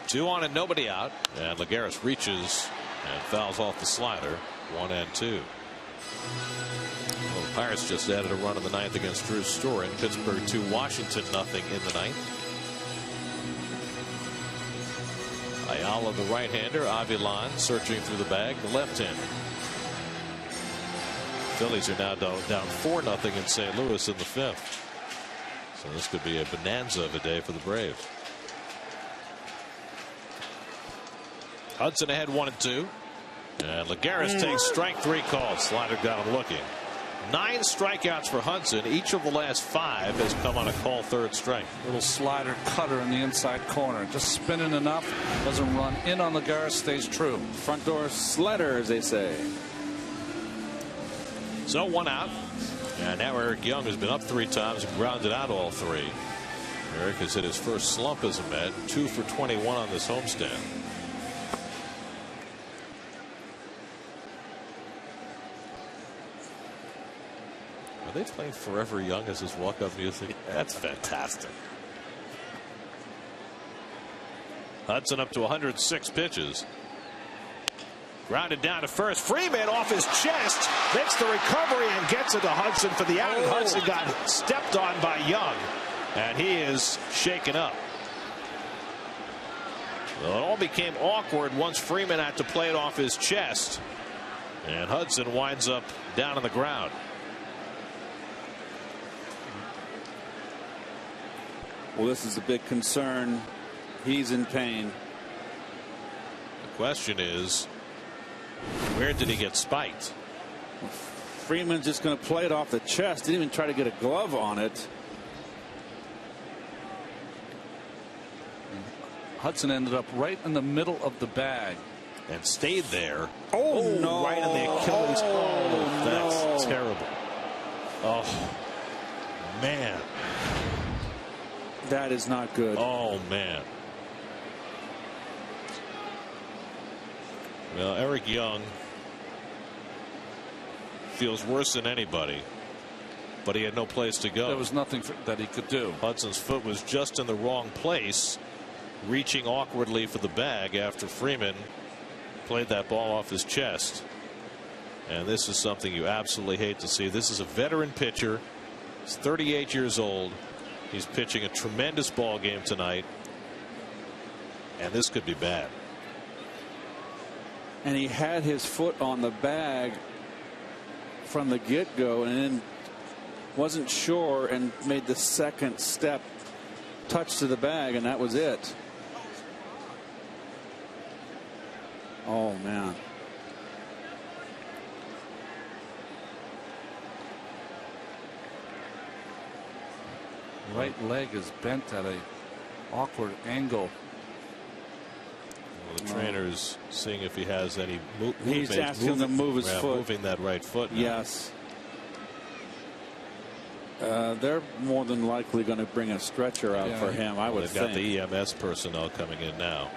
Speaker 12: Two on and nobody out, and Legares reaches and fouls off the slider. 1-2. Well, the Pirates just added a run in the ninth against Drew Storen. Pittsburgh 2, Washington 0 in the ninth. Ayala, the right-hander. Avilan searching through the bag, the left-hander. Phillies are now down 4-0 in St. Louis in the fifth. So this could be a bonanza of a day for the Braves. Hudson ahead 1-2. And Legares takes strike 3 call. Slider got him looking. 9 strikeouts for Hudson. Each of the last 5 has come on a call third strike.
Speaker 5: Little slider cutter in the inside corner. Just spinning enough. Doesn't run in on Legares. Stays true.
Speaker 4: Front door slider, as they say.
Speaker 12: So 1 out. And now Eric Young has been up 3 times and grounded out all 3. Eric has hit his first slump as a Met. 2 for 21 on this homestand. Are they playing Forever Young as his walk-up music? That's fantastic. Hudson up to 106 pitches. Grounded down to first. Freeman off his chest makes the recovery and gets it to Hudson for the out. Hudson got stepped on by Young, and he is shaken up. Well, it all became awkward once Freeman had to play it off his chest, and Hudson winds up down on the ground.
Speaker 4: Well, this is a big concern. He's in pain.
Speaker 12: The question is, where did he get spiked?
Speaker 4: Freeman's just going to play it off the chest. Didn't even try to get a glove on it.
Speaker 5: Hudson ended up right in the middle of the bag
Speaker 12: and stayed there.
Speaker 4: Oh, no.
Speaker 12: Right in the Achilles.
Speaker 4: Oh,
Speaker 12: that's
Speaker 4: no.
Speaker 12: terrible. Oh, man.
Speaker 4: That is not good.
Speaker 12: Oh, man. Well, Eric Young feels worse than anybody, but he had no place to go.
Speaker 5: There was nothing that he could do.
Speaker 12: Hudson's foot was just in the wrong place, reaching awkwardly for the bag after Freeman played that ball off his chest. And this is something you absolutely hate to see. This is a veteran pitcher. He's 38 years old. He's pitching a tremendous ball game tonight, and this could be bad.
Speaker 4: And he had his foot on the bag from the get-go, and then wasn't sure and made the second step touch to the bag, and that was it. Oh, man.
Speaker 5: Right leg is bent at a awkward angle.
Speaker 12: Well, the trainer's seeing if he has any movement.
Speaker 4: He's asking him to move his foot.
Speaker 12: Moving that right foot now.
Speaker 4: Yes. They're more than likely going to bring a stretcher out for him, I would think.
Speaker 12: They've got the EMS personnel coming in now.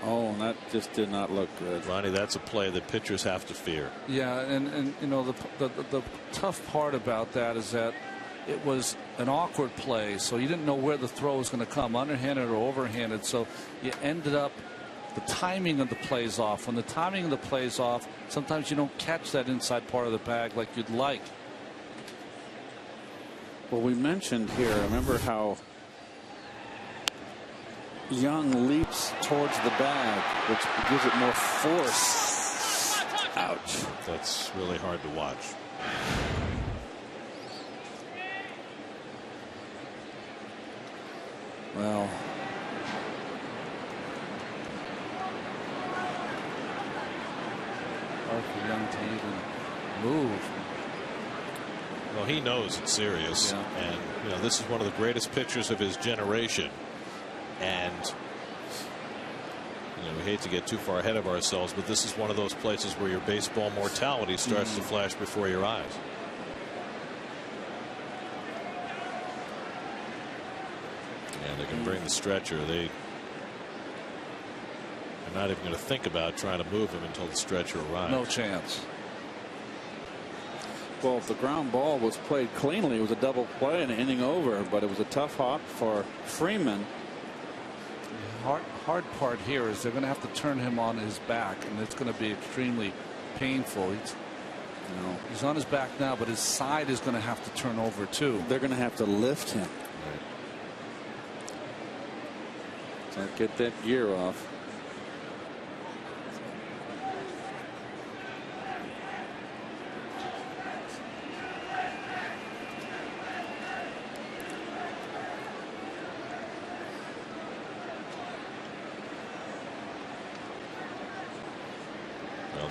Speaker 4: Oh, and that just did not look good.
Speaker 12: Ronnie, that's a play that pitchers have to fear.
Speaker 5: Yeah, and you know, the tough part about that is that it was an awkward play, so you didn't know where the throw was going to come, underhanded or overhanded, so you ended up, the timing of the plays off. When the timing of the plays off, sometimes you don't catch that inside part of the bag like you'd like.
Speaker 4: Well, we mentioned here, remember how Young leaps towards the bag, which gives it more force. Ouch.
Speaker 12: That's really hard to watch.
Speaker 4: Well,
Speaker 5: Hard for Young to even move.
Speaker 12: Well, he knows it's serious, and you know this is one of the greatest pitchers of his generation, and you know we hate to get too far ahead of ourselves, but this is one of those places where your baseball mortality starts to flash before your eyes. And they can bring the stretcher. They're not even going to think about trying to move him until the stretcher arrives.
Speaker 5: No chance.
Speaker 4: Well, if the ground ball was played cleanly, it was a double play and an inning over, but it was a tough hop for Freeman.
Speaker 5: The hard part here is they're going to have to turn him on his back, and it's going to be extremely painful. He's on his back now, but his side is going to have to turn over too.
Speaker 4: They're going to have to lift him. So get that gear off.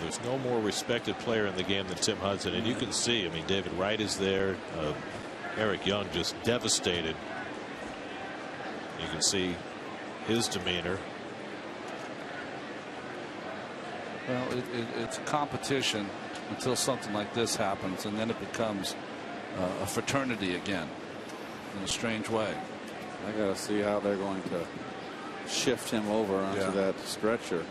Speaker 12: There's no more respected player in the game than Tim Hudson, and you can see, I mean, David Wright is there. Eric Young just devastated. You can see his demeanor.
Speaker 5: Well, it's a competition until something like this happens, and then it becomes a fraternity again in a strange way.
Speaker 4: I got to see how they're going to shift him over onto that stretcher.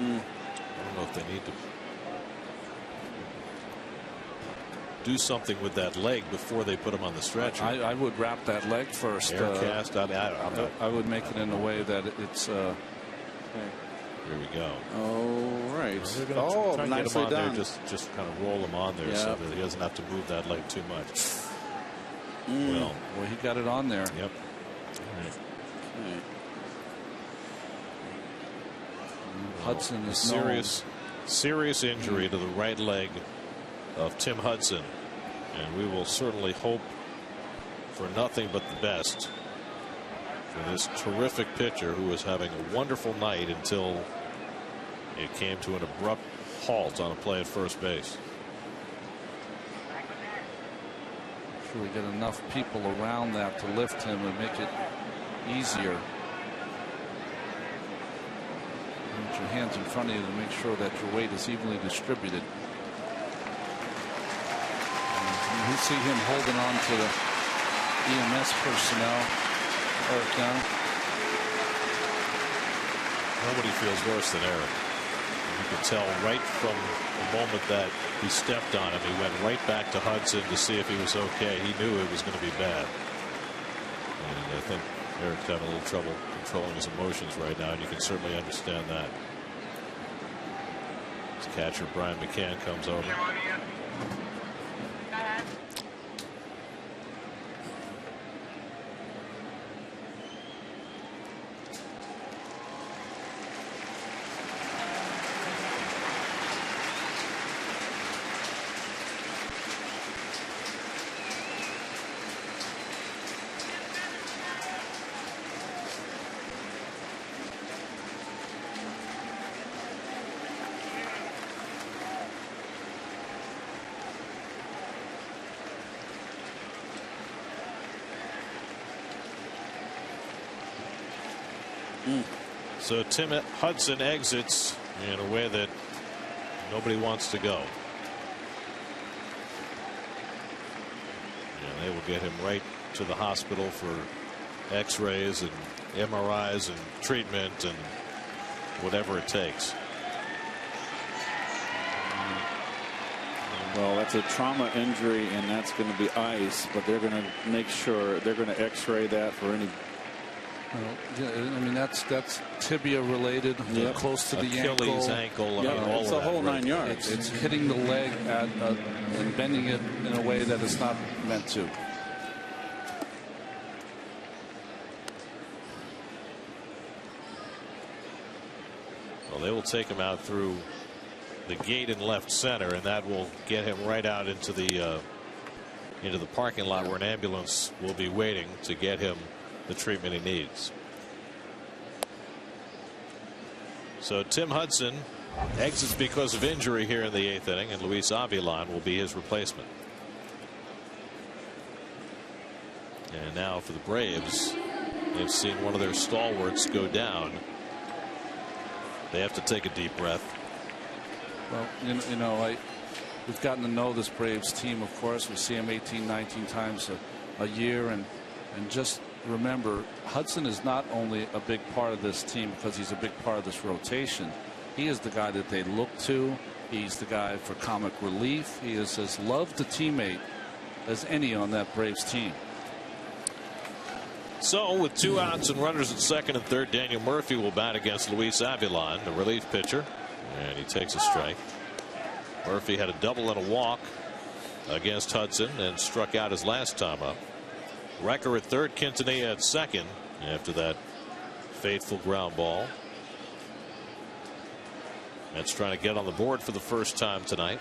Speaker 12: I don't know if they need to do something with that leg before they put him on the stretcher.
Speaker 5: I would wrap that leg first.
Speaker 12: Air cast.
Speaker 5: I would make it in a way that it's.
Speaker 12: Here we go.
Speaker 4: Oh, right.
Speaker 12: Well, try
Speaker 4: nicely done.
Speaker 12: There, just kind of roll him on there so that he doesn't have to move that leg too much.
Speaker 5: Well, he got it on there.
Speaker 12: Yep.
Speaker 4: All right. Okay.
Speaker 5: Hudson is
Speaker 12: serious injury to the right leg of Tim Hudson, and we will certainly hope for nothing but the best for this terrific pitcher who was having a wonderful night until it came to an abrupt halt on a play at first base.
Speaker 5: Sure we get enough people around that to lift him and make it easier. Put your hands in front of you to make sure that your weight is evenly distributed. And you see him holding on to the EMS personnel. Eric Young.
Speaker 12: Nobody feels worse than Eric. You could tell right from the moment that he stepped on him, he went right back to Hudson to see if he was okay. He knew it was going to be bad. And I think Eric's having a little trouble controlling his emotions right now, and you can certainly understand that. His catcher Brian McCann comes over. So Tim Hudson exits in a way that nobody wants to go. And they will get him right to the hospital for x-rays and MRIs and treatment and whatever it takes.
Speaker 4: Well, that's a trauma injury, and that's going to be ice, but they're going to make sure they're going to x-ray that for any.
Speaker 5: Well, I mean that's tibia related, close to the
Speaker 12: Achilles ankle.
Speaker 4: I mean, all it's the whole 9 yards.
Speaker 5: It's hitting the leg and bending it in a way that it's not meant to.
Speaker 12: Well, they will take him out through the gate in left center, and that will get him right out into the parking lot where an ambulance will be waiting to get him the treatment he needs. So Tim Hudson exits because of injury here in the 8th inning, and Luis Avilan will be his replacement. And now for the Braves, they've seen one of their stalwarts go down. They have to take a deep breath.
Speaker 5: Well, we've gotten to know this Braves team, of course. We see them 18, 19 times a year. And just remember, Hudson is not only a big part of this team because he's a big part of this rotation. He is the guy that they look to. He's the guy for comic relief. He is as loved a teammate as any on that Braves team.
Speaker 12: So with 2 outs and runners at second and third, Daniel Murphy will bat against Luis Avilan, the relief pitcher, and he takes a strike. Murphy had a double and a walk against Hudson and struck out his last time up. Recker at third, Quintanilla at second after that fateful ground ball. Mets trying to get on the board for the first time tonight.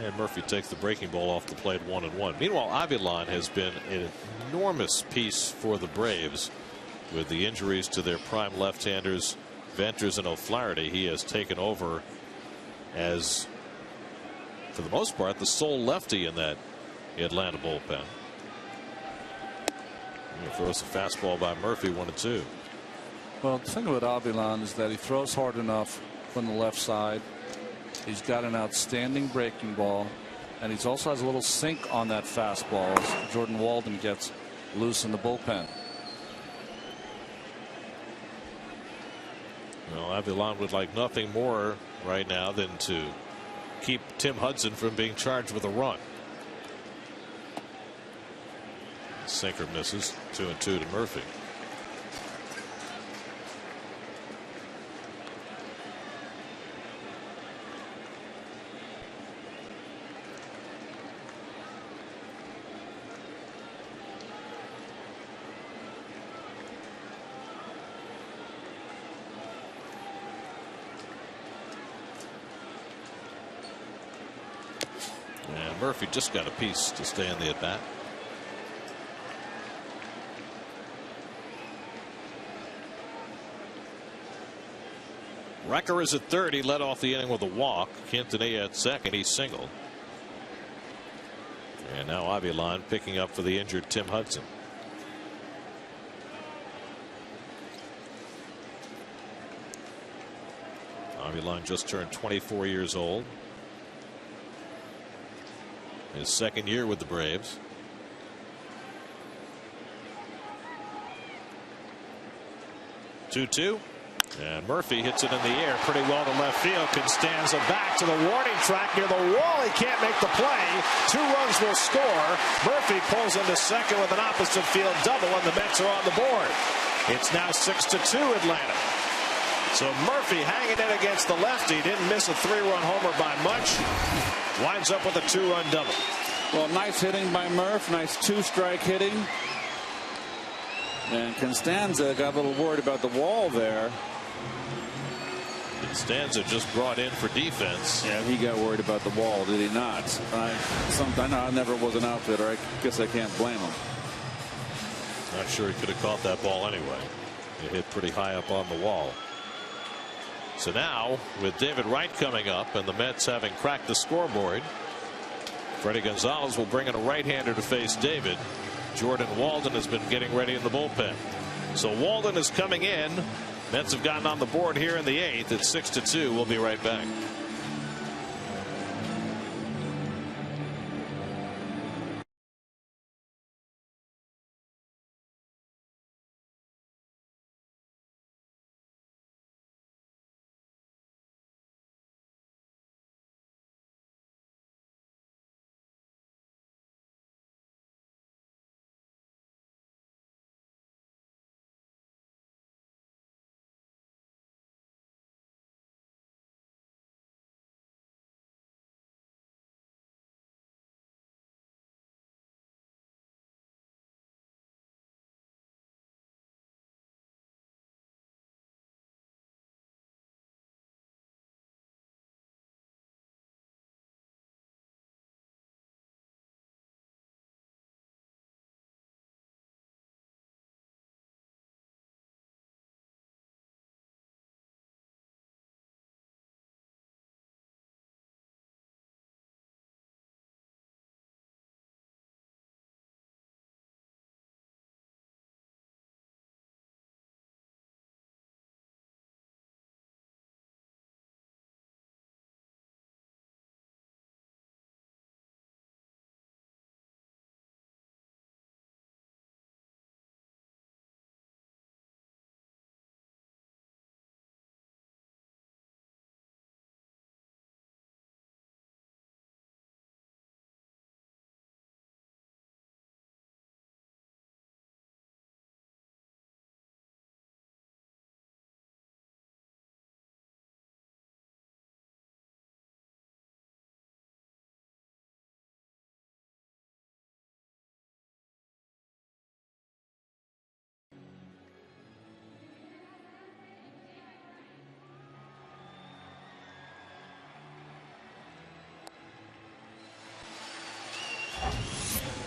Speaker 12: And Murphy takes the breaking ball off the plate, 1-1. Meanwhile, Avilan has been an enormous piece for the Braves with the injuries to their prime left-handers, Venters and O'Flaherty. He has taken over as, for the most part, the sole lefty in that Atlanta bullpen. He throws a fastball by Murphy, 1-2.
Speaker 5: Well, the thing about Avilan is that he throws hard enough from the left side. He's got an outstanding breaking ball, and he also has a little sink on that fastball as Jordan Walden gets loose in the bullpen.
Speaker 12: Well, Avilan would like nothing more right now than to keep Tim Hudson from being charged with a run. Sinker misses, 2-2 to Murphy. And Murphy just got a piece to stay in the at bat. Recker is at third. He led off the inning with a walk. Quintanilla at second. He singled. And now Avilan picking up for the injured Tim Hudson. Avilan just turned 24 years old. His second year with the Braves. Two. And Murphy hits it in the air pretty well to left field. Costanza back to the warning track near the wall. He can't make the play. 2 runs will score. Murphy pulls into second with an opposite field double, and the Mets are on the board. It's now 6-2 Atlanta. So Murphy hanging in against the lefty. Didn't miss a 3-run homer by much. Winds up with a 2-run double.
Speaker 4: Well, nice hitting by Murph. Nice 2-strike hitting. And Costanza got a little worried about the wall there.
Speaker 12: Costanza just brought in for defense.
Speaker 4: Yeah, he got worried about the wall, did he not? I never was an outfitter. I guess I can't blame him.
Speaker 12: Not sure he could have caught that ball anyway. It hit pretty high up on the wall. So now, with David Wright coming up and the Mets having cracked the scoreboard, Freddie Gonzalez will bring in a right-hander to face David. Jordan Walden has been getting ready in the bullpen. So Walden is coming in. Mets have gotten on the board here in the 8th. It's 6-2. We'll be right back.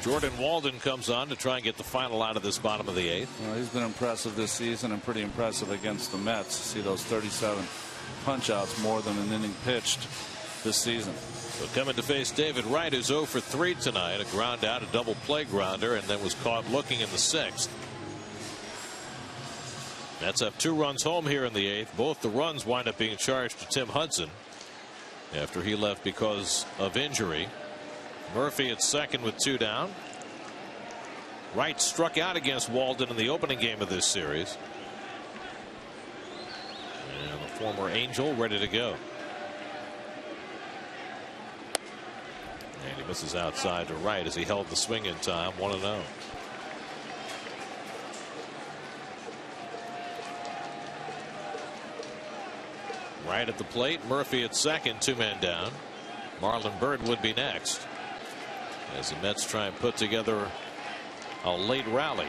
Speaker 12: Jordan Walden comes on to try and get the final out of this bottom of the 8th.
Speaker 5: Well, he's been impressive this season and pretty impressive against the Mets. See those 37 punch outs, more than an inning pitched this season.
Speaker 12: So coming to face David Wright, who's 0 for 3 tonight. A ground out, a double play grounder, and then was caught looking in the 6th. Mets have 2 runs home here in the 8th. Both the runs wind up being charged to Tim Hudson after he left because of injury. Murphy at second with 2 down. Wright struck out against Walden in the opening game of this series. And the former Angel ready to go. And he misses outside to right as he held the swing in time. 1-0. Right at the plate. Murphy at second. 2 men down. Marlon Byrd would be next as the Mets try and put together a late rally.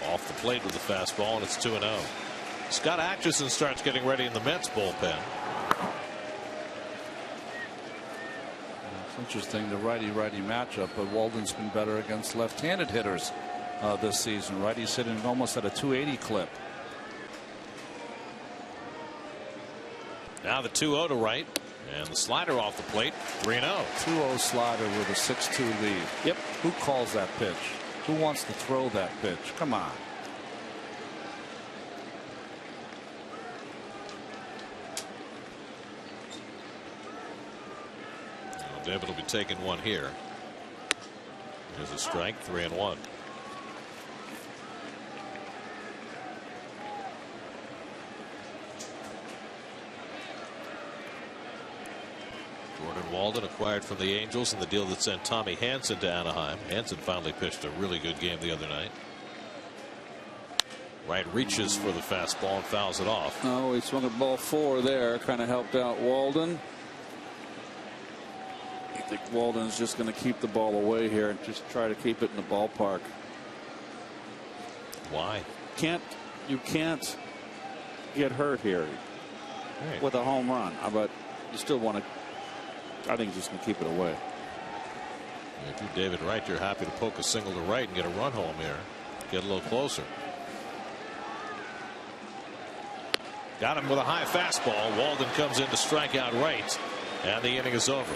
Speaker 12: Off the plate with the fastball, and it's 2-0. Scott Atchison starts getting ready in the Mets bullpen.
Speaker 5: It's interesting, the righty-righty matchup, but Walden's been better against left-handed hitters this season. Righty's hitting almost at a 280 clip.
Speaker 12: Now the 2-0 to Wright, and the slider off the plate. 3-0.
Speaker 5: 2-0 slider with a 6-2 lead.
Speaker 12: Yep.
Speaker 5: Who calls that pitch? Who wants to throw that pitch? Come on.
Speaker 12: David will be taking one here. There's a strike. 3-1. Jordan Walden acquired from the Angels in the deal that sent Tommy Hanson to Anaheim. Hanson finally pitched a really good game the other night. Wright reaches for the fastball and fouls it off.
Speaker 4: Oh, he swung at ball 4 there. Kind of helped out Walden. I think Walden's just going to keep the ball away here and just try to keep it in the ballpark.
Speaker 12: Why?
Speaker 4: You can't get hurt here with a home run. But you still want to. I think he's just going to keep it away.
Speaker 12: If you're David Wright, you're happy to poke a single to right and get a run home here. Get a little closer. Got him with a high fastball. Walden comes in to strike out Wright, and the inning is over.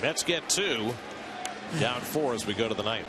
Speaker 12: Mets get 2, down 4 as we go to the 9th.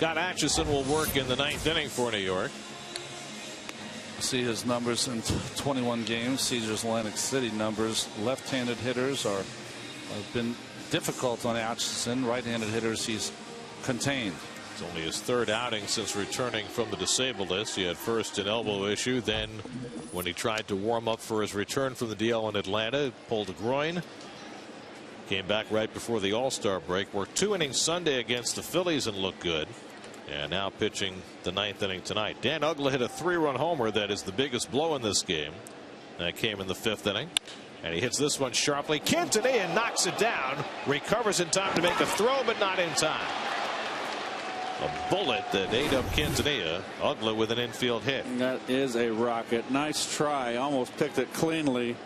Speaker 12: Scott Atchison will work in the 9th inning for New York.
Speaker 5: See his numbers in 21 games. Caesars Atlantic City numbers. Left-handed hitters have been difficult on Atchison. Right-handed hitters he's contained.
Speaker 12: It's only his 3rd outing since returning from the disabled list. He had first an elbow issue, then when he tried to warm up for his return from the DL in Atlanta, pulled a groin. Came back right before the All-Star break. Worked 2 innings Sunday against the Phillies and looked good. And now pitching the 9th inning tonight. Dan Uggla hit a 3-run homer that is the biggest blow in this game. That came in the 5th inning. And he hits this one sharply. Quintanilla knocks it down. Recovers in time to make a throw, but not in time. A bullet that ate up Quintanilla. Uggla with an infield hit.
Speaker 4: That is a rocket. Nice try. Almost picked it cleanly.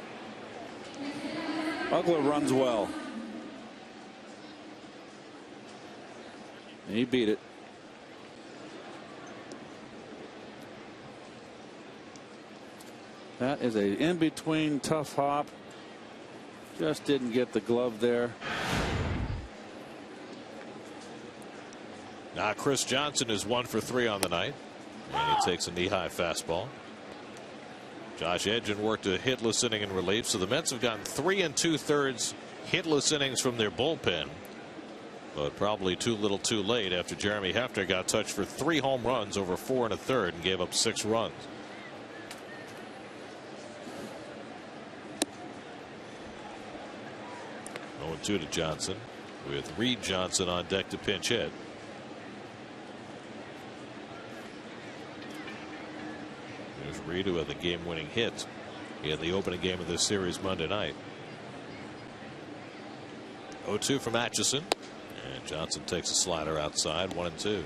Speaker 4: Uggla runs well. He beat it. That is a in-between tough hop. Just didn't get the glove there.
Speaker 12: Now Chris Johnson is 1 for 3 on the night. And he takes a knee-high fastball. Josh Edgin worked a hitless inning in relief. So the Mets have gotten 3 2/3 hitless innings from their bullpen. But probably too little too late after Jeremy Hefner got touched for 3 home runs over 4 1/3 and gave up 6 runs. Oh, 2 to Johnson with Reed Johnson on deck to pinch hit. There's Reed, who had the game-winning hit in the opening game of this series Monday night. 0-2 from Atchison, and Johnson takes a slider outside. 1-2.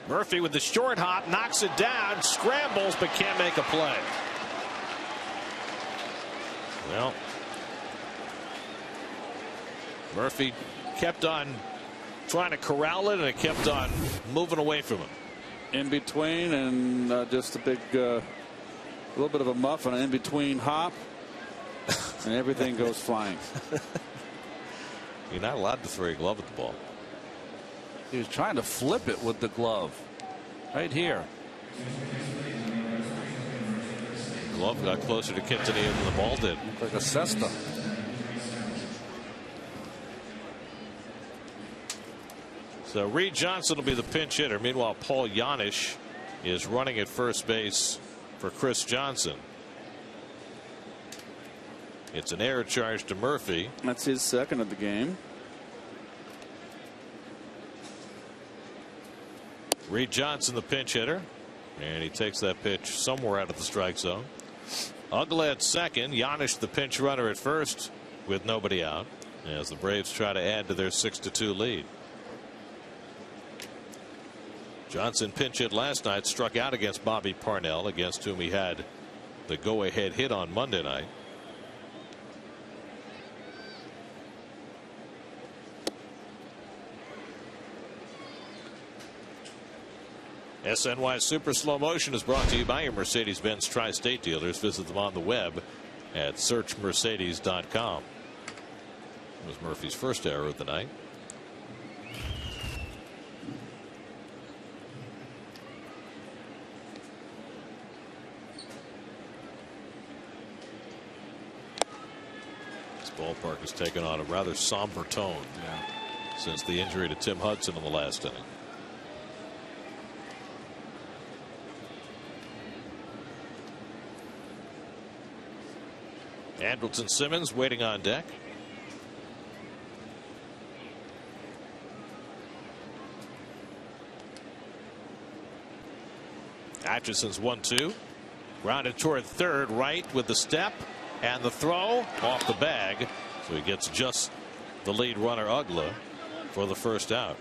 Speaker 12: Murphy with the short hop, knocks it down, scrambles, but can't make a play. Well, Murphy kept on trying to corral it, and it kept on moving away from him.
Speaker 4: In between, and just a big, a little bit of a muff and an in between hop, and everything goes flying.
Speaker 12: You're not allowed to throw your glove at the ball.
Speaker 5: He was trying to flip it with the glove right here.
Speaker 12: The glove got closer to Quintanilla than the ball did.
Speaker 5: Looked like a cesta.
Speaker 12: So Reed Johnson will be the pinch hitter. Meanwhile, Paul Janisch is running at first base for Chris Johnson. It's an error charge to Murphy.
Speaker 4: That's his 2nd of the game.
Speaker 12: Reed Johnson, the pinch hitter, and he takes that pitch somewhere out of the strike zone. Uggla at 2nd, Janisch the pinch runner at 1st with nobody out, as the Braves try to add to their 6-2 lead. Johnson pinch hit last night, struck out against Bobby Parnell, against whom he had the go-ahead hit on Monday night. SNY Super Slow Motion is brought to you by your Mercedes-Benz Tri-State dealers. Visit them on the web at searchmercedes.com. It was Murphy's first error of the night. This ballpark has taken on a rather somber tone since the injury to Tim Hudson in the last inning. Andrelton Simmons waiting on deck. Atchison's 1-2. Grounded toward 3rd, right with the step and the throw off the bag. So he gets just the lead runner, Uggla, for the first out.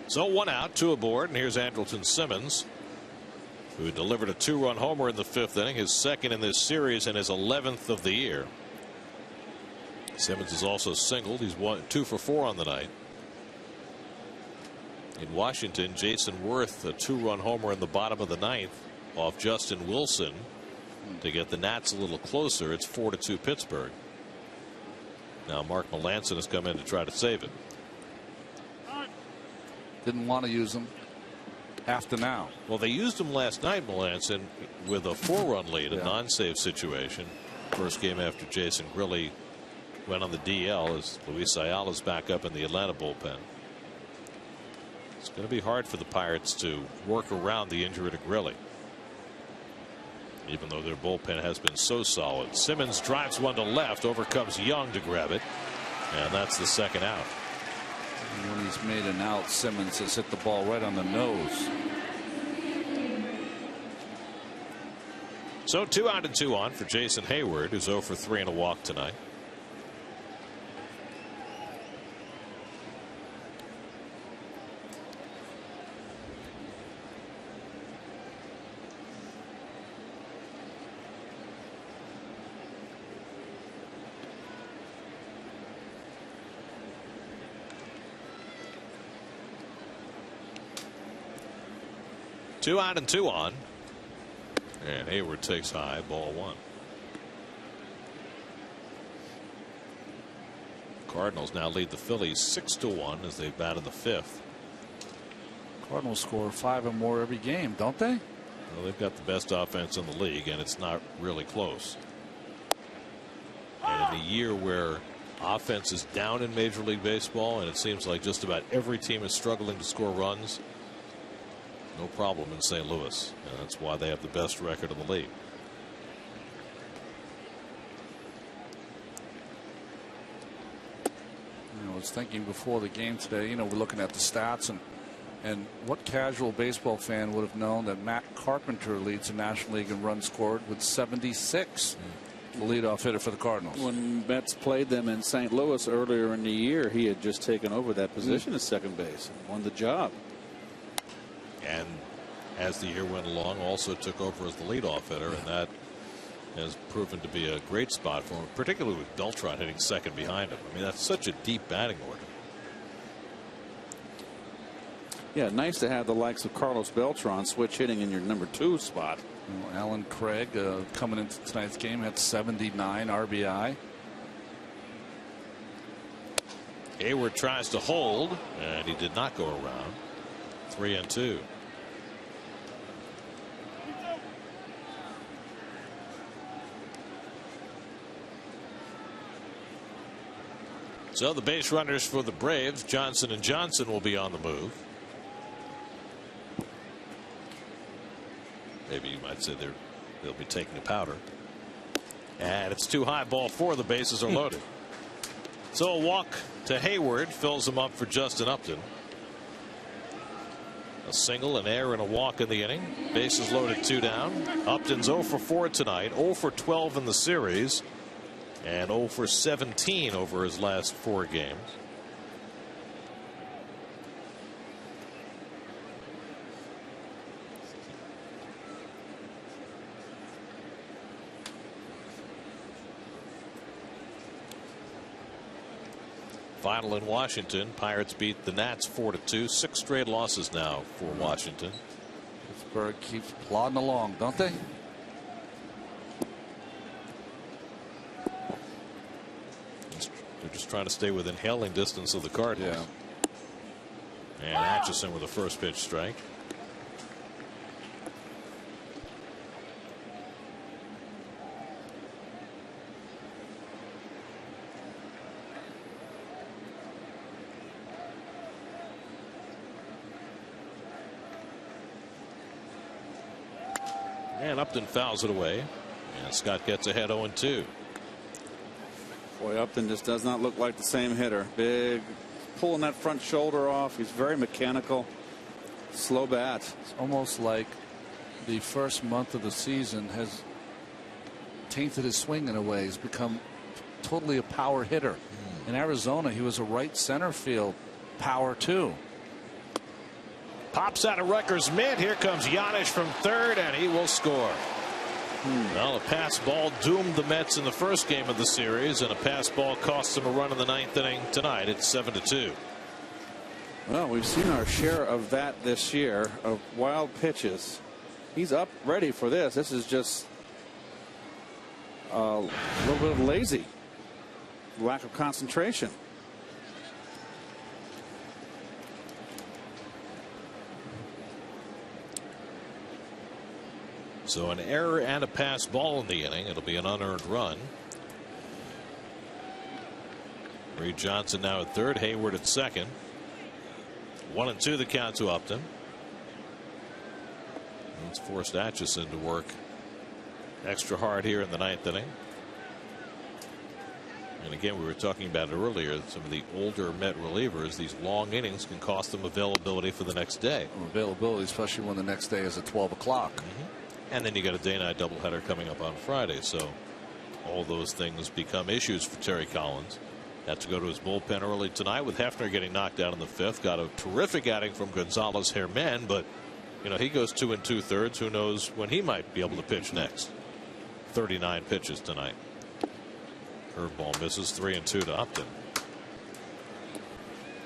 Speaker 12: So 1 out, 2 aboard, and here's Andrelton Simmons. who delivered a 2-run homer in the 5th inning, his 2nd in this series and his 11th of the year. Simmons is also singled. He's 2 for 4 on the night. In Washington, Jason Worth, a 2-run homer in the bottom of the 9th off Justin Wilson to get the Nats a little closer. It's 4-2 Pittsburgh. Now Mark Melancon has come in to try to save it.
Speaker 5: Didn't want to use him after now.
Speaker 12: Well, they used him last night, Melancon, with a 4-run lead, a non-save situation. First game after Jason Grilli went on the DL as Luis Ayala's back up in the Atlanta bullpen. It's going to be hard for the Pirates to work around the injury to Grilli, even though their bullpen has been so solid. Simmons drives one to left, over comes Young to grab it, and that's the 2nd out.
Speaker 5: When he's made an out, Simmons has hit the ball right on the nose.
Speaker 12: So 2 out and 2 on for Jason Hayward, who's 0 for 3 and a walk tonight. Two out and 2 on. And Hayward takes high, ball 1. Cardinals now lead the Phillies 6-1 as they bat in the 5th.
Speaker 5: Cardinals score 5 or more every game, don't they?
Speaker 12: Well, they've got the best offense in the league, and it's not really close. And in a year where offense is down in Major League Baseball, and it seems like just about every team is struggling to score runs, no problem in St. Louis, and that's why they have the best record in the league.
Speaker 5: I was thinking before the game today, we're looking at the stats, and what casual baseball fan would have known that Matt Carpenter leads the National League in runs scored with 76, the leadoff hitter for the Cardinals.
Speaker 4: When Mets played them in St. Louis earlier in the year, he had just taken over that position at second base and won the job.
Speaker 12: And as the year went along, also took over as the leadoff hitter, and that has proven to be a great spot for him, particularly with Beltran hitting second behind him. I mean, that's such a deep batting order.
Speaker 4: Yeah, nice to have the likes of Carlos Beltran switch hitting in your number 2 spot.
Speaker 5: Alan Craig coming into tonight's game had 79 RBI.
Speaker 12: Hayward tries to hold, and he did not go around. 3 and 2. So the base runners for the Braves, Johnson and Johnson, will be on the move. Maybe you might say they'll be taking a powder. And it's too high, ball 4. The bases are loaded. So a walk to Hayward fills him up for Justin Upton. A single, an error, and a walk in the inning. Bases loaded, 2 down. Upton's 0 for 4 tonight, 0 for 12 in the series, and 0 for 17 over his last 4 games. Final in Washington. Pirates beat the Nats 4-2. 6 straight losses now for Washington.
Speaker 5: Pittsburgh keeps plodding along, don't they?
Speaker 12: They're just trying to stay within hailing distance of the Cardinals. Yeah. And Atchison with a first pitch strike. And Upton fouls it away. And Scott gets ahead 0-2.
Speaker 4: Boy, Upton just does not look like the same hitter. Big, pulling that front shoulder off. He's very mechanical. Slow bat.
Speaker 5: It's almost like the first month of the season has tainted his swing in a way. He's become totally a power hitter. In Arizona, he was a right center field power too.
Speaker 1: Pops out of Rutgers mid. Here comes Giannis from third, and he will score. Well, a pass ball doomed the Mets in the first game of the series, and a pass ball cost them a run in the ninth inning tonight. It's 7-2.
Speaker 4: Well, we've seen our share of that this year, of wild pitches. He's up ready for this. This is just a little bit of lazy, lack of concentration.
Speaker 1: So an error and a pass ball in the inning. It'll be an unearned run. Reed Johnson now at third. Hayward at second. 1-2 the count to Upton. It's forced Atchison to work extra hard here in the ninth inning. And again, we were talking about it earlier. Some of the older Met relievers, these long innings can cost them availability for the next day.
Speaker 5: Availability, especially when the next day is at 12 o'clock.
Speaker 1: And then you got a day-night doubleheader coming up on Friday. So all those things become issues for Terry Collins. Had to go to his bullpen early tonight with Hefner getting knocked out in the fifth. Got a terrific outing from Gonzalez Herman, but you know, he goes 2 2/3. Who knows when he might be able to pitch next. 39 pitches tonight. Curveball misses. 3-2 to Upton.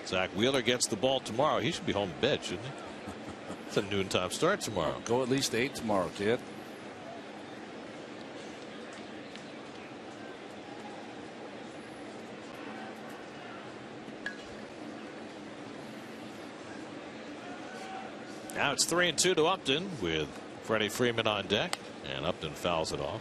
Speaker 1: Zach Wheeler gets the ball tomorrow. He should be home in bed, shouldn't he? It's a noontime start tomorrow.
Speaker 5: Go at least 8 tomorrow, kid.
Speaker 1: Now it's 3-2 to Upton with Freddie Freeman on deck, and Upton fouls it off.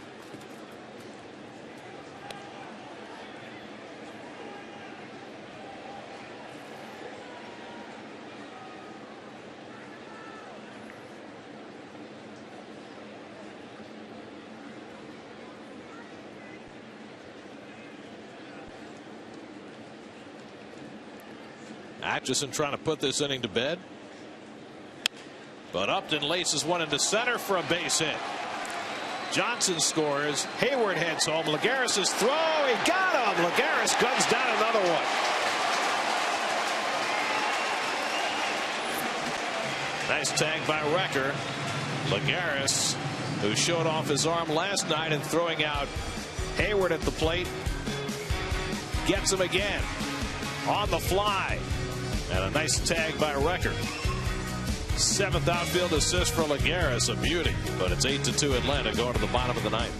Speaker 1: Atchison trying to put this inning to bed. But Upton laces one into center for a base hit. Johnson scores. Hayward heads home. Lagares' throw. He got him. Lagares guns down another one. Nice tag by Recker. Lagares, who showed off his arm last night in throwing out Hayward at the plate, gets him again on the fly. And a nice tag by Recker. 7th outfield assist for Lagares, a beauty. But it's 8-2 Atlanta going to the bottom of the ninth.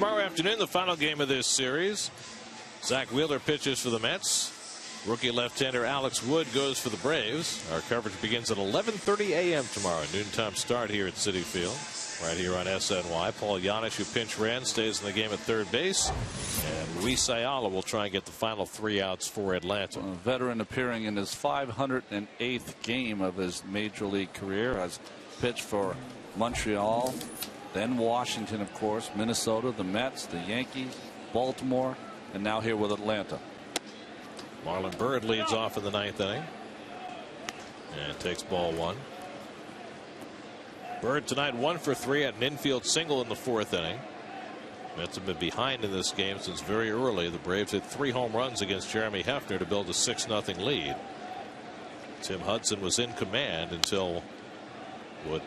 Speaker 1: Tomorrow afternoon, the final game of this series. Zach Wheeler pitches for the Mets.
Speaker 12: Rookie left-hander Alex Wood goes for the Braves. Our coverage begins at 11:30 a.m. tomorrow. Noontime start here at Citi Field, right here on SNY. Paul Janisch, who pinch ran, stays in the game at third base. And Luis Ayala will try and get the final 3 outs for Atlanta.
Speaker 5: A veteran appearing in his 508th game of his major league career. Has pitched for Montreal, then Washington, of course, Minnesota, the Mets, the Yankees, Baltimore, and now here with Atlanta.
Speaker 12: Marlon Byrd leads off in the 9th inning and takes ball 1. Byrd tonight 1 for 3 at an infield single in the 4th inning. Mets have been behind in this game since very early. The Braves hit 3 home runs against Jeremy Hefner to build a 6-0 lead. Tim Hudson was in command until what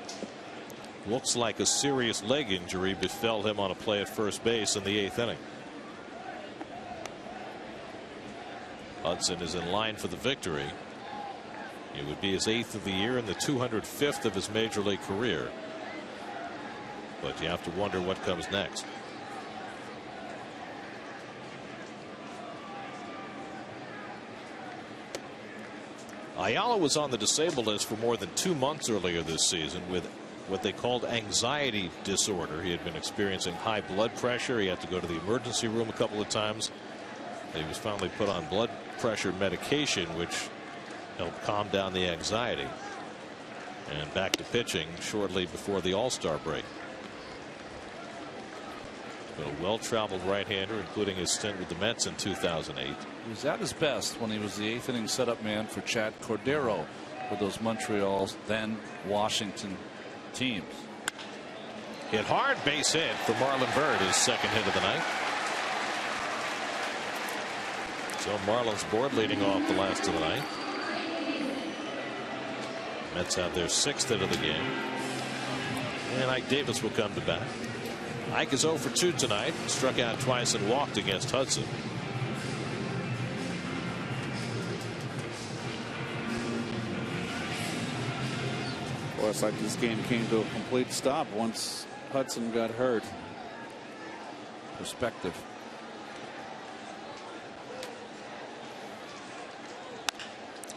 Speaker 12: looks like a serious leg injury befell him on a play at first base in the 8th inning. Hudson is in line for the victory. It would be his 8th of the year and the 205th of his major league career. But you have to wonder what comes next. Ayala was on the disabled list for more than 2 months earlier this season with what they called anxiety disorder. He had been experiencing high blood pressure. He had to go to the emergency room a couple of times. He was finally put on blood pressure medication, which helped calm down the anxiety. And back to pitching shortly before the All-Star break. But a well-traveled right-hander, including his stint with the Mets in 2008.
Speaker 5: He was at his best when he was the 8th inning setup man for Chad Cordero for those Montreal's then Washington teams.
Speaker 12: Hit hard, base hit for Marlon Byrd, his 2nd hit of the night. So Marlins board leading off the last of the night. Mets have their 6th hit of the game. And Ike Davis will come to bat. Ike is 0 for 2 tonight. Struck out twice and walked against Hudson.
Speaker 4: Well, it's like this game came to a complete stop once Hudson got hurt.
Speaker 5: Perspective.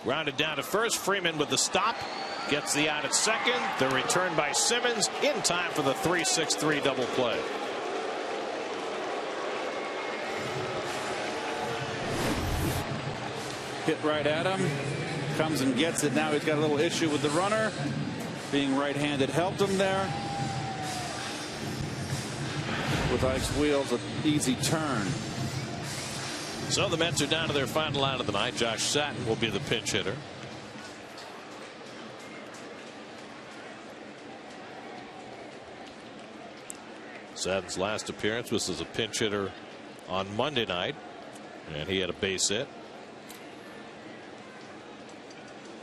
Speaker 12: Grounded down to first. Freeman with the stop. Gets the out at second. The return by Simmons in time for the 3-6-3 double play.
Speaker 4: Hit right at him. Comes and gets it. Now he's got a little issue with the runner. Being right-handed helped him there. With Ike's wheels, an easy turn.
Speaker 12: So the Mets are down to their final out of the night. Josh Satin will be the pinch hitter. Satin's last appearance was as a pinch hitter on Monday night, and he had a base hit.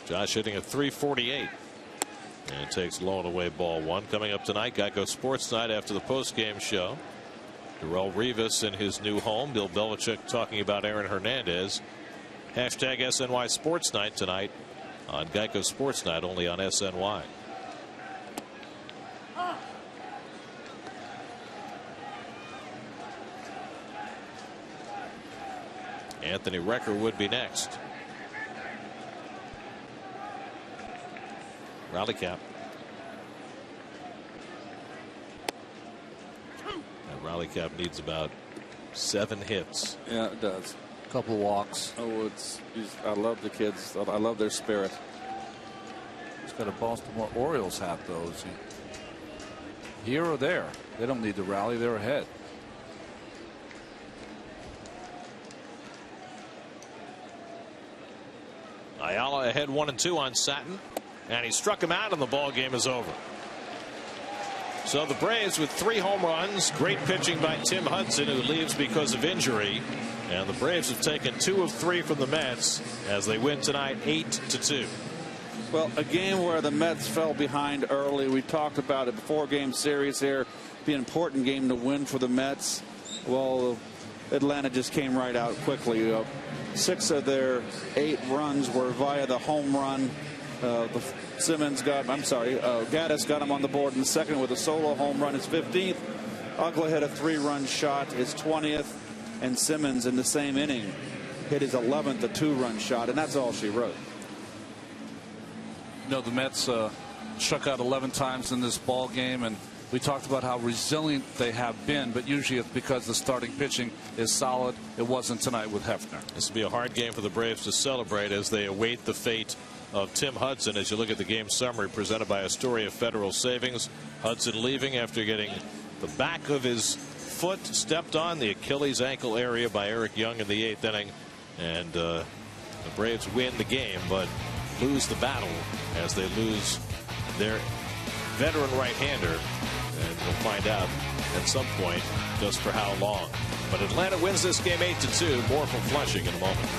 Speaker 12: Josh hitting at .348 and takes low and away ball 1. Coming up tonight, Geico Sports Night after the post-game show. Darrelle Revis in his new home. Bill Belichick talking about Aaron Hernandez. Hashtag SNY Sports Night tonight on Geico Sports Night, only on SNY. Anthony Recker would be next. Rally cap. And Rally cap needs about 7 hits.
Speaker 4: Yeah, it does.
Speaker 5: Couple walks.
Speaker 4: Oh, I love the kids. I love their spirit.
Speaker 5: He's got a Baltimore Orioles hat, though. Is he here or there? They don't need to rally. They're ahead.
Speaker 12: Ayala ahead 1-2 on Satin, and he struck him out, and the ball game is over. So the Braves with 3 home runs. Great pitching by Tim Hudson, who leaves because of injury. And the Braves have taken 2 of 3 from the Mets as they win tonight 8-2.
Speaker 4: Well, a game where the Mets fell behind early. We talked about it, 4-game series here. Be an important game to win for the Mets. Well, Atlanta just came right out quickly. 6 of their 8 runs were via the home run. Gaddis got him on the board in the second with a solo home run, his 15th. Ugla hit a 3-run shot, his 20th, and Simmons in the same inning hit his 11th, a 2-run shot, and that's all she wrote.
Speaker 5: You know, the Mets struck out 11 times in this ball game, and we talked about how resilient they have been, but usually it's because the starting pitching is solid. It wasn't tonight with Hefner.
Speaker 12: This will be a hard game for the Braves to celebrate as they await the fate of Tim Hudson. As you look at the game summary presented by Astoria Federal Savings, Hudson leaving after getting the back of his foot stepped on, the Achilles ankle area, by Eric Young in the 8th inning, and the Braves win the game but lose the battle as they lose their veteran right-hander, and we'll find out at some point just for how long. But Atlanta wins this game 8-2. More from Flushing in a moment.